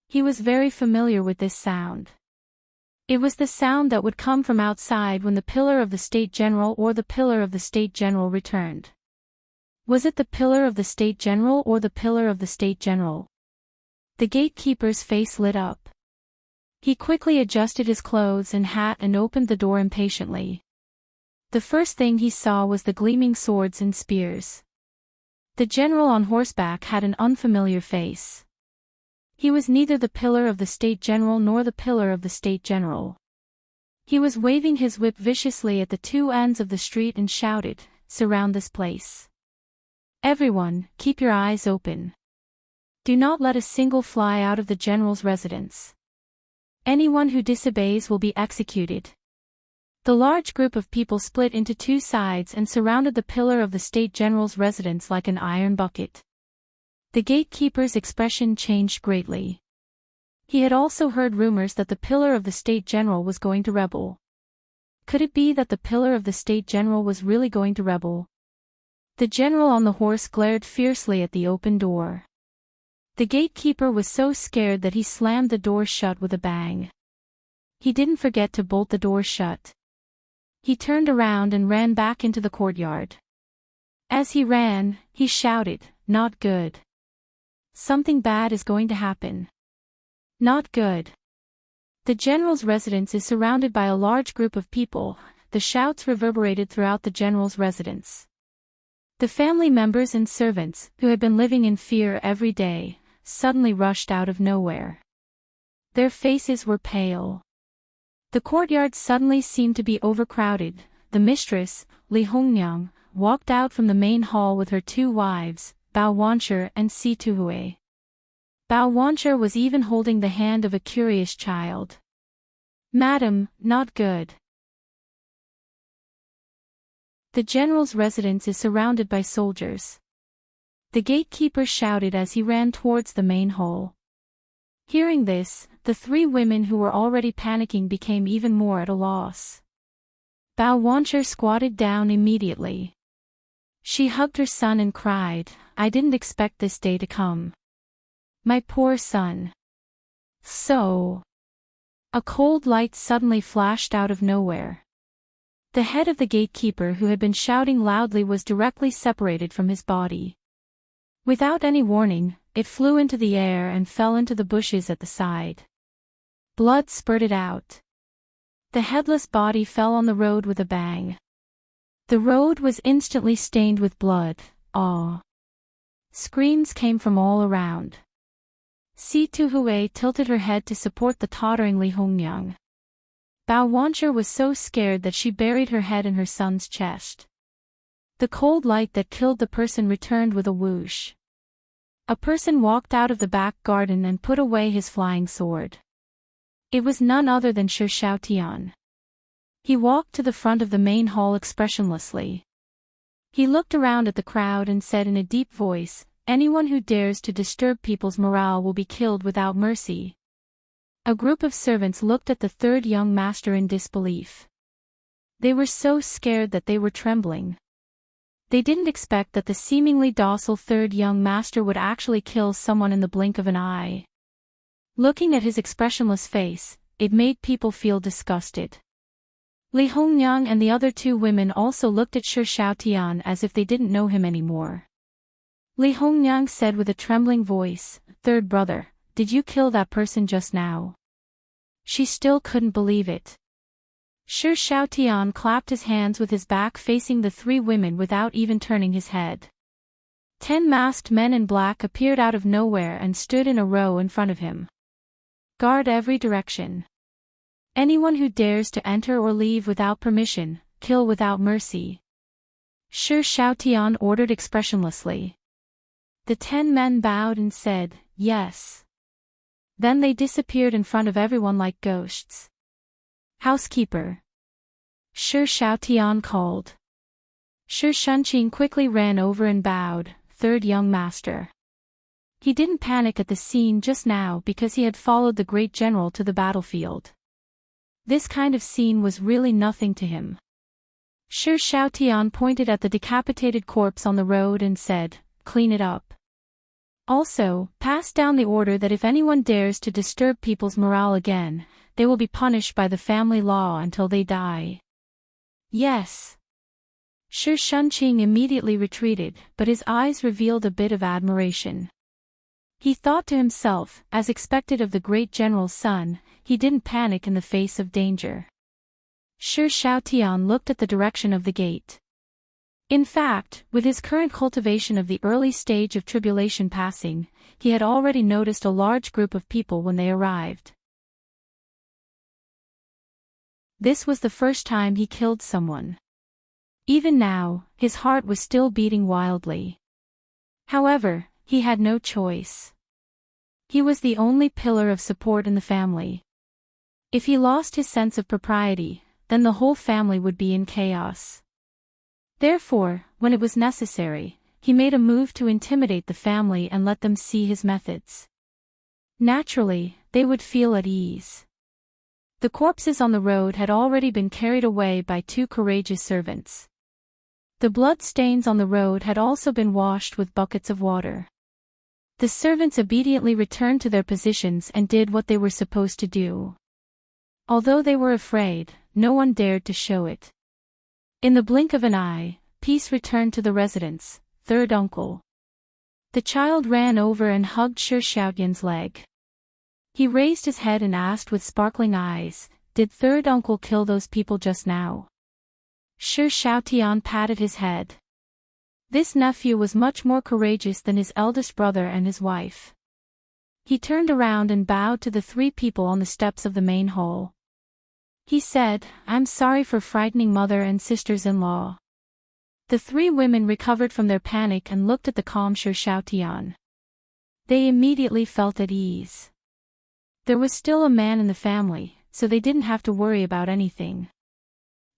He was very familiar with this sound. It was the sound that would come from outside when the pillar of the State General or the pillar of the State General returned. Was it the pillar of the State General or the pillar of the State General? The gatekeeper's face lit up. He quickly adjusted his clothes and hat and opened the door impatiently. The first thing he saw was the gleaming swords and spears. The general on horseback had an unfamiliar face. He was neither the pillar of the State General nor the pillar of the State General. He was waving his whip viciously at the two ends of the street and shouted, "Surround this place. Everyone, keep your eyes open. Do not let a single fly out of the general's residence. Anyone who disobeys will be executed." The large group of people split into two sides and surrounded the pillar of the State General's residence like an iron bucket. The gatekeeper's expression changed greatly. He had also heard rumors that the pillar of the State General was going to rebel. Could it be that the pillar of the State General was really going to rebel? The general on the horse glared fiercely at the open door. The gatekeeper was so scared that he slammed the door shut with a bang. He didn't forget to bolt the door shut. He turned around and ran back into the courtyard. As he ran, he shouted, "Not good. Something bad is going to happen. Not good." The general's residence is surrounded by a large group of people. The shouts reverberated throughout the general's residence. The family members and servants, who had been living in fear every day, suddenly rushed out of nowhere. Their faces were pale. The courtyard suddenly seemed to be overcrowded. The mistress, Li Hongnyang, walked out from the main hall with her two wives, Bao Wancher and Si Tuhue. Bao Wancher was even holding the hand of a curious child. "Madam, not good." The general's residence is surrounded by soldiers. The gatekeeper shouted as he ran towards the main hall. Hearing this, the three women who were already panicking became even more at a loss. Bao Wancher squatted down immediately. She hugged her son and cried, "I didn't expect this day to come. My poor son." So. A cold light suddenly flashed out of nowhere. The head of the gatekeeper who had been shouting loudly was directly separated from his body. Without any warning, it flew into the air and fell into the bushes at the side. Blood spurted out. The headless body fell on the road with a bang. The road was instantly stained with blood. Aw! Screams came from all around. Si Tuhue tilted her head to support the tottering Li Hongnyang. Bao Wancher was so scared that she buried her head in her son's chest. The cold light that killed the person returned with a whoosh. A person walked out of the back garden and put away his flying sword. It was none other than Shi Xiaotian. He walked to the front of the main hall expressionlessly. He looked around at the crowd and said in a deep voice, "Anyone who dares to disturb people's morale will be killed without mercy." A group of servants looked at the third young master in disbelief. They were so scared that they were trembling. They didn't expect that the seemingly docile third young master would actually kill someone in the blink of an eye. Looking at his expressionless face, it made people feel disgusted. Li Hongnyang and the other two women also looked at Shi Xiaotian as if they didn't know him anymore. Li Hongnyang said with a trembling voice, "Third brother, did you kill that person just now?" She still couldn't believe it. Shi Xiaotian clapped his hands with his back facing the three women without even turning his head. 10 masked men in black appeared out of nowhere and stood in a row in front of him. "Guard every direction. Anyone who dares to enter or leave without permission, kill without mercy." Shi Xiaotian ordered expressionlessly. The 10 men bowed and said, "Yes." Then they disappeared in front of everyone like ghosts. "Housekeeper!" Shi Xiaotian called. Shi Shunqing quickly ran over and bowed, "Third young master." He didn't panic at the scene just now because he had followed the great general to the battlefield. This kind of scene was really nothing to him. Shi Xiaotian pointed at the decapitated corpse on the road and said, "Clean it up." Also, pass down the order that if anyone dares to disturb people's morale again, they will be punished by the family law until they die. Yes. Shi Shunqing immediately retreated, but his eyes revealed a bit of admiration. He thought to himself, as expected of the great general's son, he didn't panic in the face of danger. Shi Shaotian looked at the direction of the gate. In fact, with his current cultivation of the early stage of tribulation passing, he had already noticed a large group of people when they arrived. This was the first time he killed someone. Even now, his heart was still beating wildly. However, he had no choice. He was the only pillar of support in the family. If he lost his sense of propriety, then the whole family would be in chaos. Therefore, when it was necessary, he made a move to intimidate the family and let them see his methods. Naturally, they would feel at ease. The corpses on the road had already been carried away by 2 courageous servants. The blood stains on the road had also been washed with buckets of water. The servants obediently returned to their positions and did what they were supposed to do. Although they were afraid, no one dared to show it. In the blink of an eye, peace returned to the residence, third uncle. The child ran over and hugged Shi Shaotian's leg. He raised his head and asked with sparkling eyes, "Did third uncle kill those people just now?" Shi Shaotian patted his head. This nephew was much more courageous than his eldest brother and his wife. He turned around and bowed to the 3 people on the steps of the main hall. He said, "I'm sorry for frightening mother and sisters-in-law." The 3 women recovered from their panic and looked at the calm Shi Shaotian. They immediately felt at ease. There was still a man in the family, so they didn't have to worry about anything.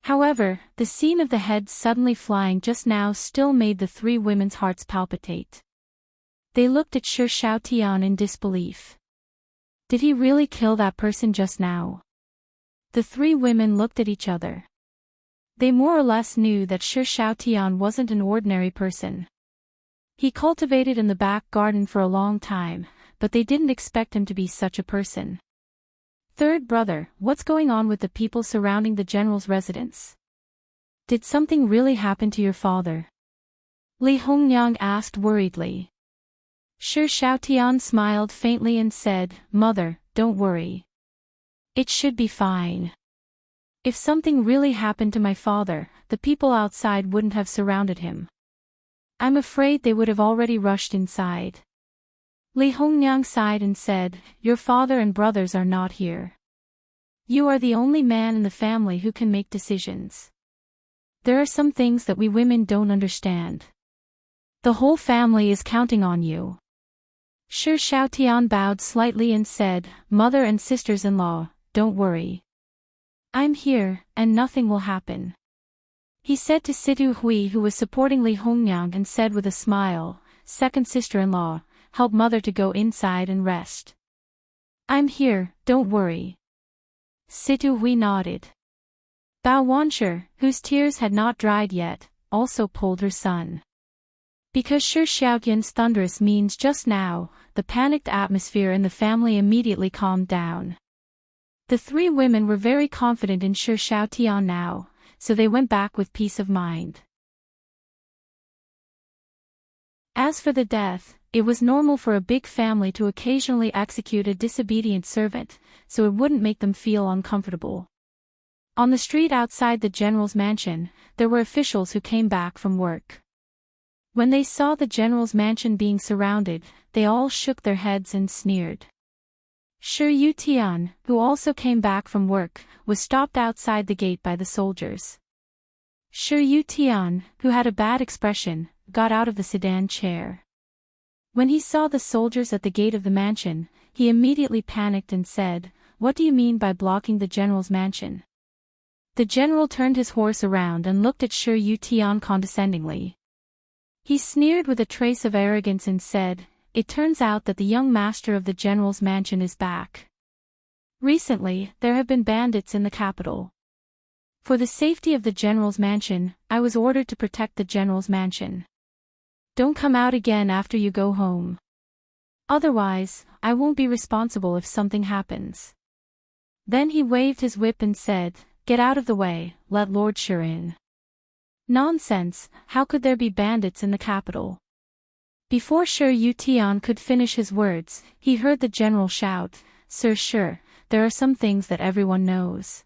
However, the scene of the head suddenly flying just now still made the 3 women's hearts palpitate. They looked at Shi Shaotian in disbelief. Did he really kill that person just now? The 3 women looked at each other. They more or less knew that Shi Shaotian wasn't an ordinary person. He cultivated in the back garden for a long time, but they didn't expect him to be such a person. "Third brother, what's going on with the people surrounding the general's residence? Did something really happen to your father?" Li Hongyang asked worriedly. Shi Shaotian smiled faintly and said, "Mother, don't worry. It should be fine. If something really happened to my father, the people outside wouldn't have surrounded him. I'm afraid they would have already rushed inside." Li Hongyang sighed and said, "Your father and brothers are not here. You are the only man in the family who can make decisions. There are some things that we women don't understand. The whole family is counting on you." Shi Shaotian bowed slightly and said, "Mother and sisters-in-law, don't worry. I'm here, and nothing will happen." He said to Situ Hui, who was supporting Li Hongyang, and said with a smile, "Second sister-in-law, help mother to go inside and rest." "I'm here, don't worry." Situ Hui nodded. Bao Wanshi, whose tears had not dried yet, also pulled her son. Because Shi Shaotian's thunderous means just now, the panicked atmosphere in the family immediately calmed down. The 3 women were very confident in Shi Shaotian now, so they went back with peace of mind. As for the death, it was normal for a big family to occasionally execute a disobedient servant, so it wouldn't make them feel uncomfortable. On the street outside the general's mansion, there were officials who came back from work. When they saw the general's mansion being surrounded, they all shook their heads and sneered. Shi Yutian, who also came back from work, was stopped outside the gate by the soldiers. Shi Yutian, who had a bad expression, got out of the sedan chair. When he saw the soldiers at the gate of the mansion, he immediately panicked and said, "What do you mean by blocking the general's mansion?" The general turned his horse around and looked at Shi Yutian condescendingly. He sneered with a trace of arrogance and said, "It turns out that the young master of the general's mansion is back. Recently, there have been bandits in the capital. For the safety of the general's mansion, I was ordered to protect the general's mansion. Don't come out again after you go home. Otherwise, I won't be responsible if something happens. Then he waved his whip and said, "Get out of the way, let Lord Sher in." Nonsense, how could there be bandits in the capital? Before Sher Yutian could finish his words, he heard the general shout, "Sir Sher, there are some things that everyone knows.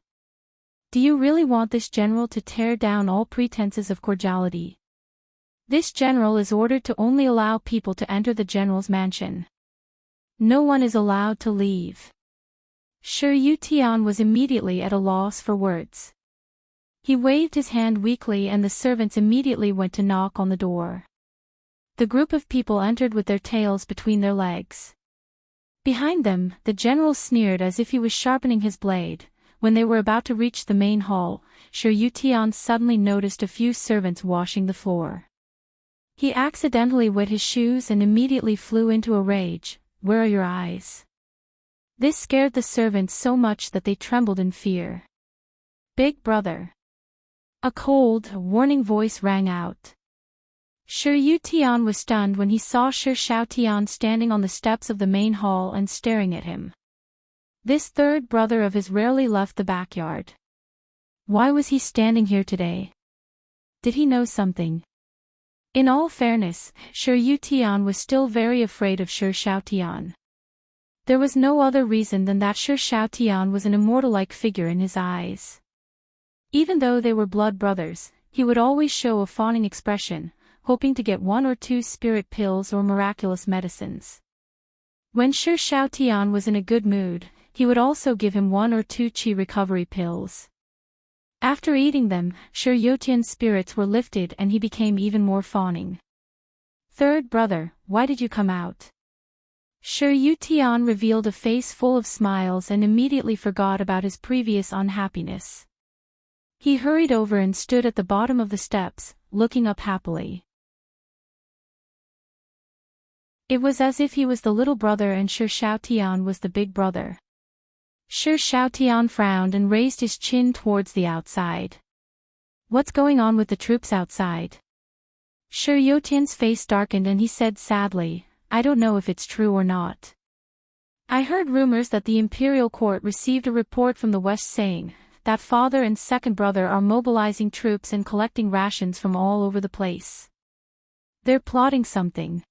Do you really want this general to tear down all pretenses of cordiality? This general is ordered to only allow people to enter the general's mansion. No one is allowed to leave." Sher Yutian was immediately at a loss for words. He waved his hand weakly and the servants immediately went to knock on the door. The group of people entered with their tails between their legs. Behind them, the general sneered as if he was sharpening his blade. When they were about to reach the main hall, Sher Yutian suddenly noticed a few servants washing the floor. He accidentally wet his shoes and immediately flew into a rage. "Where are your eyes?" This scared the servants so much that they trembled in fear. "Big brother." A cold, warning voice rang out. Sher Yutian was stunned when he saw Sher Shaotian standing on the steps of the main hall and staring at him. This third brother of his rarely left the backyard. Why was he standing here today? Did he know something? In all fairness, Sher Yutian was still very afraid of Sher Shaotian. There was no other reason than that Sher Shaotian was an immortal-like figure in his eyes. Even though they were blood brothers, he would always show a fawning expression, hoping to get 1 or 2 spirit pills or miraculous medicines. When Sher Shaotian was in a good mood, he would also give him 1 or 2 chi recovery pills. After eating them, Sher Yotian's spirits were lifted and he became even more fawning. "Third brother, why did you come out?" Sher Yutian revealed a face full of smiles and immediately forgot about his previous unhappiness. He hurried over and stood at the bottom of the steps, looking up happily. It was as if he was the little brother and Sher Shaotian was the big brother. Sher Shaotian frowned and raised his chin towards the outside. "What's going on with the troops outside?" Sher Yotian's face darkened and he said sadly, "I don't know if it's true or not. I heard rumors that the imperial court received a report from the west saying that father and second brother are mobilizing troops and collecting rations from all over the place. They're plotting something.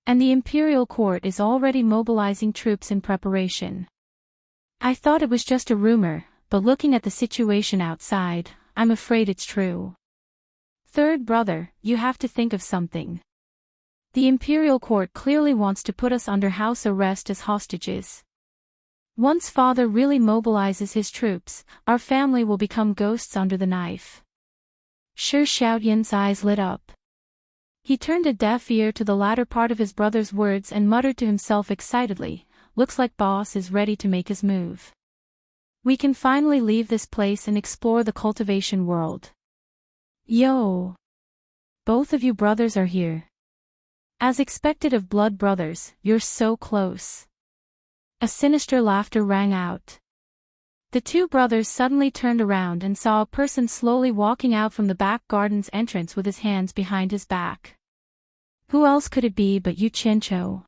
And the imperial court is already mobilizing troops in preparation. I thought it was just a rumor, but looking at the situation outside, I'm afraid it's true. Third brother, you have to think of something. The imperial court clearly wants to put us under house arrest as hostages. Once father really mobilizes his troops, our family will become ghosts under the knife." Sher Shaotian's eyes lit up. He turned a deaf ear to the latter part of his brother's words and muttered to himself excitedly, "Looks like boss is ready to make his move. We can finally leave this place and explore the cultivation world." "Yo! Both of you brothers are here. As expected of blood brothers, you're so close." A sinister laughter rang out. The two brothers suddenly turned around and saw a person slowly walking out from the back garden's entrance with his hands behind his back. Who else could it be but Yu Qianqiu?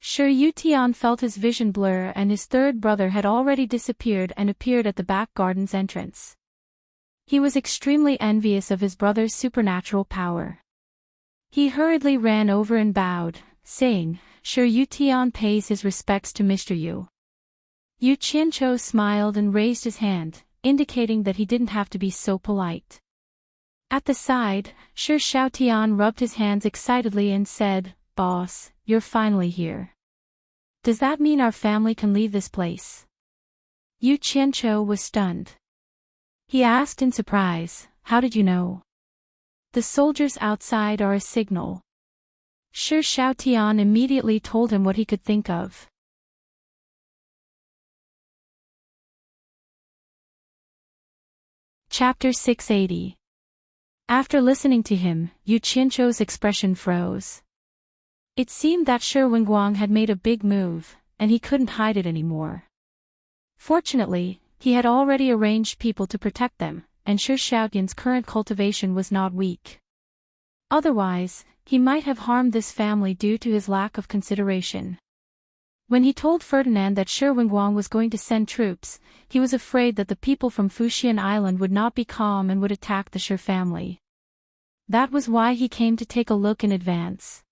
Sher Yutian felt his vision blur and his third brother had already disappeared and appeared at the back garden's entrance. He was extremely envious of his brother's supernatural power. He hurriedly ran over and bowed, saying, "Sher Yutian pays his respects to Mr. Yu." Yu Qianqiu smiled and raised his hand, indicating that he didn't have to be so polite. At the side, Sher Shaotian rubbed his hands excitedly and said, "Boss, you're finally here. Does that mean our family can leave this place?" Yu Qianqiu was stunned. He asked in surprise, "How did you know?" "The soldiers outside are a signal." Sher Shaotian immediately told him what he could think of. Chapter 680. After listening to him, Yu Qianqiu's expression froze. It seemed that Sher Wenguang had made a big move, and he couldn't hide it anymore. Fortunately, he had already arranged people to protect them, and Sher Shaotian's current cultivation was not weak. Otherwise, he might have harmed this family due to his lack of consideration. When he told Ferdinand that Shi Wenguang was going to send troops, he was afraid that the people from Fuxian Island would not be calm and would attack the Shi family. That was why he came to take a look in advance.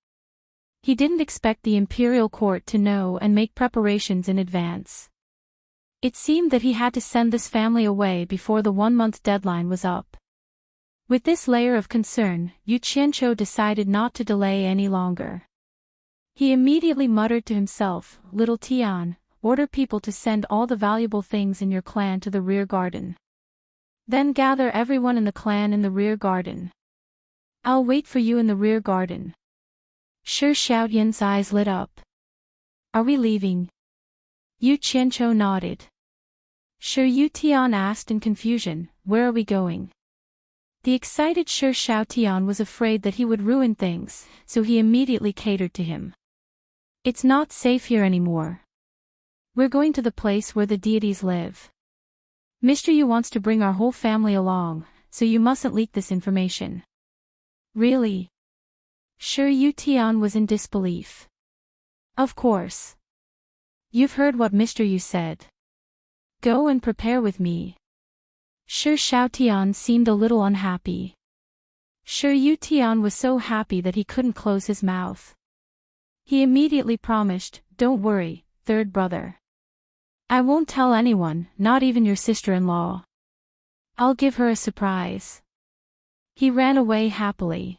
He didn't expect the imperial court to know and make preparations in advance. It seemed that he had to send this family away before the 1-month deadline was up. With this layer of concern, Yu Qianqiu decided not to delay any longer. He immediately muttered to himself, "Little Tian, order people to send all the valuable things in your clan to the rear garden. Then gather everyone in the clan in the rear garden. I'll wait for you in the rear garden." Shi Xiaoyan's eyes lit up. "Are we leaving?" Yu Qianqiu nodded. Shi Yutian asked in confusion, "Where are we going?" The excited Shi Xiaotian was afraid that he would ruin things, so he immediately catered to him. "It's not safe here anymore. We're going to the place where the deities live. Mr. Yu wants to bring our whole family along, so you mustn't leak this information." "Really?" Shi Yutian was in disbelief. "Of course. You've heard what Mr. Yu said. Go and prepare with me." Shi Xiaotian seemed a little unhappy. Shi Yutian was so happy that he couldn't close his mouth. He immediately promised, "Don't worry, third brother. I won't tell anyone, not even your sister-in-law. I'll give her a surprise." He ran away happily.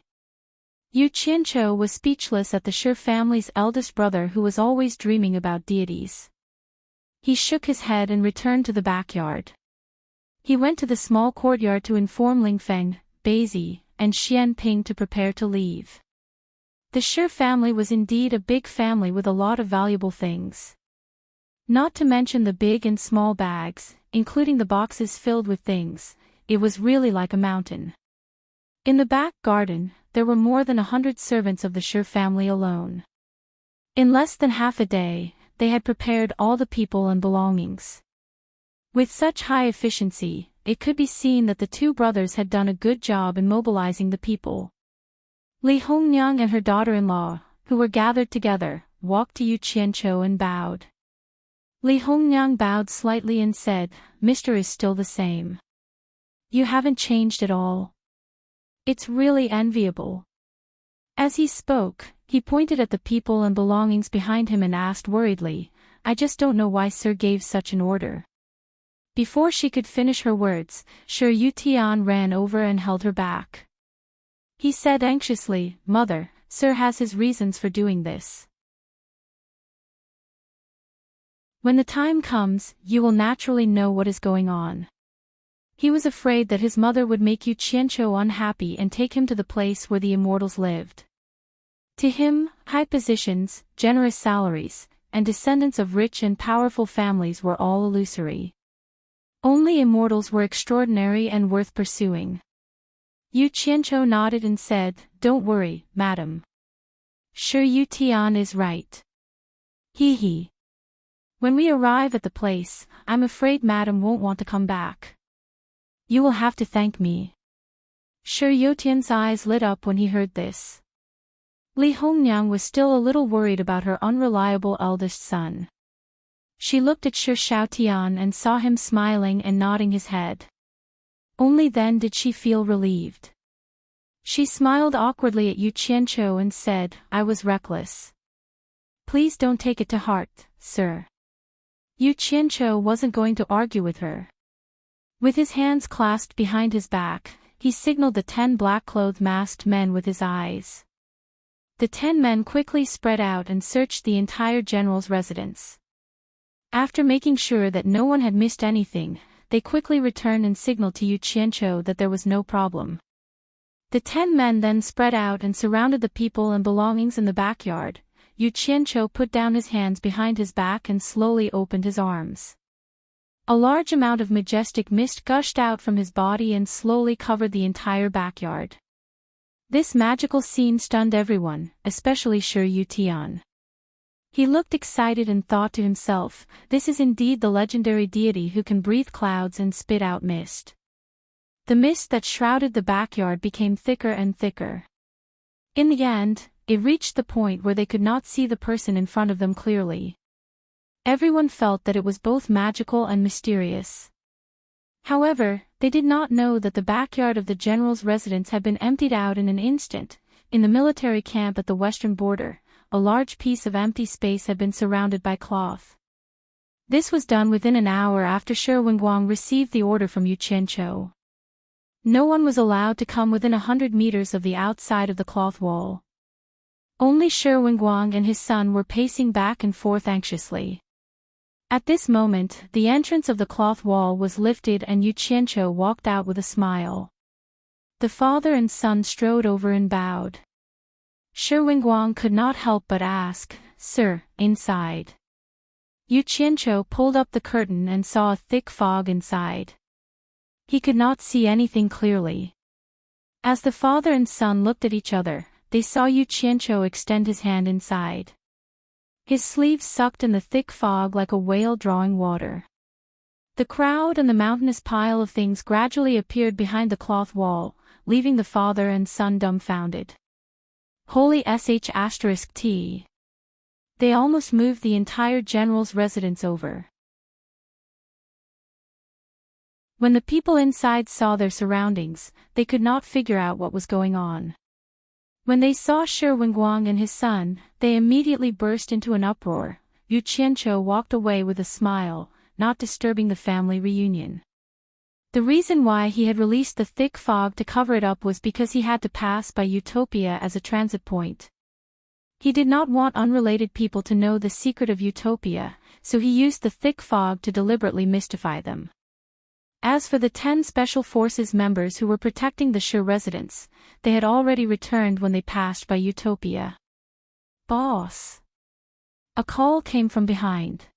Yu Qianqiu was speechless at the Shi family's eldest brother who was always dreaming about deities. He shook his head and returned to the backyard. He went to the small courtyard to inform Ling Feng, Beizi, and Xian Ping to prepare to leave. The Shi family was indeed a big family with a lot of valuable things. Not to mention the big and small bags, including the boxes filled with things, it was really like a mountain. In the back garden, there were more than 100 servants of the Shi family alone. In less than half a day, they had prepared all the people and belongings. With such high efficiency, it could be seen that the two brothers had done a good job in mobilizing the people. Li Hongniang and her daughter-in-law, who were gathered together, walked to Yu Qianqiu and bowed. Li Hongniang bowed slightly and said, "Mr. is still the same. You haven't changed at all. It's really enviable." As he spoke, he pointed at the people and belongings behind him and asked worriedly, "I just don't know why Sir gave such an order." Before she could finish her words, Shi Yutian ran over and held her back. He said anxiously, "Mother, Sir has his reasons for doing this. When the time comes, you will naturally know what is going on." He was afraid that his mother would make Yu Qianqiu unhappy and take him to the place where the immortals lived. To him, high positions, generous salaries, and descendants of rich and powerful families were all illusory. Only immortals were extraordinary and worth pursuing. Yu Qianqiu nodded and said, "Don't worry, madam. Shi Yutian is right. He. When we arrive at the place, I'm afraid madam won't want to come back. You will have to thank me." Shi Yutian's eyes lit up when he heard this. Li Hongniang was still a little worried about her unreliable eldest son. She looked at Shi Xiaotian and saw him smiling and nodding his head. Only then did she feel relieved. She smiled awkwardly at Yu Qianqiu and said, "I was reckless. Please don't take it to heart, sir." Yu Qianqiu wasn't going to argue with her. With his hands clasped behind his back, he signaled the 10 black-clothed masked men with his eyes. The 10 men quickly spread out and searched the entire general's residence. After making sure that no one had missed anything, they quickly returned and signaled to Yu Qianqiu that there was no problem. The 10 men then spread out and surrounded the people and belongings in the backyard. Yu Qianqiu put down his hands behind his back and slowly opened his arms. A large amount of majestic mist gushed out from his body and slowly covered the entire backyard. This magical scene stunned everyone, especially Shi Yutian. He looked excited and thought to himself, "This is indeed the legendary deity who can breathe clouds and spit out mist." The mist that shrouded the backyard became thicker and thicker. In the end, it reached the point where they could not see the person in front of them clearly. Everyone felt that it was both magical and mysterious. However, they did not know that the backyard of the general's residence had been emptied out in an instant. In the military camp at the western border, a large piece of empty space had been surrounded by cloth. This was done within an hour after Shi Wenguang received the order from Yu Qianqiu. No one was allowed to come within 100 meters of the outside of the cloth wall. Only Shi Wenguang and his son were pacing back and forth anxiously. At this moment, the entrance of the cloth wall was lifted and Yu Qianqiu walked out with a smile. The father and son strode over and bowed. Shi Wenguang could not help but ask, "Sir, inside?" Yu Qianqiu pulled up the curtain and saw a thick fog inside. He could not see anything clearly. As the father and son looked at each other, they saw Yu Qianqiu extend his hand inside. His sleeves sucked in the thick fog like a whale drawing water. The crowd and the mountainous pile of things gradually appeared behind the cloth wall, leaving the father and son dumbfounded. Holy **T. They almost moved the entire general's residence over. When the people inside saw their surroundings, they could not figure out what was going on. When they saw Shi Wenguang and his son, they immediately burst into an uproar. Yu Qianqiu walked away with a smile, not disturbing the family reunion. The reason why he had released the thick fog to cover it up was because he had to pass by Utopia as a transit point. He did not want unrelated people to know the secret of Utopia, so he used the thick fog to deliberately mystify them. As for the 10 Special Forces members who were protecting the Shi residence, they had already returned when they passed by Utopia. "Boss!" A call came from behind.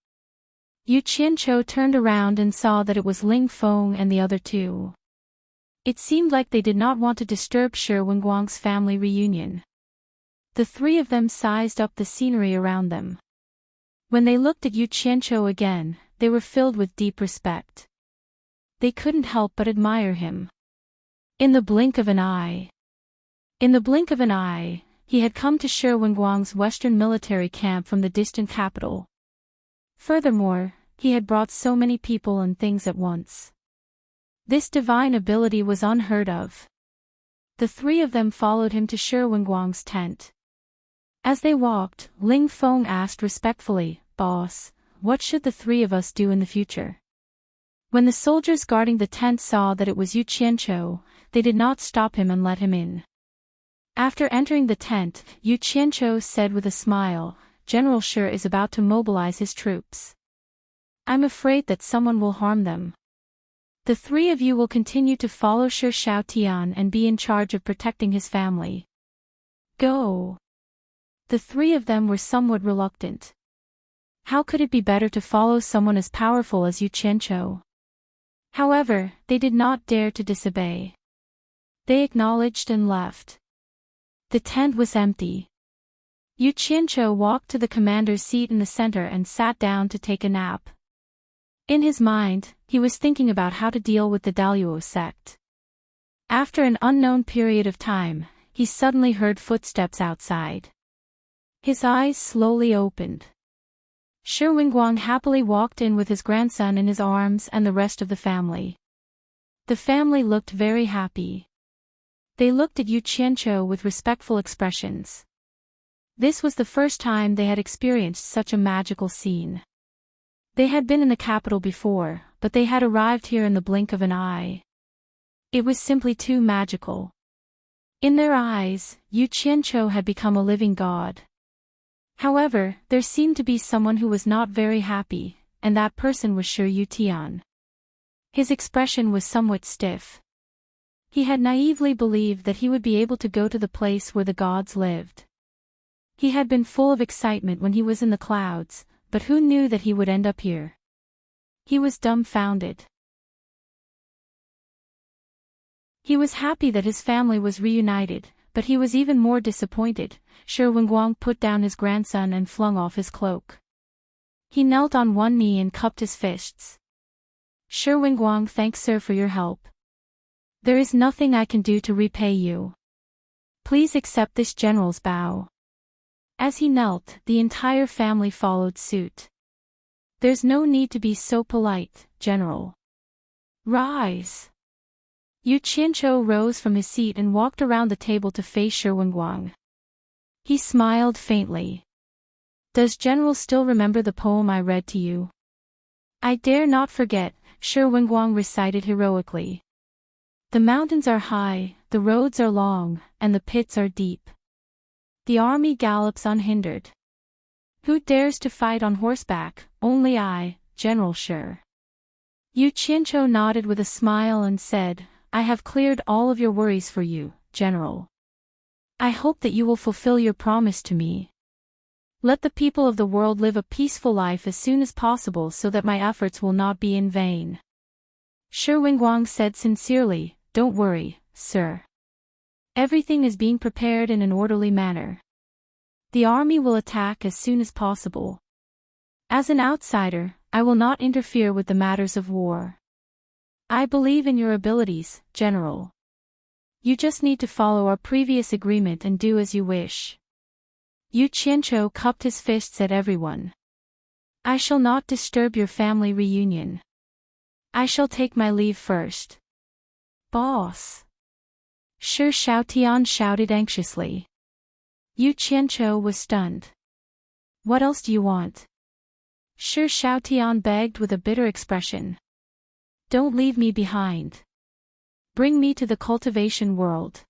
Yu Qianqiu turned around and saw that it was Ling Feng and the other two. It seemed like they did not want to disturb Shi Wenguang's family reunion. The three of them sized up the scenery around them. When they looked at Yu Qianqiu again, they were filled with deep respect. They couldn't help but admire him. In the blink of an eye. He had come to Shi Wenguang's western military camp from the distant capital. Furthermore, he had brought so many people and things at once. This divine ability was unheard of. The three of them followed him to Shi Wenguang's tent. As they walked, Ling Feng asked respectfully, "Boss, what should the three of us do in the future?" When the soldiers guarding the tent saw that it was Yu Qianqiu, they did not stop him and let him in. After entering the tent, Yu Qianqiu said with a smile, "General Shi is about to mobilize his troops. I'm afraid that someone will harm them. The three of you will continue to follow Shi Xiaotian and be in charge of protecting his family. Go." The three of them were somewhat reluctant. How could it be better to follow someone as powerful as Yu Qianqiu? However, they did not dare to disobey. They acknowledged and left. The tent was empty. Yu Qianqiu walked to the commander's seat in the center and sat down to take a nap. In his mind, he was thinking about how to deal with the Daluo sect. After an unknown period of time, he suddenly heard footsteps outside. His eyes slowly opened. Shi Wenguang happily walked in with his grandson in his arms and the rest of the family. The family looked very happy. They looked at Yu Qianqiu with respectful expressions. This was the first time they had experienced such a magical scene. They had been in the capital before, but they had arrived here in the blink of an eye. It was simply too magical. In their eyes, Yu Qianqiu had become a living god. However, there seemed to be someone who was not very happy, and that person was Shi Yutian. His expression was somewhat stiff. He had naively believed that he would be able to go to the place where the gods lived. He had been full of excitement when he was in the clouds, but who knew that he would end up here? He was dumbfounded. He was happy that his family was reunited, but he was even more disappointed. Shi Wenguang put down his grandson and flung off his cloak. He knelt on one knee and cupped his fists. Shi Wenguang, thanks sir for your help. There is nothing I can do to repay you. Please accept this general's bow." As he knelt, the entire family followed suit. "There's no need to be so polite, General. Rise." Yu Qianqiu rose from his seat and walked around the table to face Shi Wenguang. He smiled faintly. "Does General still remember the poem I read to you?" "I dare not forget," Shi Wenguang recited heroically. "The mountains are high, the roads are long, and the pits are deep. The army gallops unhindered. Who dares to fight on horseback? Only I, General Shi." Yu Qianqiu nodded with a smile and said, "I have cleared all of your worries for you, General. I hope that you will fulfill your promise to me. Let the people of the world live a peaceful life as soon as possible so that my efforts will not be in vain." Shi Wenguang said sincerely, "Don't worry, sir. Everything is being prepared in an orderly manner. The army will attack as soon as possible. As an outsider, I will not interfere with the matters of war. I believe in your abilities, General. You just need to follow our previous agreement and do as you wish." Yu Qianqiu cupped his fists at everyone. "I shall not disturb your family reunion. I shall take my leave first." "Boss!" Shi Xiaotian shouted anxiously. Yu Qianqiu was stunned. "What else do you want?" Shi Xiaotian begged with a bitter expression. "Don't leave me behind. Bring me to the cultivation world."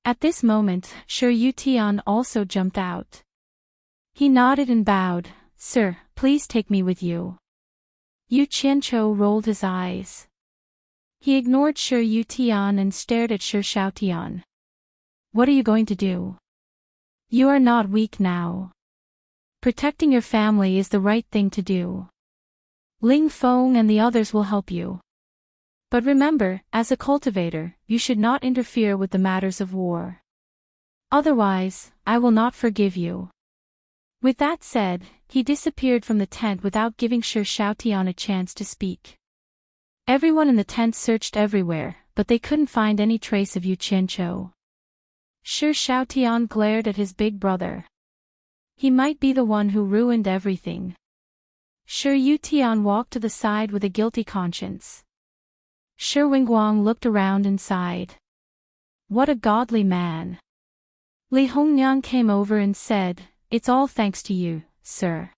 At this moment, Shi Yutian also jumped out. He nodded and bowed. "Sir, please take me with you." Yu Qianqiu rolled his eyes. He ignored Shi Yutian and stared at Shi Xiaotian. "What are you going to do? You are not weak now. Protecting your family is the right thing to do. Ling Feng and the others will help you. But remember, as a cultivator, you should not interfere with the matters of war. Otherwise, I will not forgive you." With that said, he disappeared from the tent without giving Shi Xiaotian a chance to speak. Everyone in the tent searched everywhere, but they couldn't find any trace of Yu Qianqiu. Shi Xiaotian glared at his big brother. He might be the one who ruined everything. Shi Yutian walked to the side with a guilty conscience. Shi Wenguang looked around and sighed. What a godly man. Li Hongniang came over and said, "It's all thanks to you, sir.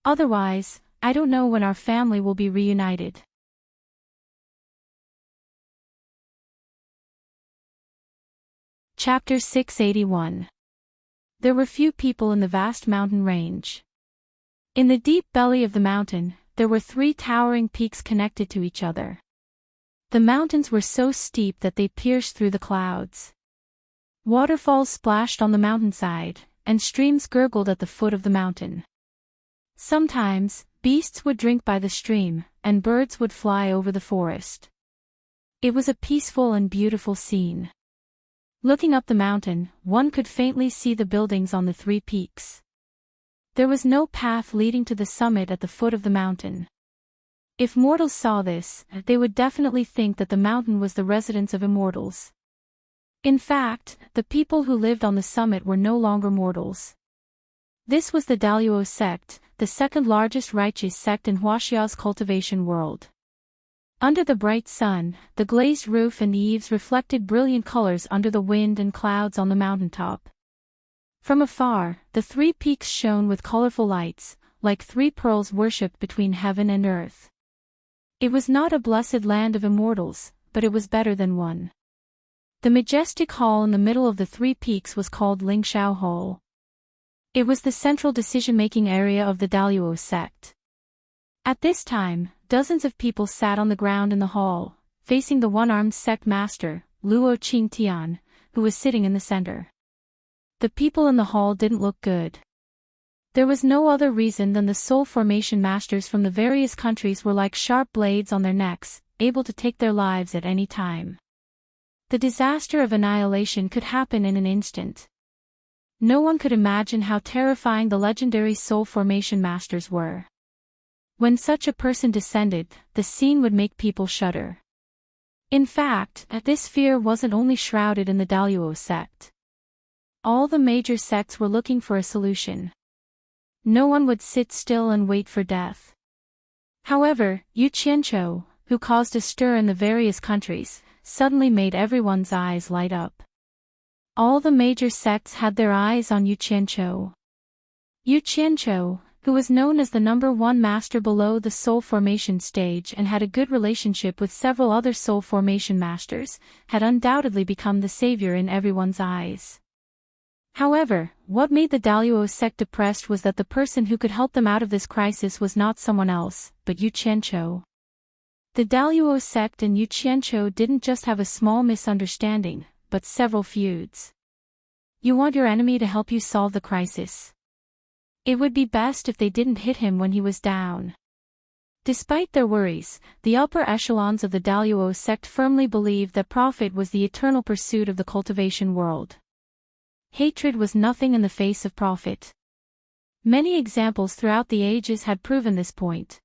Otherwise, I don't know when our family will be reunited." Chapter 681. There were few people in the vast mountain range. In the deep belly of the mountain, there were 3 towering peaks connected to each other. The mountains were so steep that they pierced through the clouds. Waterfalls splashed on the mountainside, and streams gurgled at the foot of the mountain. Sometimes, beasts would drink by the stream, and birds would fly over the forest. It was a peaceful and beautiful scene. Looking up the mountain, one could faintly see the buildings on the 3 peaks. There was no path leading to the summit at the foot of the mountain. If mortals saw this, they would definitely think that the mountain was the residence of immortals. In fact, the people who lived on the summit were no longer mortals. This was the Daluo sect, the second largest righteous sect in Huaxia's cultivation world. Under the bright sun, the glazed roof and eaves reflected brilliant colors under the wind and clouds on the mountaintop. From afar, the 3 peaks shone with colorful lights, like 3 pearls worshipped between heaven and earth. It was not a blessed land of immortals, but it was better than one. The majestic hall in the middle of the 3 peaks was called Lingshao Hall. It was the central decision-making area of the Daluo sect. At this time, dozens of people sat on the ground in the hall, facing the one-armed sect master, Luo Qingtian, who was sitting in the center. The people in the hall didn't look good. There was no other reason than the soul formation masters from the various countries were like sharp blades on their necks, able to take their lives at any time. The disaster of annihilation could happen in an instant. No one could imagine how terrifying the legendary soul formation masters were. When such a person descended, the scene would make people shudder. In fact, this fear wasn't only shrouded in the Daluo sect. All the major sects were looking for a solution. No one would sit still and wait for death. However, Yu Qianqiu, who caused a stir in the various countries, suddenly made everyone's eyes light up. All the major sects had their eyes on Yu Qianqiu. Yu Qianqiu, who was known as the #1 master below the soul formation stage and had a good relationship with several other soul formation masters, had undoubtedly become the savior in everyone's eyes. However, what made the Daluo sect depressed was that the person who could help them out of this crisis was not someone else, but Yu Qianqiu. The Daluo sect and Yu Qianqiu didn't just have a small misunderstanding, but several feuds. You want your enemy to help you solve the crisis. It would be best if they didn't hit him when he was down. Despite their worries, the upper echelons of the Daluo sect firmly believed that profit was the eternal pursuit of the cultivation world. Hatred was nothing in the face of profit. Many examples throughout the ages had proven this point.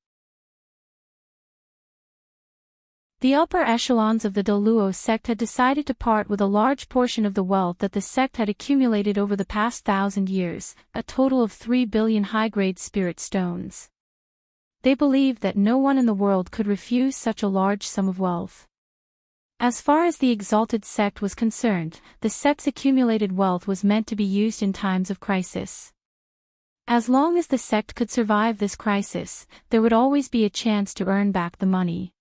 The upper echelons of the Daluo sect had decided to part with a large portion of the wealth that the sect had accumulated over the past 1,000 years, a total of 3 billion high-grade spirit stones. They believed that no one in the world could refuse such a large sum of wealth. As far as the exalted sect was concerned, the sect's accumulated wealth was meant to be used in times of crisis. As long as the sect could survive this crisis, there would always be a chance to earn back the money.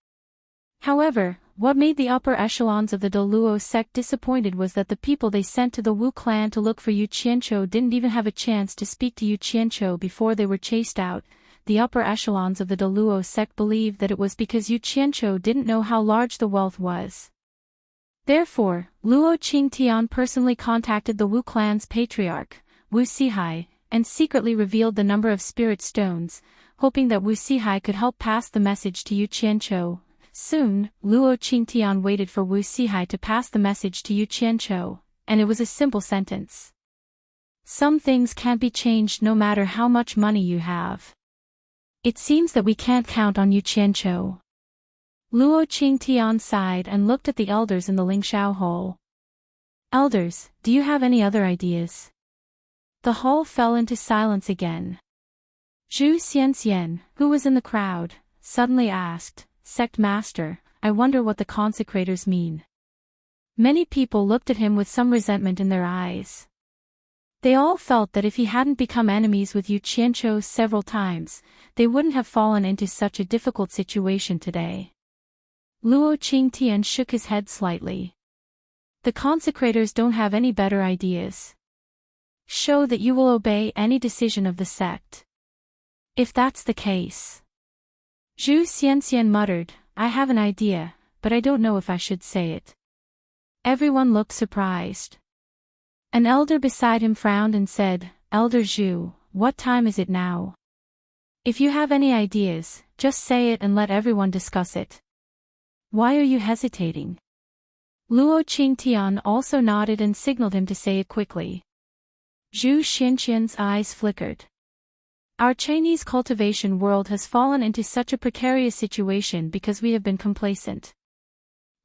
However, what made the upper echelons of the Daluo sect disappointed was that the people they sent to the Wu clan to look for Yu Qianqiu didn't even have a chance to speak to Yu Qianqiu before they were chased out. The upper echelons of the Daluo sect believed that it was because Yu Qianqiu didn't know how large the wealth was. Therefore, Luo Qingtian personally contacted the Wu clan's patriarch, Wu Sihai, and secretly revealed the number of spirit stones, hoping that Wu Sihai could help pass the message to Yu Qianqiu. Soon, Luo Qingtian waited for Wu Sihai to pass the message to Yu Qianqiu, and it was a simple sentence. Some things can't be changed no matter how much money you have. It seems that we can't count on Yu Qianqiu. Luo Qingtian sighed and looked at the elders in the Lingxiao hall. Elders, do you have any other ideas? The hall fell into silence again. Zhu Xianxian, who was in the crowd, suddenly asked, Sect Master, I wonder what the consecrators mean. Many people looked at him with some resentment in their eyes. They all felt that if he hadn't become enemies with Yu Qianqiu several times, they wouldn't have fallen into such a difficult situation today. Luo Qingtian shook his head slightly. The consecrators don't have any better ideas. Show that you will obey any decision of the sect. If that's the case. Zhu Xianxian muttered, I have an idea, but I don't know if I should say it. Everyone looked surprised. An elder beside him frowned and said, Elder Zhu, what time is it now? If you have any ideas, just say it and let everyone discuss it. Why are you hesitating? Luo Qingtian also nodded and signaled him to say it quickly. Zhu Xianxian's eyes flickered. Our Chinese cultivation world has fallen into such a precarious situation because we have been complacent.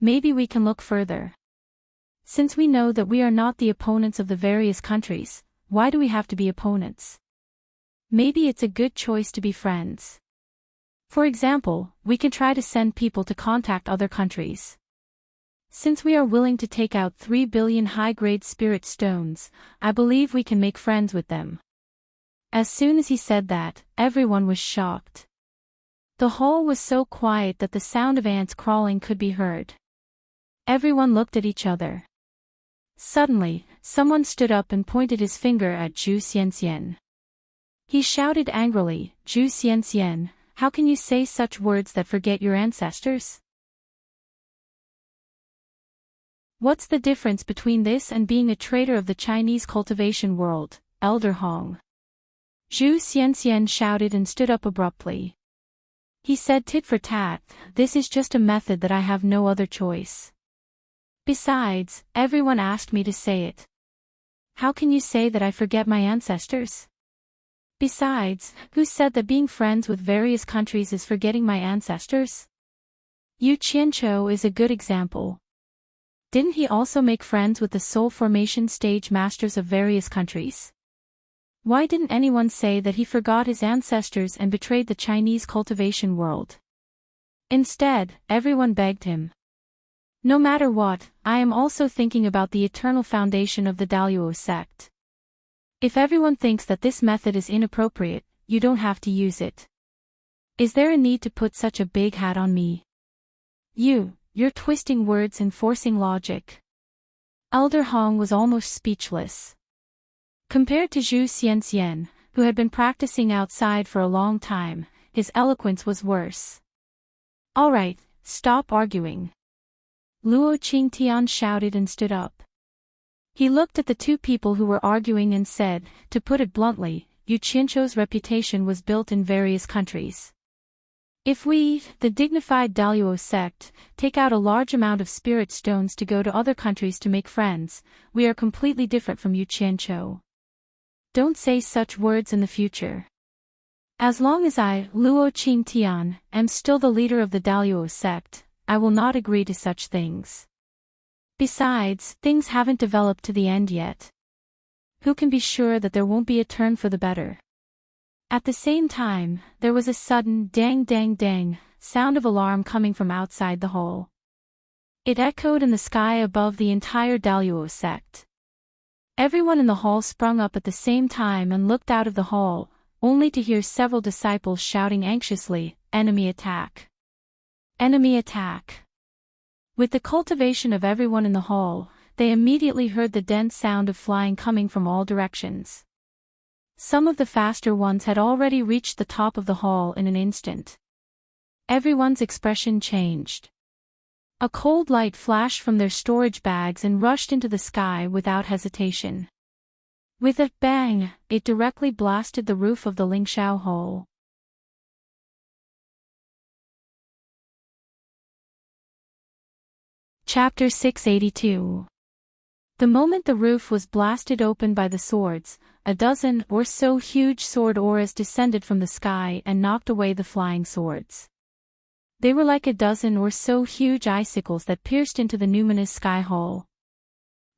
Maybe we can look further. Since we know that we are not the opponents of the various countries, why do we have to be opponents? Maybe it's a good choice to be friends. For example, we can try to send people to contact other countries. Since we are willing to take out 3 billion high-grade spirit stones, I believe we can make friends with them. As soon as he said that, everyone was shocked. The hall was so quiet that the sound of ants crawling could be heard. Everyone looked at each other. Suddenly, someone stood up and pointed his finger at Zhu Xianxian. He shouted angrily, Zhu Xianxian, how can you say such words that forget your ancestors? What's the difference between this and being a traitor of the Chinese cultivation world, Elder Hong? Zhu Xianxian shouted and stood up abruptly. He said tit for tat, this is just a method that I have no other choice. Besides, everyone asked me to say it. How can you say that I forget my ancestors? Besides, who said that being friends with various countries is forgetting my ancestors? Yu Qianqiu is a good example. Didn't he also make friends with the soul formation stage masters of various countries? Why didn't anyone say that he forgot his ancestors and betrayed the Chinese cultivation world? Instead, everyone begged him. No matter what, I am also thinking about the eternal foundation of the Daluo sect. If everyone thinks that this method is inappropriate, you don't have to use it. Is there a need to put such a big hat on me? You're twisting words and forcing logic. Elder Hong was almost speechless. Compared to Zhu Xianxian, who had been practicing outside for a long time, his eloquence was worse. All right, stop arguing. Luo Qingtian shouted and stood up. He looked at the two people who were arguing and said, to put it bluntly, Yu Qianqiu's reputation was built in various countries. If we, the dignified Daluo sect, take out a large amount of spirit stones to go to other countries to make friends, we are completely different from Yu Qianqiu. Don't say such words in the future. As long as I, Luo Qingtian, am still the leader of the Daluo sect, I will not agree to such things. Besides, things haven't developed to the end yet. Who can be sure that there won't be a turn for the better? At the same time, there was a sudden dang dang dang sound of alarm coming from outside the hall. It echoed in the sky above the entire Daluo sect. Everyone in the hall sprung up at the same time and looked out of the hall, only to hear several disciples shouting anxiously, "Enemy attack! Enemy attack!" With the cultivation of everyone in the hall, they immediately heard the dense sound of flying coming from all directions. Some of the faster ones had already reached the top of the hall in an instant. Everyone's expression changed. A cold light flashed from their storage bags and rushed into the sky without hesitation. With a bang, it directly blasted the roof of the Lingxiao Hall. Chapter 682. The moment the roof was blasted open by the swords, a dozen or so huge sword auras descended from the sky and knocked away the flying swords. They were like a dozen or so huge icicles that pierced into the numinous sky hall.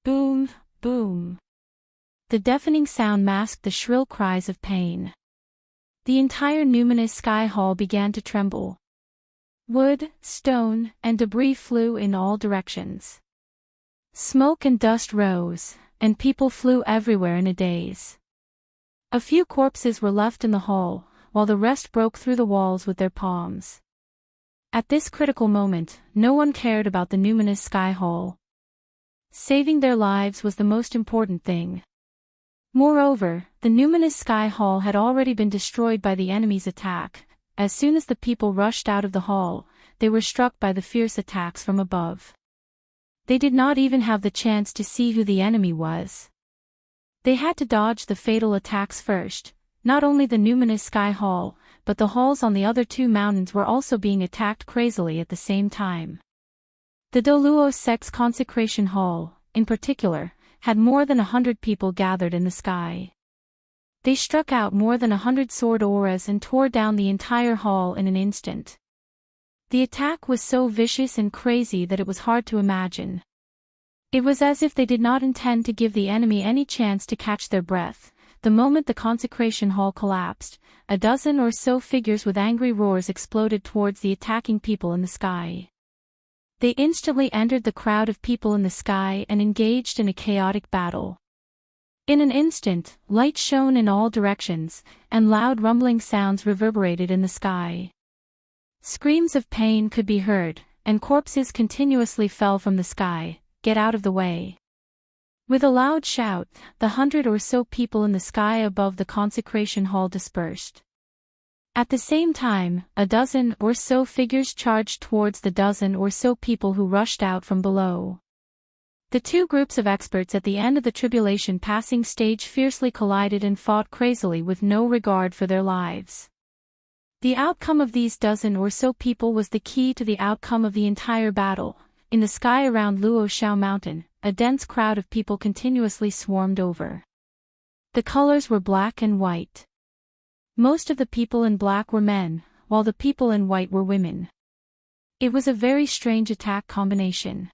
Boom, boom. The deafening sound masked the shrill cries of pain. The entire numinous sky hall began to tremble. Wood, stone, and debris flew in all directions. Smoke and dust rose, and people flew everywhere in a daze. A few corpses were left in the hall, while the rest broke through the walls with their palms. At this critical moment, no one cared about the numinous sky hall. Saving their lives was the most important thing. Moreover, the numinous sky hall had already been destroyed by the enemy's attack. As soon as the people rushed out of the hall, they were struck by the fierce attacks from above. They did not even have the chance to see who the enemy was. They had to dodge the fatal attacks first. Not only the numinous sky hall, but the halls on the other two mountains were also being attacked crazily at the same time. The Daluo sect's consecration hall, in particular, had more than 100 people gathered in the sky. They struck out more than 100 sword auras and tore down the entire hall in an instant. The attack was so vicious and crazy that it was hard to imagine. It was as if they did not intend to give the enemy any chance to catch their breath. The moment the consecration hall collapsed, a dozen or so figures with angry roars exploded towards the attacking people in the sky. They instantly entered the crowd of people in the sky and engaged in a chaotic battle. In an instant, light shone in all directions, and loud rumbling sounds reverberated in the sky. Screams of pain could be heard, and corpses continuously fell from the sky. Get out of the way. With a loud shout, the 100 or so people in the sky above the consecration hall dispersed. At the same time, a dozen or so figures charged towards the dozen or so people who rushed out from below. The two groups of experts at the end of the tribulation passing stage fiercely collided and fought crazily with no regard for their lives. The outcome of these dozen or so people was the key to the outcome of the entire battle. In the sky around Luoshao Mountain, a dense crowd of people continuously swarmed over. The colors were black and white. Most of the people in black were men, while the people in white were women. It was a very strange attack combination.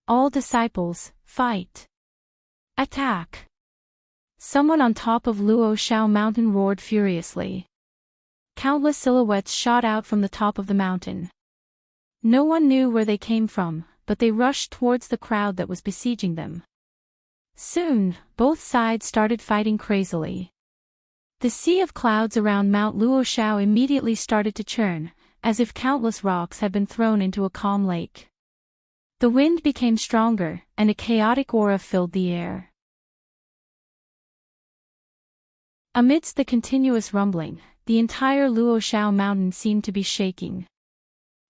All disciples, fight! Attack! Someone on top of Luo Shao Mountain roared furiously. Countless silhouettes shot out from the top of the mountain. No one knew where they came from, but they rushed towards the crowd that was besieging them. Soon, both sides started fighting crazily. The sea of clouds around Mount Luo Shao immediately started to churn, as if countless rocks had been thrown into a calm lake. The wind became stronger, and a chaotic aura filled the air. Amidst the continuous rumbling, the entire Luo Shao mountain seemed to be shaking.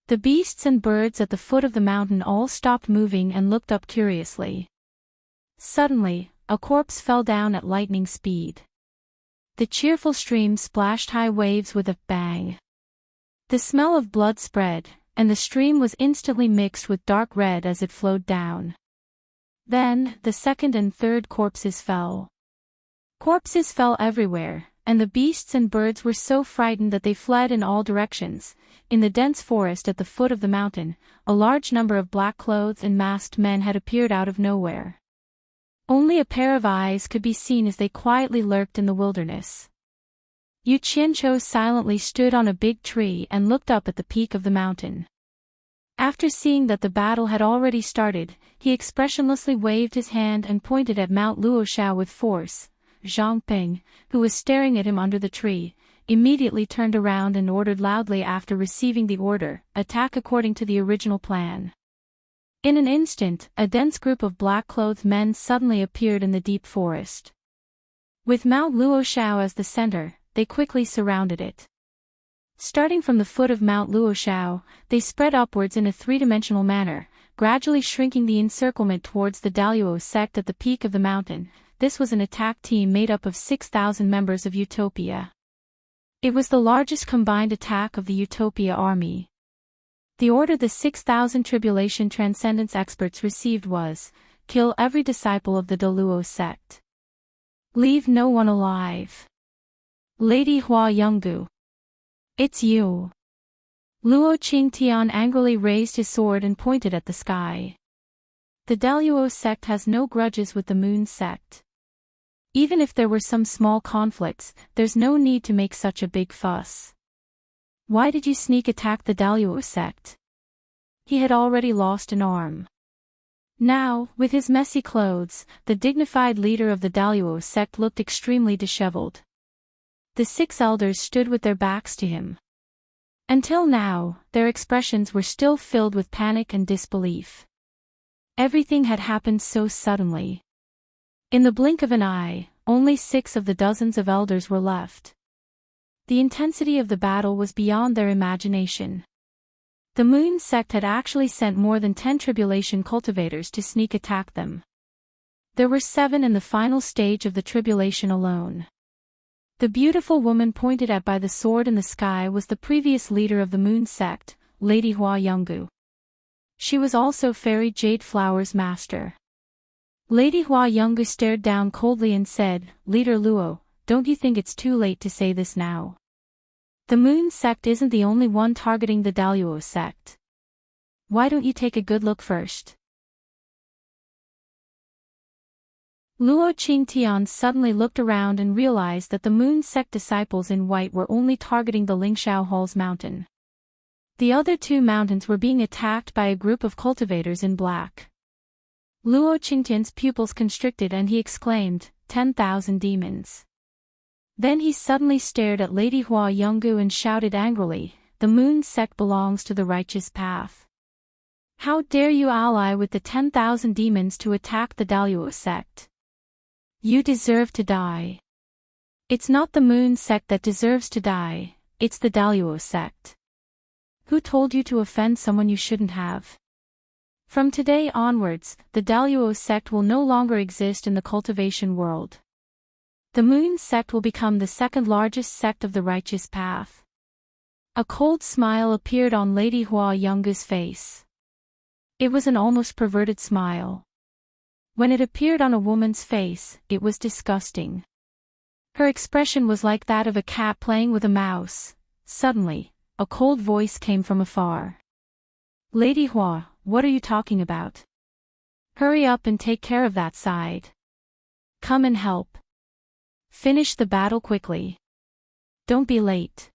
The beasts and birds at the foot of the mountain all stopped moving and looked up curiously. Suddenly, a corpse fell down at lightning speed. The cheerful stream splashed high waves with a bang. The smell of blood spread, and the stream was instantly mixed with dark red as it flowed down. Then, the second and third corpses fell. Corpses fell everywhere, and the beasts and birds were so frightened that they fled in all directions. In the dense forest at the foot of the mountain, a large number of black-clothed and masked men had appeared out of nowhere. Only a pair of eyes could be seen as they quietly lurked in the wilderness. Yu Qianqiu silently stood on a big tree and looked up at the peak of the mountain. After seeing that the battle had already started, he expressionlessly waved his hand and pointed at Mount Luoshao with force. Zhang Ping, who was staring at him under the tree, immediately turned around and ordered loudly after receiving the order, "Attack according to the original plan." In an instant, a dense group of black-clothed men suddenly appeared in the deep forest. With Mount Luoshao as the center, they quickly surrounded it. Starting from the foot of Mount Luoshao, they spread upwards in a three-dimensional manner, gradually shrinking the encirclement towards the Daluo sect at the peak of the mountain. This was an attack team made up of 6,000 members of Utopia. It was the largest combined attack of the Utopia army. The order the 6,000 Tribulation Transcendence experts received was, kill every disciple of the Daluo sect. Leave no one alive. Lady Hua Yonggu. It's you. Luo Qingtian angrily raised his sword and pointed at the sky. The Daluo sect has no grudges with the Moon sect. Even if there were some small conflicts, there's no need to make such a big fuss. Why did you sneak attack the Daluo sect? He had already lost an arm. Now, with his messy clothes, the dignified leader of the Daluo sect looked extremely disheveled. The 6 elders stood with their backs to him. Until now, their expressions were still filled with panic and disbelief. Everything had happened so suddenly. In the blink of an eye, only 6 of the dozens of elders were left. The intensity of the battle was beyond their imagination. The Moon sect had actually sent more than 10 tribulation cultivators to sneak attack them. There were 7 in the final stage of the tribulation alone. The beautiful woman pointed at by the sword in the sky was the previous leader of the Moon sect, Lady Hua Yonggu. She was also Fairy Jade Flower's master. Lady Hua Yonggu stared down coldly and said, "Leader Luo, don't you think it's too late to say this now? The Moon sect isn't the only one targeting the Daluo sect. Why don't you take a good look first?" Luo Qingtian suddenly looked around and realized that the Moon sect disciples in white were only targeting the Lingshao Halls mountain. The other 2 mountains were being attacked by a group of cultivators in black. Luo Qingtian's pupils constricted and he exclaimed, 10,000 demons. Then he suddenly stared at Lady Hua Yonggu and shouted angrily, "The Moon sect belongs to the righteous path. How dare you ally with the 10,000 demons to attack the Daluo sect? You deserve to die. It's not the Moon sect that deserves to die, it's the Daluo sect. Who told you to offend someone you shouldn't have? From today onwards, the Daluo sect will no longer exist in the cultivation world. The Moon sect will become the second largest sect of the righteous path." A cold smile appeared on Lady Hua Yonggu's face. It was an almost perverted smile. When it appeared on a woman's face, it was disgusting. Her expression was like that of a cat playing with a mouse. Suddenly, a cold voice came from afar. Lady Hua, what are you talking about? Hurry up and take care of that side. Come and help. Finish the battle quickly. Don't be late.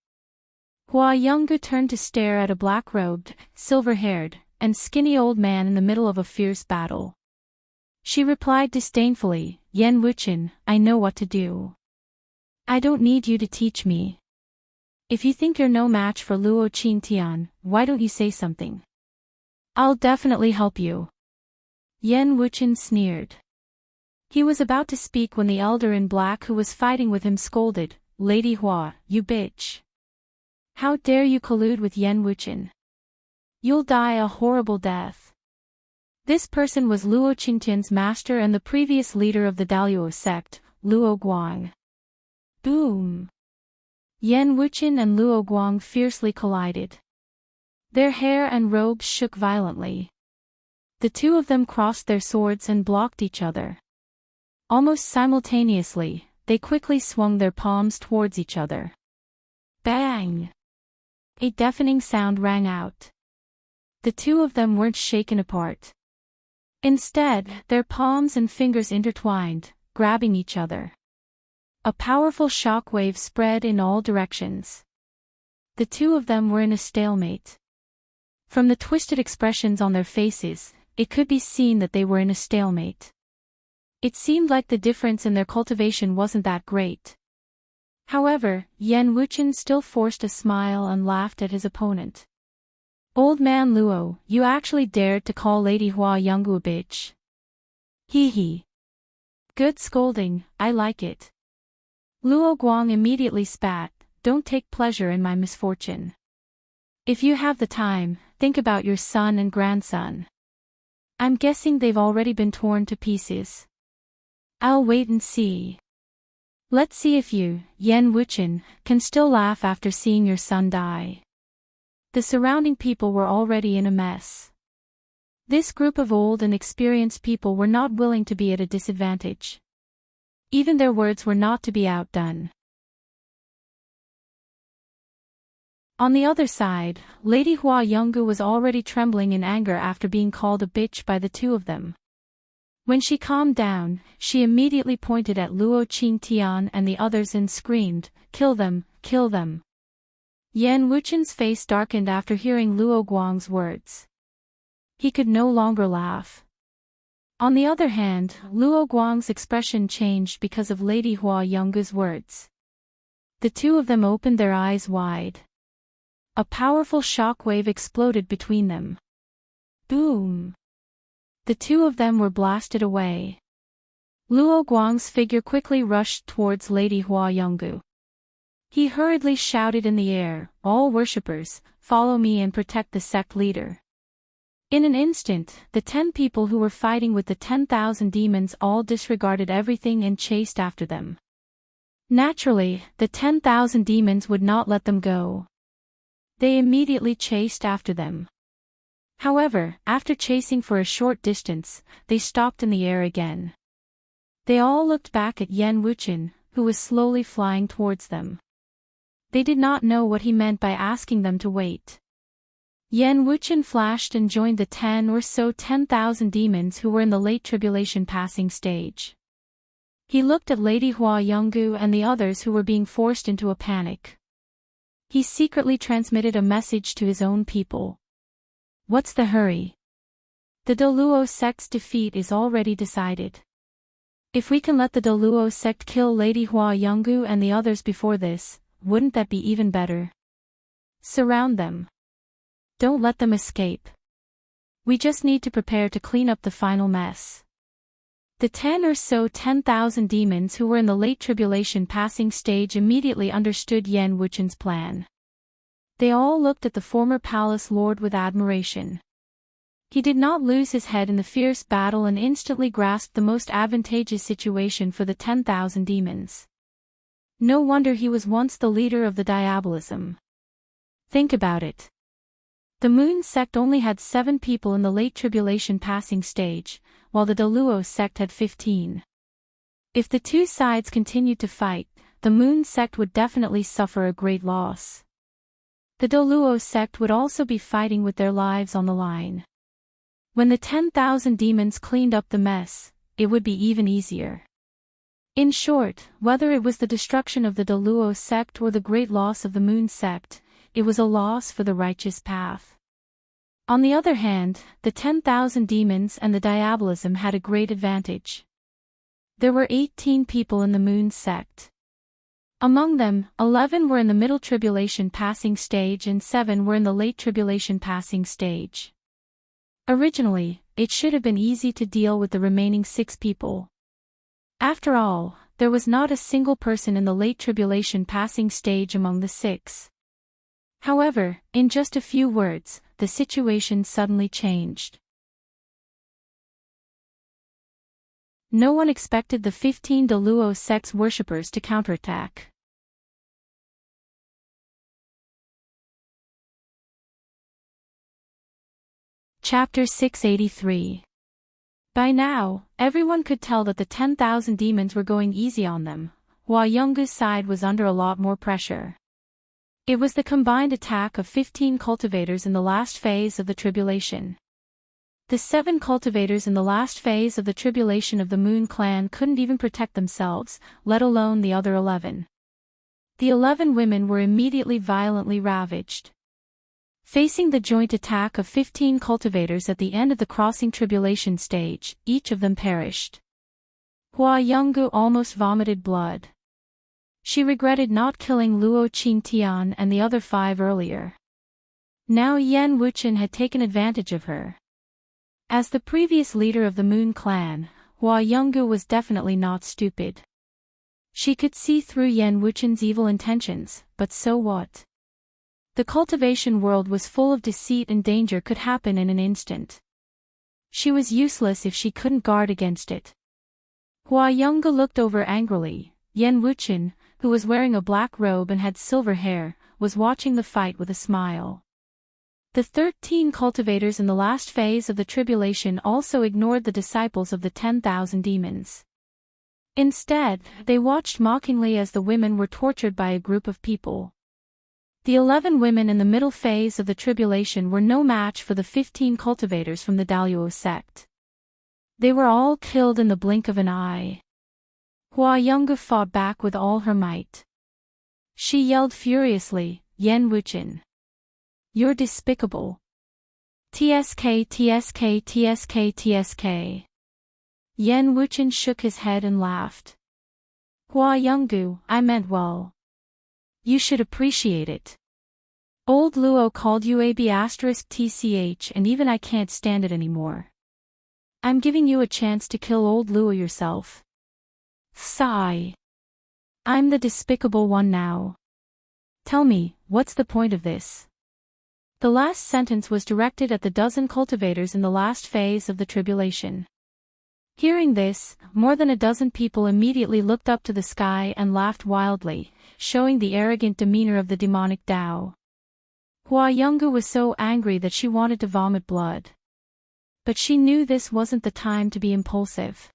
Hua Younggu turned to stare at a black-robed, silver-haired, and skinny old man in the middle of a fierce battle. She replied disdainfully, Yan Wuchen, I know what to do. I don't need you to teach me. If you think you're no match for Luo Qingtian, why don't you say something? I'll definitely help you. Yan Wuchen sneered. He was about to speak when the elder in black who was fighting with him scolded, Lady Hua, you bitch. How dare you collude with Yan Wuchen? You'll die a horrible death. This person was Luo Qingtian's master and the previous leader of the Daluo sect, Luo Guang. Boom! Yan Wuchen and Luo Guang fiercely collided. Their hair and robes shook violently. The two of them crossed their swords and blocked each other. Almost simultaneously, they quickly swung their palms towards each other. Bang! A deafening sound rang out. The two of them weren't shaken apart. Instead, their palms and fingers intertwined, grabbing each other. A powerful shock wave spread in all directions. The two of them were in a stalemate. From the twisted expressions on their faces, it could be seen that they were in a stalemate. It seemed like the difference in their cultivation wasn't that great. However, Yan Wuchen still forced a smile and laughed at his opponent. Old man Luo, you actually dared to call Lady Hua Younggu a bitch. Hee hee. Good scolding, I like it. Luo Guang immediately spat, don't take pleasure in my misfortune. If you have the time, think about your son and grandson. I'm guessing they've already been torn to pieces. I'll wait and see. Let's see if you, Yan Wuchen, can still laugh after seeing your son die. The surrounding people were already in a mess. This group of old and experienced people were not willing to be at a disadvantage. Even their words were not to be outdone. On the other side, Lady Hua Younggu was already trembling in anger after being called a bitch by the two of them. When she calmed down, she immediately pointed at Luo Qingtian and the others and screamed, kill them, kill them. Yan Wuchen's face darkened after hearing Luo Guang's words. He could no longer laugh. On the other hand, Luo Guang's expression changed because of Lady Hua Younggu's words. The two of them opened their eyes wide. A powerful shock wave exploded between them. Boom! The two of them were blasted away. Luo Guang's figure quickly rushed towards Lady Hua Younggu. He hurriedly shouted in the air, all worshippers, follow me and protect the sect leader. In an instant, the 10 people who were fighting with the 10,000 demons all disregarded everything and chased after them. Naturally, the 10,000 demons would not let them go. They immediately chased after them. However, after chasing for a short distance, they stopped in the air again. They all looked back at Yan Wuchen, who was slowly flying towards them. They did not know what he meant by asking them to wait. Yan Wuchen flashed and joined the 10 or so 10,000 demons who were in the late tribulation passing stage. He looked at Lady Hua Younggu and the others who were being forced into a panic. He secretly transmitted a message to his own people. What's the hurry? The Daluo sect's defeat is already decided. If we can let the Daluo sect kill Lady Hua Younggu and the others before this, wouldn't that be even better? Surround them. Don't let them escape. We just need to prepare to clean up the final mess. The 10 or so 10,000 demons who were in the late tribulation passing stage immediately understood Yan Wuchen's plan. They all looked at the former palace lord with admiration. He did not lose his head in the fierce battle and instantly grasped the most advantageous situation for the 10,000 demons. No wonder he was once the leader of the Diabolism. Think about it. The Moon sect only had 7 people in the late tribulation passing stage, while the Daluo sect had 15. If the two sides continued to fight, the Moon sect would definitely suffer a great loss. The Luo sect would also be fighting with their lives on the line. When the 10,000 demons cleaned up the mess, it would be even easier. In short, whether it was the destruction of the Luo sect or the great loss of the Moon sect, it was a loss for the righteous path. On the other hand, the 10,000 demons and the diabolism had a great advantage. There were 18 people in the Moon sect. Among them, 11 were in the middle tribulation passing stage and 7 were in the late tribulation passing stage. Originally, it should have been easy to deal with the remaining 6 people. After all, there was not a single person in the late tribulation passing stage among the 6. However, in just a few words, the situation suddenly changed. No one expected the 15 Luo sect's worshippers to counterattack. Chapter 683. By now, everyone could tell that the 10,000 demons were going easy on them, while Yungu's side was under a lot more pressure. It was the combined attack of 15 cultivators in the last phase of the tribulation. The 7 cultivators in the last phase of the tribulation of the Moon clan couldn't even protect themselves, let alone the other 11. The 11 women were immediately violently ravaged. Facing the joint attack of 15 cultivators at the end of the crossing tribulation stage, each of them perished. Hua Yungu almost vomited blood. She regretted not killing Luo Qingtian and the other 5 earlier. Now Yan Wuchen had taken advantage of her. As the previous leader of the Moon clan, Hua Yungu was definitely not stupid. She could see through Yan Wuchen's evil intentions, but so what? The cultivation world was full of deceit and danger could happen in an instant. She was useless if she couldn't guard against it. Hua Yungu looked over angrily. Yan Wuchen, who was wearing a black robe and had silver hair, was watching the fight with a smile. The 13 cultivators in the last phase of the tribulation also ignored the disciples of the 10,000 demons. Instead, they watched mockingly as the women were tortured by a group of people. The 11 women in the middle phase of the tribulation were no match for the 15 cultivators from the Luo sect. They were all killed in the blink of an eye. Hua Yungu fought back with all her might. She yelled furiously, "Yan Wuchen! You're despicable! TSK TSK TSK TSK!" Yan Wuchen shook his head and laughed. "Hua Yungu, I meant well. You should appreciate it. Old Luo called you AB*TCH and even I can't stand it anymore. I'm giving you a chance to kill old Luo yourself. Sigh. I'm the despicable one now. Tell me, what's the point of this?" The last sentence was directed at the dozen cultivators in the last phase of the tribulation. Hearing this, more than a dozen people immediately looked up to the sky and laughed wildly, showing the arrogant demeanor of the demonic Tao. Hua Yungu was so angry that she wanted to vomit blood. But she knew this wasn't the time to be impulsive.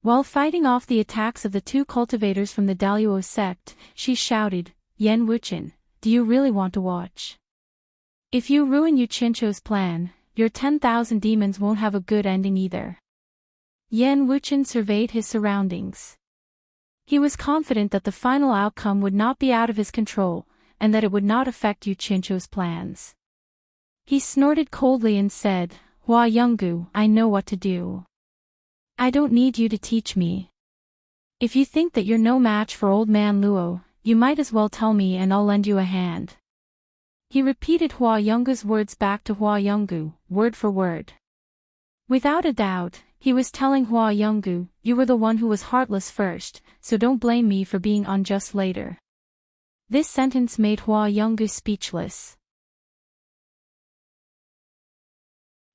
While fighting off the attacks of the 2 cultivators from the Luo sect, she shouted, "Yan Wuchen, do you really want to watch? If you ruin Yu Qincho's plan, your 10,000 demons won't have a good ending either." Yan Wuchen surveyed his surroundings. He was confident that the final outcome would not be out of his control, and that it would not affect Yu Qincho's plans. He snorted coldly and said, "Hua Yungu, I know what to do. I don't need you to teach me. If you think that you're no match for old man Luo, you might as well tell me and I'll lend you a hand." He repeated Hua Yungu's words back to Hua Yungu, word for word. Without a doubt, he was telling Hua Yungu, "You were the one who was heartless first, so don't blame me for being unjust later." This sentence made Hua Yungu speechless.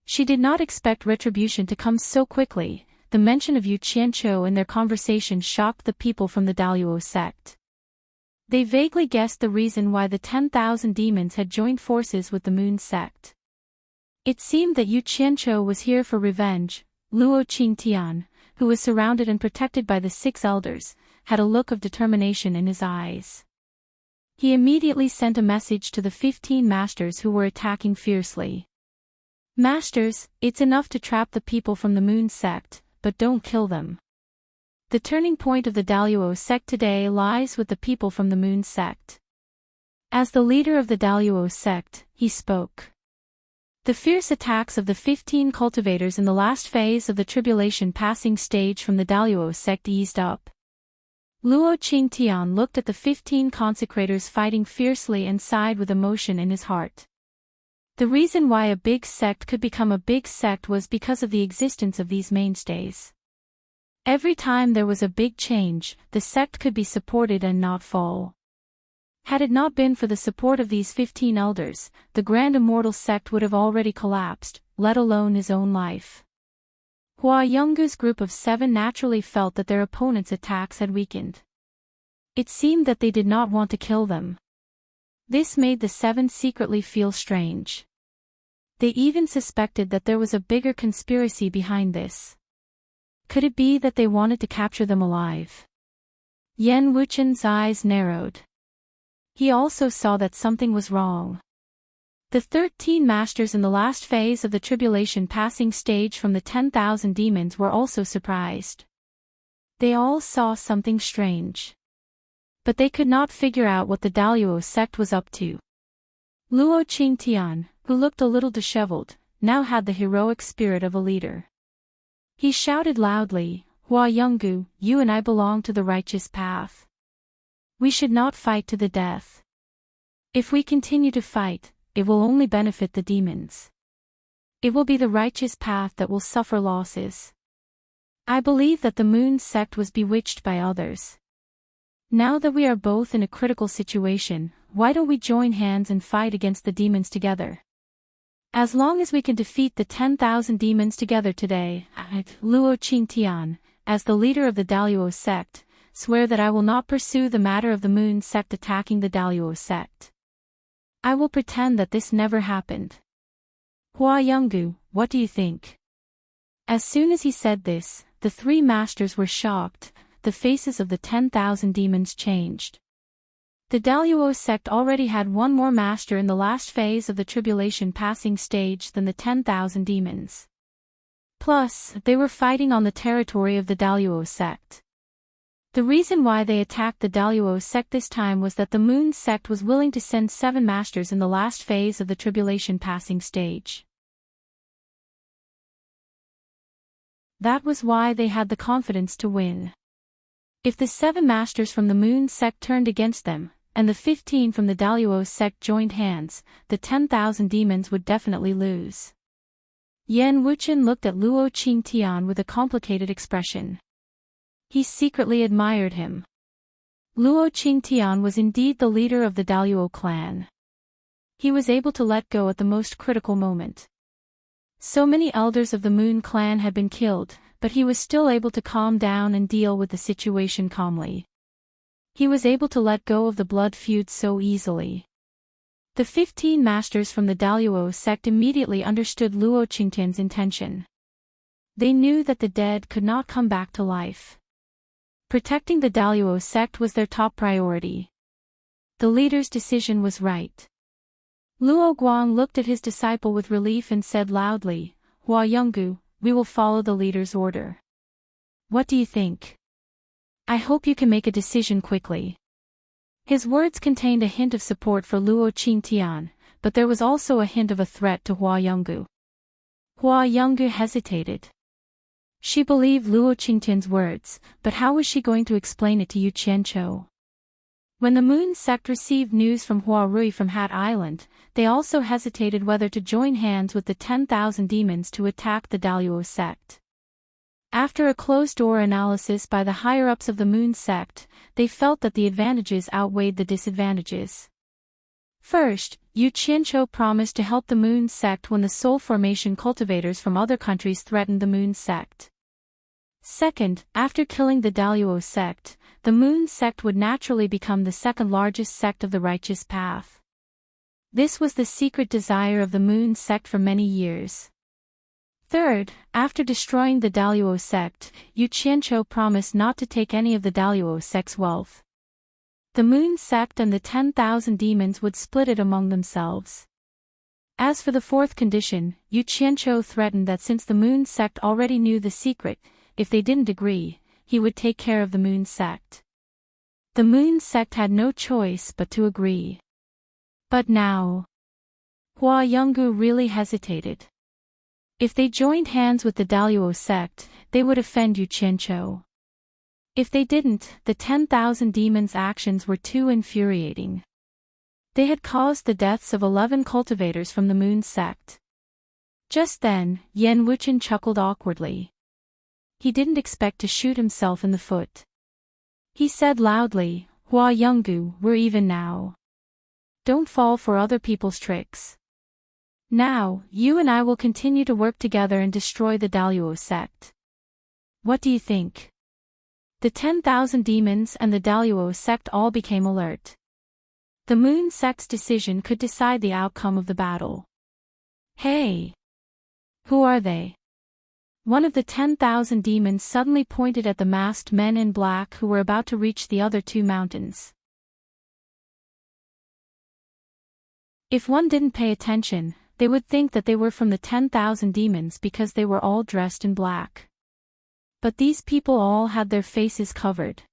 She did not expect retribution to come so quickly. The mention of Yu Qiancho and their conversation shocked the people from the Luo sect. They vaguely guessed the reason why the 10,000 demons had joined forces with the Moon sect. It seemed that Yu Qiancho was here for revenge. Luo Qingtian, who was surrounded and protected by the 6 elders, had a look of determination in his eyes. He immediately sent a message to the 15 masters who were attacking fiercely. Masters, it's enough to trap the people from the Moon sect, but don't kill them. The turning point of the Daluo sect today lies with the people from the Moon sect. As the leader of the Daluo sect, he spoke. The fierce attacks of the 15 cultivators in the last phase of the tribulation passing stage from the Daluo sect eased up. Luo Qingtian looked at the 15 consecrators fighting fiercely and sighed with emotion in his heart. The reason why a big sect could become a big sect was because of the existence of these mainstays. Every time there was a big change, the sect could be supported and not fall. Had it not been for the support of these 15 elders, the Grand Immortal sect would have already collapsed, let alone his own life. Hua Yonggu's group of 7 naturally felt that their opponents' attacks had weakened. It seemed that they did not want to kill them. This made the 7 secretly feel strange. They even suspected that there was a bigger conspiracy behind this. Could it be that they wanted to capture them alive? Yan Wuchen's eyes narrowed. He also saw that something was wrong. The 13 masters in the last phase of the tribulation passing stage from the 10,000 demons were also surprised. They all saw something strange. But they could not figure out what the Daluo sect was up to. Luo Qingtian, who looked a little disheveled, now had the heroic spirit of a leader. He shouted loudly, "Hua Yonggu, you and I belong to the righteous path. We should not fight to the death. If we continue to fight, it will only benefit the demons. It will be the righteous path that will suffer losses. I believe that the Moon sect was bewitched by others. Now that we are both in a critical situation, why don't we join hands and fight against the demons together? As long as we can defeat the 10,000 demons together today, Luo Qingtian, as the leader of the Daluo sect, swear that I will not pursue the matter of the Moon sect attacking the Daluo sect. I will pretend that this never happened. Hua Yonggu, what do you think?" As soon as he said this, the 3 masters were shocked, the faces of the 10,000 demons changed. The Daluo sect already had one more master in the last phase of the tribulation passing stage than the 10,000 demons. Plus, they were fighting on the territory of the Daluo sect. The reason why they attacked the Daluo sect this time was that the Moon sect was willing to send 7 masters in the last phase of the tribulation passing stage. That was why they had the confidence to win. If the 7 masters from the Moon sect turned against them, and the 15 from the Daluo sect joined hands, the 10,000 demons would definitely lose. Yan Wuchen looked at Luo Qingtian with a complicated expression. He secretly admired him. Luo Qingtian was indeed the leader of the Daluo clan. He was able to let go at the most critical moment. So many elders of the Moon clan had been killed, but he was still able to calm down and deal with the situation calmly. He was able to let go of the blood feud so easily. The 15 masters from the Daluo sect immediately understood Luo Qingtian's intention. They knew that the dead could not come back to life. Protecting the Daluo sect was their top priority. The leader's decision was right. Luo Guang looked at his disciple with relief and said loudly, "Hua Yonggu, we will follow the leader's order. What do you think? I hope you can make a decision quickly." His words contained a hint of support for Luo Qingtian, but there was also a hint of a threat to Hua Yonggu. Hua Yonggu hesitated. She believed Luo Qingtian's words, but how was she going to explain it to Yu Qianqiu? When the Moon sect received news from Hua Rui from Hat Island, they also hesitated whether to join hands with the 10,000 demons to attack the Daluo sect. After a closed-door analysis by the higher-ups of the Moon sect, they felt that the advantages outweighed the disadvantages. First, Yu Qianqiu promised to help the Moon sect when the soul formation cultivators from other countries threatened the Moon sect. Second, after killing the Daluo sect, the Moon sect would naturally become the second largest sect of the righteous path. This was the secret desire of the Moon sect for many years. Third, after destroying the Daluo sect, Yu Qianqiu promised not to take any of the Daluo sect's wealth. The moon sect and the 10,000 demons would split it among themselves. As for the fourth condition, Yu Qianqiu threatened that since the moon sect already knew the secret, if they didn't agree, he would take care of the moon sect. The moon sect had no choice but to agree. But now, Hua Yonggu really hesitated. If they joined hands with the Daluo sect, they would offend Yu Qianqiu. If they didn't, the 10,000 demons' actions were too infuriating. They had caused the deaths of 11 cultivators from the moon sect. Just then, Yan Wuchen chuckled awkwardly. He didn't expect to shoot himself in the foot. He said loudly, Hua Yonggu, we're even now. Don't fall for other people's tricks. Now, you and I will continue to work together and destroy the Daluo sect. What do you think? The 10,000 demons and the Daluo sect all became alert. The moon sect's decision could decide the outcome of the battle. Hey! Who are they? One of the 10,000 demons suddenly pointed at the masked men in black who were about to reach the other two mountains. If one didn't pay attention, they would think that they were from the 10,000 demons because they were all dressed in black. But these people all had their faces covered.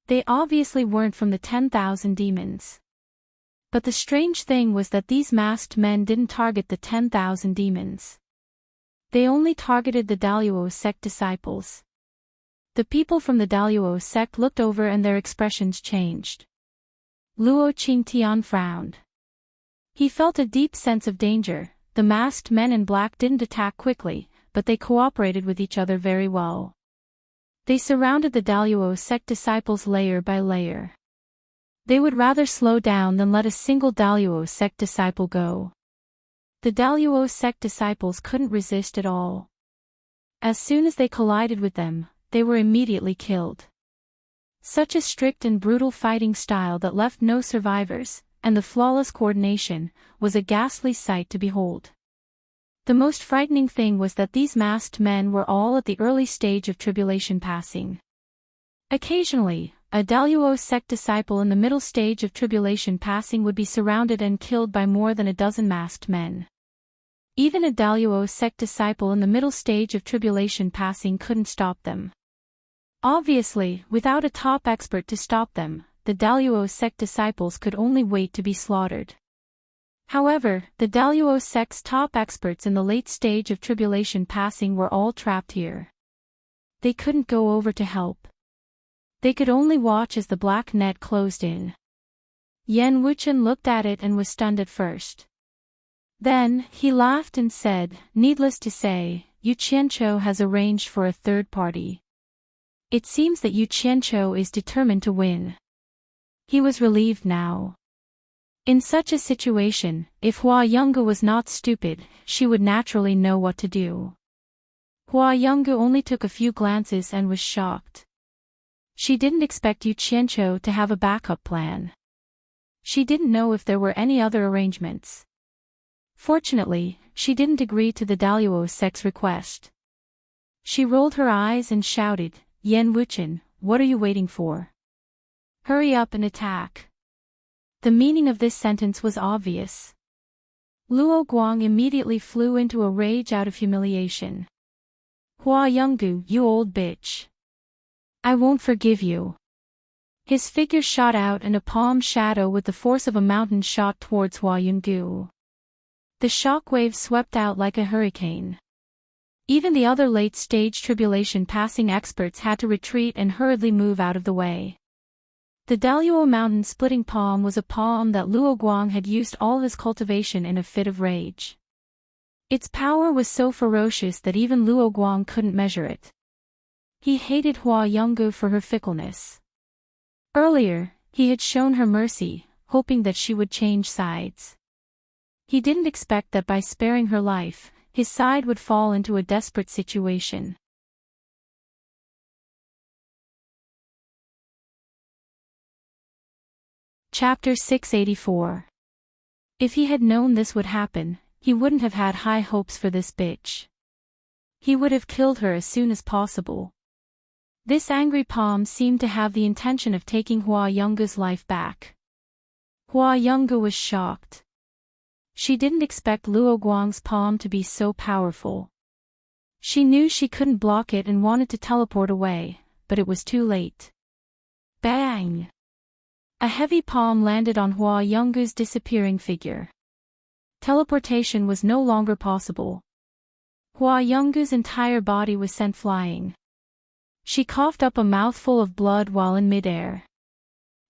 They obviously weren't from the 10,000 demons. But the strange thing was that these masked men didn't target the 10,000 demons. They only targeted the Daluo sect disciples. The people from the Daluo sect looked over and their expressions changed. Luo Qingtian frowned. He felt a deep sense of danger. The masked men in black didn't attack quickly, but they cooperated with each other very well. They surrounded the Daluo sect disciples layer by layer. They would rather slow down than let a single Daluo sect disciple go. The Daluo sect disciples couldn't resist at all. As soon as they collided with them, they were immediately killed. Such a strict and brutal fighting style that left no survivors, and the flawless coordination, was a ghastly sight to behold. The most frightening thing was that these masked men were all at the early stage of tribulation passing. Occasionally, a Daluo sect disciple in the middle stage of tribulation passing would be surrounded and killed by more than a dozen masked men. Even a Daluo sect disciple in the middle stage of tribulation passing couldn't stop them. Obviously, without a top expert to stop them, the Daluo sect disciples could only wait to be slaughtered. However, the Daluo sect's top experts in the late stage of tribulation passing were all trapped here. They couldn't go over to help. They could only watch as the black net closed in. Yan Wuchen looked at it and was stunned at first. Then, he laughed and said, needless to say, Yu Qianqiu has arranged for a third party. It seems that Yu Qianqiu is determined to win. He was relieved now. In such a situation, if Hua Yonggu was not stupid, she would naturally know what to do. Hua Yonggu only took a few glances and was shocked. She didn't expect Yu Qianqiu to have a backup plan. She didn't know if there were any other arrangements. Fortunately, she didn't agree to the Daluo sect's request. She rolled her eyes and shouted, Yan Wuchen, what are you waiting for? Hurry up and attack. The meaning of this sentence was obvious. Luo Guang immediately flew into a rage out of humiliation. Hua Yonggu, you old bitch. I won't forgive you. His figure shot out and a palm shadow with the force of a mountain shot towards Hua Yonggu. The shockwave swept out like a hurricane. Even the other late-stage tribulation passing experts had to retreat and hurriedly move out of the way. The Daluo mountain splitting palm was a palm that Luo Guang had used all his cultivation in a fit of rage. Its power was so ferocious that even Luo Guang couldn't measure it. He hated Hua Yonggu for her fickleness. Earlier, he had shown her mercy, hoping that she would change sides. He didn't expect that by sparing her life, his side would fall into a desperate situation. Chapter 684. If he had known this would happen, he wouldn't have had high hopes for this bitch. He would have killed her as soon as possible. This angry palm seemed to have the intention of taking Hua Yonggu's life back. Hua Yonggu was shocked. She didn't expect Luo Guang's palm to be so powerful. She knew she couldn't block it and wanted to teleport away, but it was too late. Bang! A heavy palm landed on Hua Yonggu's disappearing figure. Teleportation was no longer possible. Hua Yonggu's entire body was sent flying. She coughed up a mouthful of blood while in midair.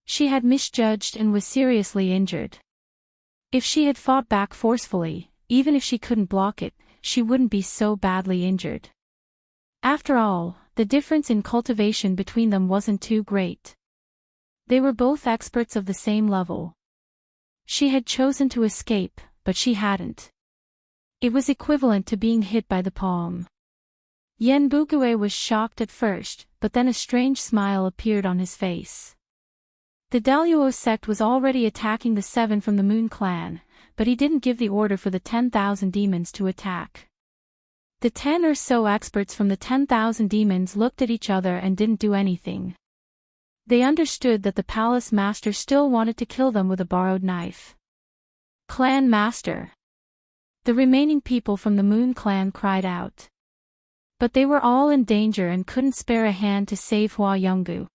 She had misjudged and was seriously injured. If she had fought back forcefully, even if she couldn't block it, she wouldn't be so badly injured. After all, the difference in cultivation between them wasn't too great. They were both experts of the same level. She had chosen to escape, but she hadn't. It was equivalent to being hit by the palm. Yen Bugue was shocked at first, but then a strange smile appeared on his face. The Daluo sect was already attacking the 7 from the Moon Clan, but he didn't give the order for the 10,000 demons to attack. The 10 or so experts from the 10,000 demons looked at each other and didn't do anything. They understood that the palace master still wanted to kill them with a borrowed knife. Clan master! The remaining people from the Moon Clan cried out. But they were all in danger and couldn't spare a hand to save Hua Yonggu.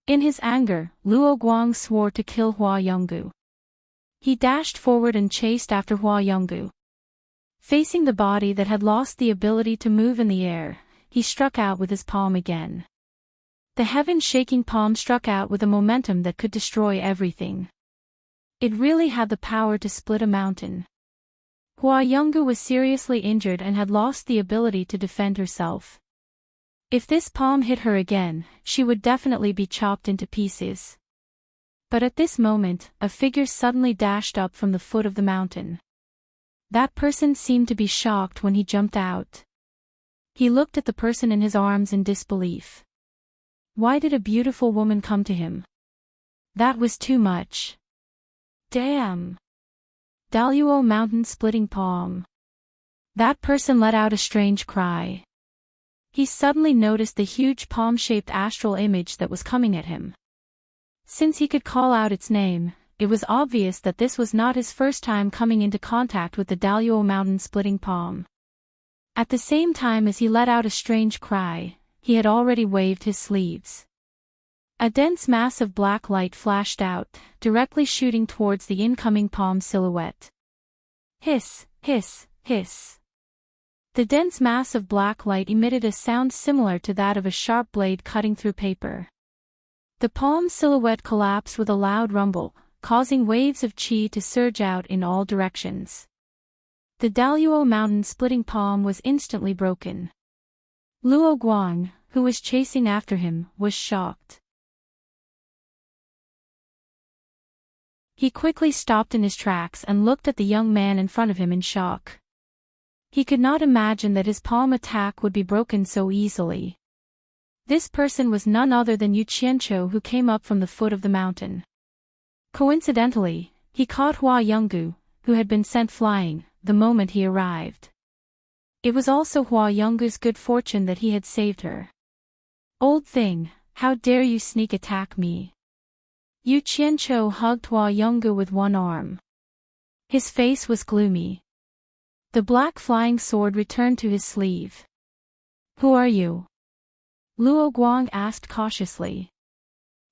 In his anger, Luo Guang swore to kill Hua Yonggu. He dashed forward and chased after Hua Yonggu. Facing the body that had lost the ability to move in the air, he struck out with his palm again. The heaven-shaking palm struck out with a momentum that could destroy everything. It really had the power to split a mountain. Hua Yonggu was seriously injured and had lost the ability to defend herself. If this palm hit her again, she would definitely be chopped into pieces. But at this moment, a figure suddenly dashed up from the foot of the mountain. That person seemed to be shocked when he jumped out. He looked at the person in his arms in disbelief. Why did a beautiful woman come to him? That was too much. Damn! Daluo mountain splitting palm. That person let out a strange cry. He suddenly noticed the huge palm-shaped astral image that was coming at him. Since he could call out its name, it was obvious that this was not his first time coming into contact with the Daluo mountain splitting palm. At the same time as he let out a strange cry, he had already waved his sleeves. A dense mass of black light flashed out, directly shooting towards the incoming palm silhouette. Hiss, hiss, hiss. The dense mass of black light emitted a sound similar to that of a sharp blade cutting through paper. The palm silhouette collapsed with a loud rumble, causing waves of qi to surge out in all directions. The Daluo mountain splitting palm was instantly broken. Luo Guang, who was chasing after him, was shocked. He quickly stopped in his tracks and looked at the young man in front of him in shock. He could not imagine that his palm attack would be broken so easily. This person was none other than Yu Qianqiu, who came up from the foot of the mountain. Coincidentally, he caught Hua Yonggu, who had been sent flying, the moment he arrived. It was also Hua Yonggu's good fortune that he had saved her. Old thing, how dare you sneak attack me? Yu Qianqiu hugged Hua Yonggu with one arm. His face was gloomy. The black flying sword returned to his sleeve. Who are you? Luo Guang asked cautiously.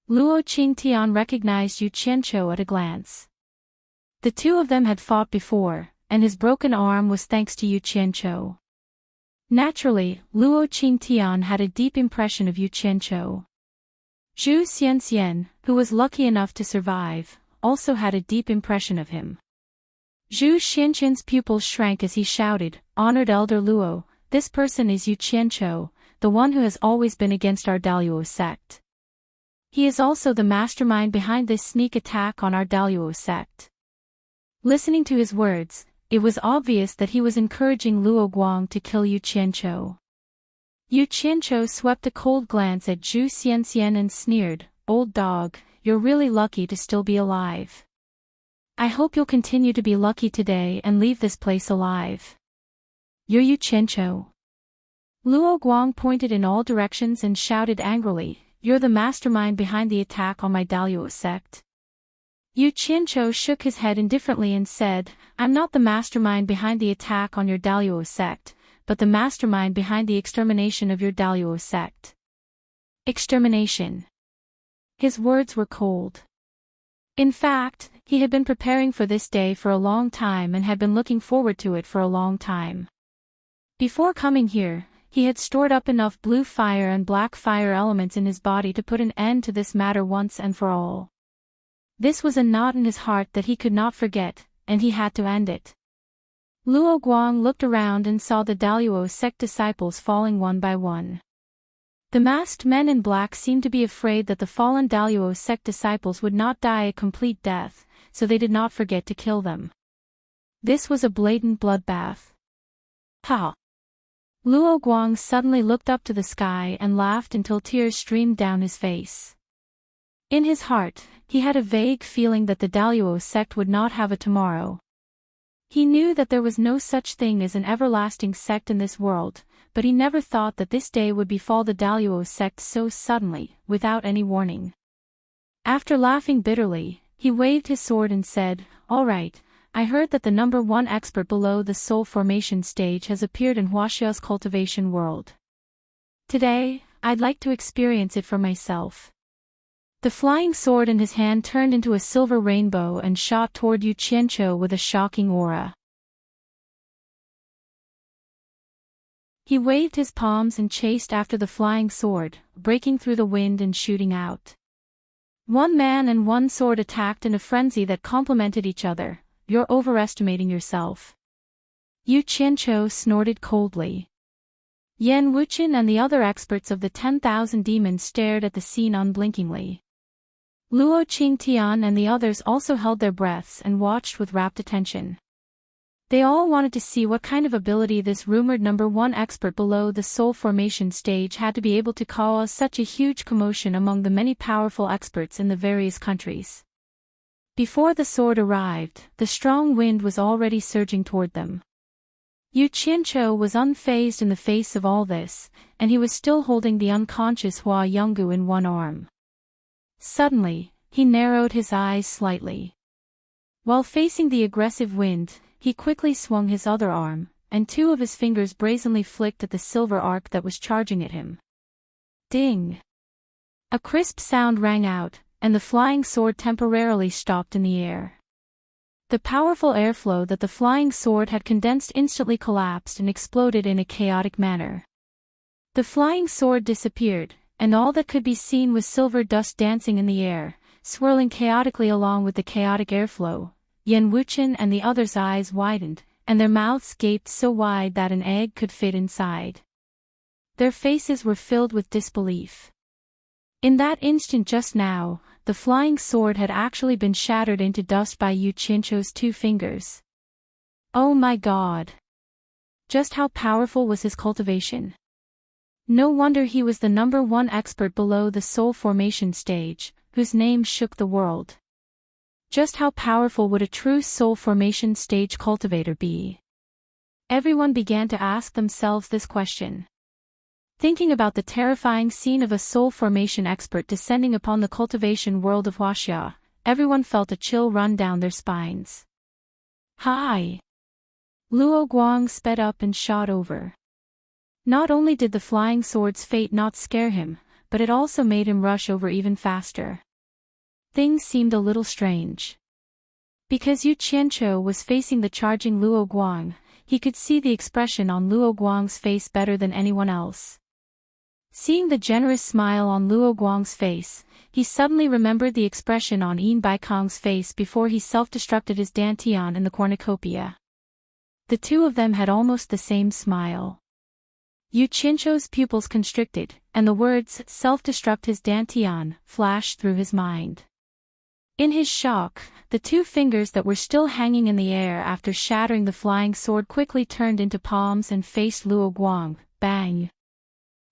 Luo Qingtian recognized Yu Qianqiu at a glance. The two of them had fought before, and his broken arm was thanks to Yu Qianqiu. Naturally, Luo Qingtian had a deep impression of Yu Qianqiu. Zhu Xianxian, who was lucky enough to survive, also had a deep impression of him. Zhu Xianxian's pupils shrank as he shouted, "Honored Elder Luo, this person is Yu Qianqiu, the one who has always been against our Daluo sect. He is also the mastermind behind this sneak attack on our Daluo sect." Listening to his words, it was obvious that he was encouraging Luo Guang to kill Yu Qianqiu. Yu Qianqiu swept a cold glance at Zhu Xianxian and sneered, "Old dog, you're really lucky to still be alive. I hope you'll continue to be lucky today and leave this place alive. You're Yu Qianqiu." Luo Guang pointed in all directions and shouted angrily, "You're the mastermind behind the attack on my Daluo sect." Yu Qianqiu shook his head indifferently and said, "I'm not the mastermind behind the attack on your Daluo sect, but the mastermind behind the extermination of your Daluo sect." Extermination. His words were cold. In fact, he had been preparing for this day for a long time and had been looking forward to it for a long time. Before coming here, he had stored up enough blue fire and black fire elements in his body to put an end to this matter once and for all. This was a knot in his heart that he could not forget, and he had to end it. Luo Guang looked around and saw the Daluo sect disciples falling one by one. The masked men in black seemed to be afraid that the fallen Daluo sect disciples would not die a complete death, so they did not forget to kill them. This was a blatant bloodbath. Ha! Luo Guang suddenly looked up to the sky and laughed until tears streamed down his face. In his heart, he had a vague feeling that the Daluo sect would not have a tomorrow. He knew that there was no such thing as an everlasting sect in this world, but he never thought that this day would befall the Daluo sect so suddenly, without any warning. After laughing bitterly, he waved his sword and said, "All right, I heard that the number one expert below the soul formation stage has appeared in Huaxia's cultivation world. Today, I'd like to experience it for myself." The flying sword in his hand turned into a silver rainbow and shot toward Yu Qianqiu with a shocking aura. He waved his palms and chased after the flying sword, breaking through the wind and shooting out. One man and one sword attacked in a frenzy that complemented each other. "You're overestimating yourself." Yu Qianqiu snorted coldly. Yan Wuqian and the other experts of the 10,000 demons stared at the scene unblinkingly. Luo Qingtian and the others also held their breaths and watched with rapt attention. They all wanted to see what kind of ability this rumored number one expert below the soul formation stage had to be able to cause such a huge commotion among the many powerful experts in the various countries. Before the sword arrived, the strong wind was already surging toward them. Yu Qianqiu was unfazed in the face of all this, and he was still holding the unconscious Hua Yonggu in one arm. Suddenly, he narrowed his eyes slightly. While facing the aggressive wind, he quickly swung his other arm, and two of his fingers brazenly flicked at the silver arc that was charging at him. Ding! A crisp sound rang out, and the flying sword temporarily stopped in the air. The powerful airflow that the flying sword had condensed instantly collapsed and exploded in a chaotic manner. The flying sword disappeared, and all that could be seen was silver dust dancing in the air, swirling chaotically along with the chaotic airflow. Yan Wuqian and the others' eyes widened, and their mouths gaped so wide that an egg could fit inside. Their faces were filled with disbelief. In that instant just now, the flying sword had actually been shattered into dust by Yu Qianqiu's two fingers. Oh my God! Just how powerful was his cultivation? No wonder he was the number one expert below the soul formation stage, whose name shook the world. Just how powerful would a true soul formation stage cultivator be? Everyone began to ask themselves this question. Thinking about the terrifying scene of a soul formation expert descending upon the cultivation world of Huaxia, everyone felt a chill run down their spines. Hi! Luo Guang sped up and shot over. Not only did the flying sword's fate not scare him, but it also made him rush over even faster. Things seemed a little strange. Because Yu Qianqiu was facing the charging Luo Guang, he could see the expression on Luo Guang's face better than anyone else. Seeing the generous smile on Luo Guang's face, he suddenly remembered the expression on Yin Baikong's face before he self-destructed his Dantian in the cornucopia. The two of them had almost the same smile. Yu Qianqiu's pupils constricted, and the words "self-destruct his Dantian" flashed through his mind. In his shock, the two fingers that were still hanging in the air after shattering the flying sword quickly turned into palms and faced Luo Guang. Bang!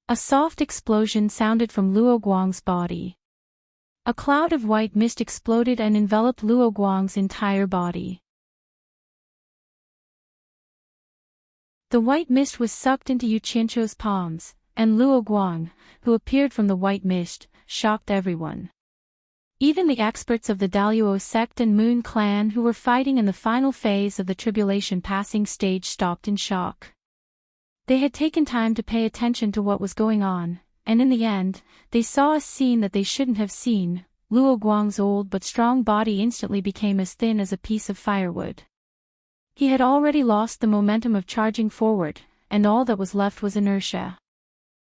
A soft explosion sounded from Luo Guang's body. A cloud of white mist exploded and enveloped Luo Guang's entire body. The white mist was sucked into Yu Qianzhou's palms, and Luo Guang, who appeared from the white mist, shocked everyone. Even the experts of the Daluo sect and Moon clan who were fighting in the final phase of the tribulation passing stage stopped in shock. They had taken time to pay attention to what was going on, and in the end, they saw a scene that they shouldn't have seen. Luo Guang's old but strong body instantly became as thin as a piece of firewood. He had already lost the momentum of charging forward, and all that was left was inertia.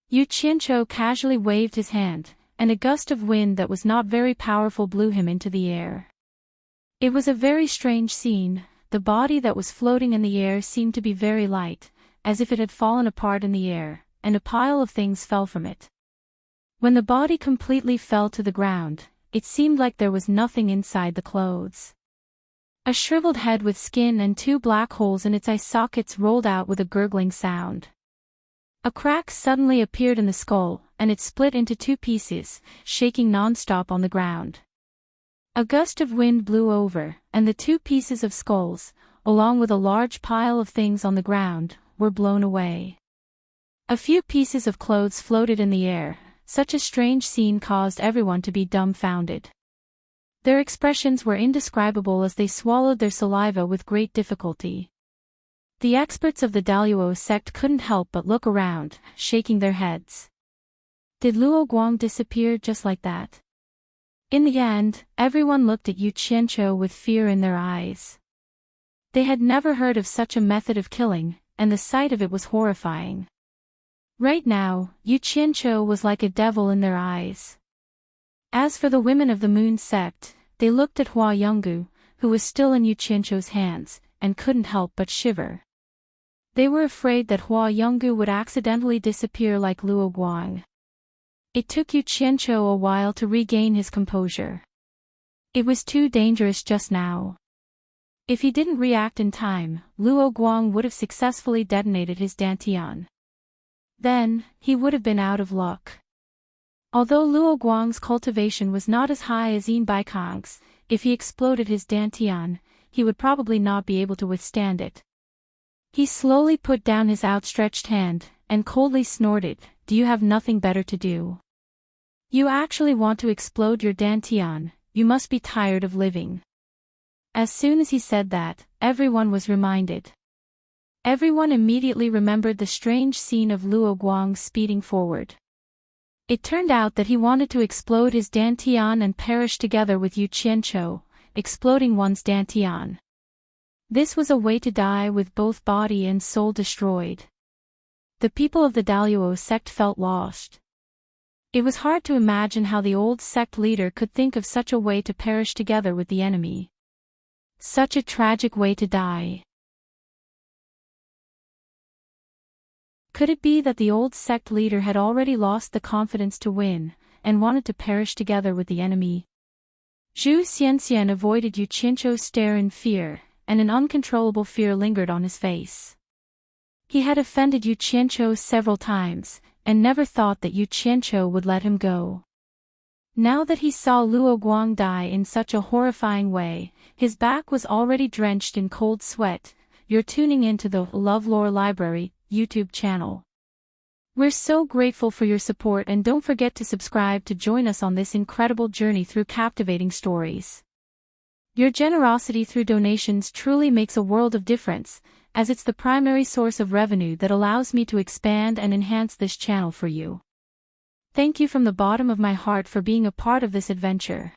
Yu Qianzhou casually waved his hand, and a gust of wind that was not very powerful blew him into the air. It was a very strange scene. The body that was floating in the air seemed to be very light, as if it had fallen apart in the air, and a pile of things fell from it. When the body completely fell to the ground, it seemed like there was nothing inside the clothes. A shriveled head with skin and 2 black holes in its eye sockets rolled out with a gurgling sound. A crack suddenly appeared in the skull, and it split into 2 pieces, shaking non-stop on the ground. A gust of wind blew over, and the 2 pieces of skulls, along with a large pile of things on the ground, were blown away. A few pieces of clothes floated in the air. Such a strange scene caused everyone to be dumbfounded. Their expressions were indescribable as they swallowed their saliva with great difficulty. The experts of the Daluo sect couldn't help but look around, shaking their heads. Did Luo Guang disappear just like that? In the end, everyone looked at Yu Qianzhou with fear in their eyes. They had never heard of such a method of killing, and the sight of it was horrifying. Right now, Yu Qianzhou was like a devil in their eyes. As for the women of the Moon sect, they looked at Hua Yonggu, who was still in Yu Qianzhou's hands, and couldn't help but shiver. They were afraid that Hua Yonggu would accidentally disappear like Luo Guang. It took Yu Qianzhou a while to regain his composure. It was too dangerous just now. If he didn't react in time, Luo Guang would have successfully detonated his dantian. Then, he would have been out of luck. Although Luo Guang's cultivation was not as high as Yin Baikong's, if he exploded his dantian, he would probably not be able to withstand it. He slowly put down his outstretched hand, and coldly snorted, "Do you have nothing better to do? You actually want to explode your dantian, you must be tired of living." As soon as he said that, everyone was reminded. Everyone immediately remembered the strange scene of Luo Guang speeding forward. It turned out that he wanted to explode his dantian and perish together with Yu Qianzhou, exploding one's dantian. This was a way to die with both body and soul destroyed. The people of the Daluo sect felt lost. It was hard to imagine how the old sect leader could think of such a way to perish together with the enemy. Such a tragic way to die. Could it be that the old sect leader had already lost the confidence to win, and wanted to perish together with the enemy? Zhu Xianxian avoided Yu Qianzhou's stare in fear, and an uncontrollable fear lingered on his face. He had offended Yu Qianzhou several times, and never thought that Yu Qianzhou would let him go. Now that he saw Luo Guang die in such a horrifying way, his back was already drenched in cold sweat. You're tuning into the LoveLore Library YouTube channel. We're so grateful for your support, and don't forget to subscribe to join us on this incredible journey through captivating stories. Your generosity through donations truly makes a world of difference, as it's the primary source of revenue that allows me to expand and enhance this channel for you. Thank you from the bottom of my heart for being a part of this adventure.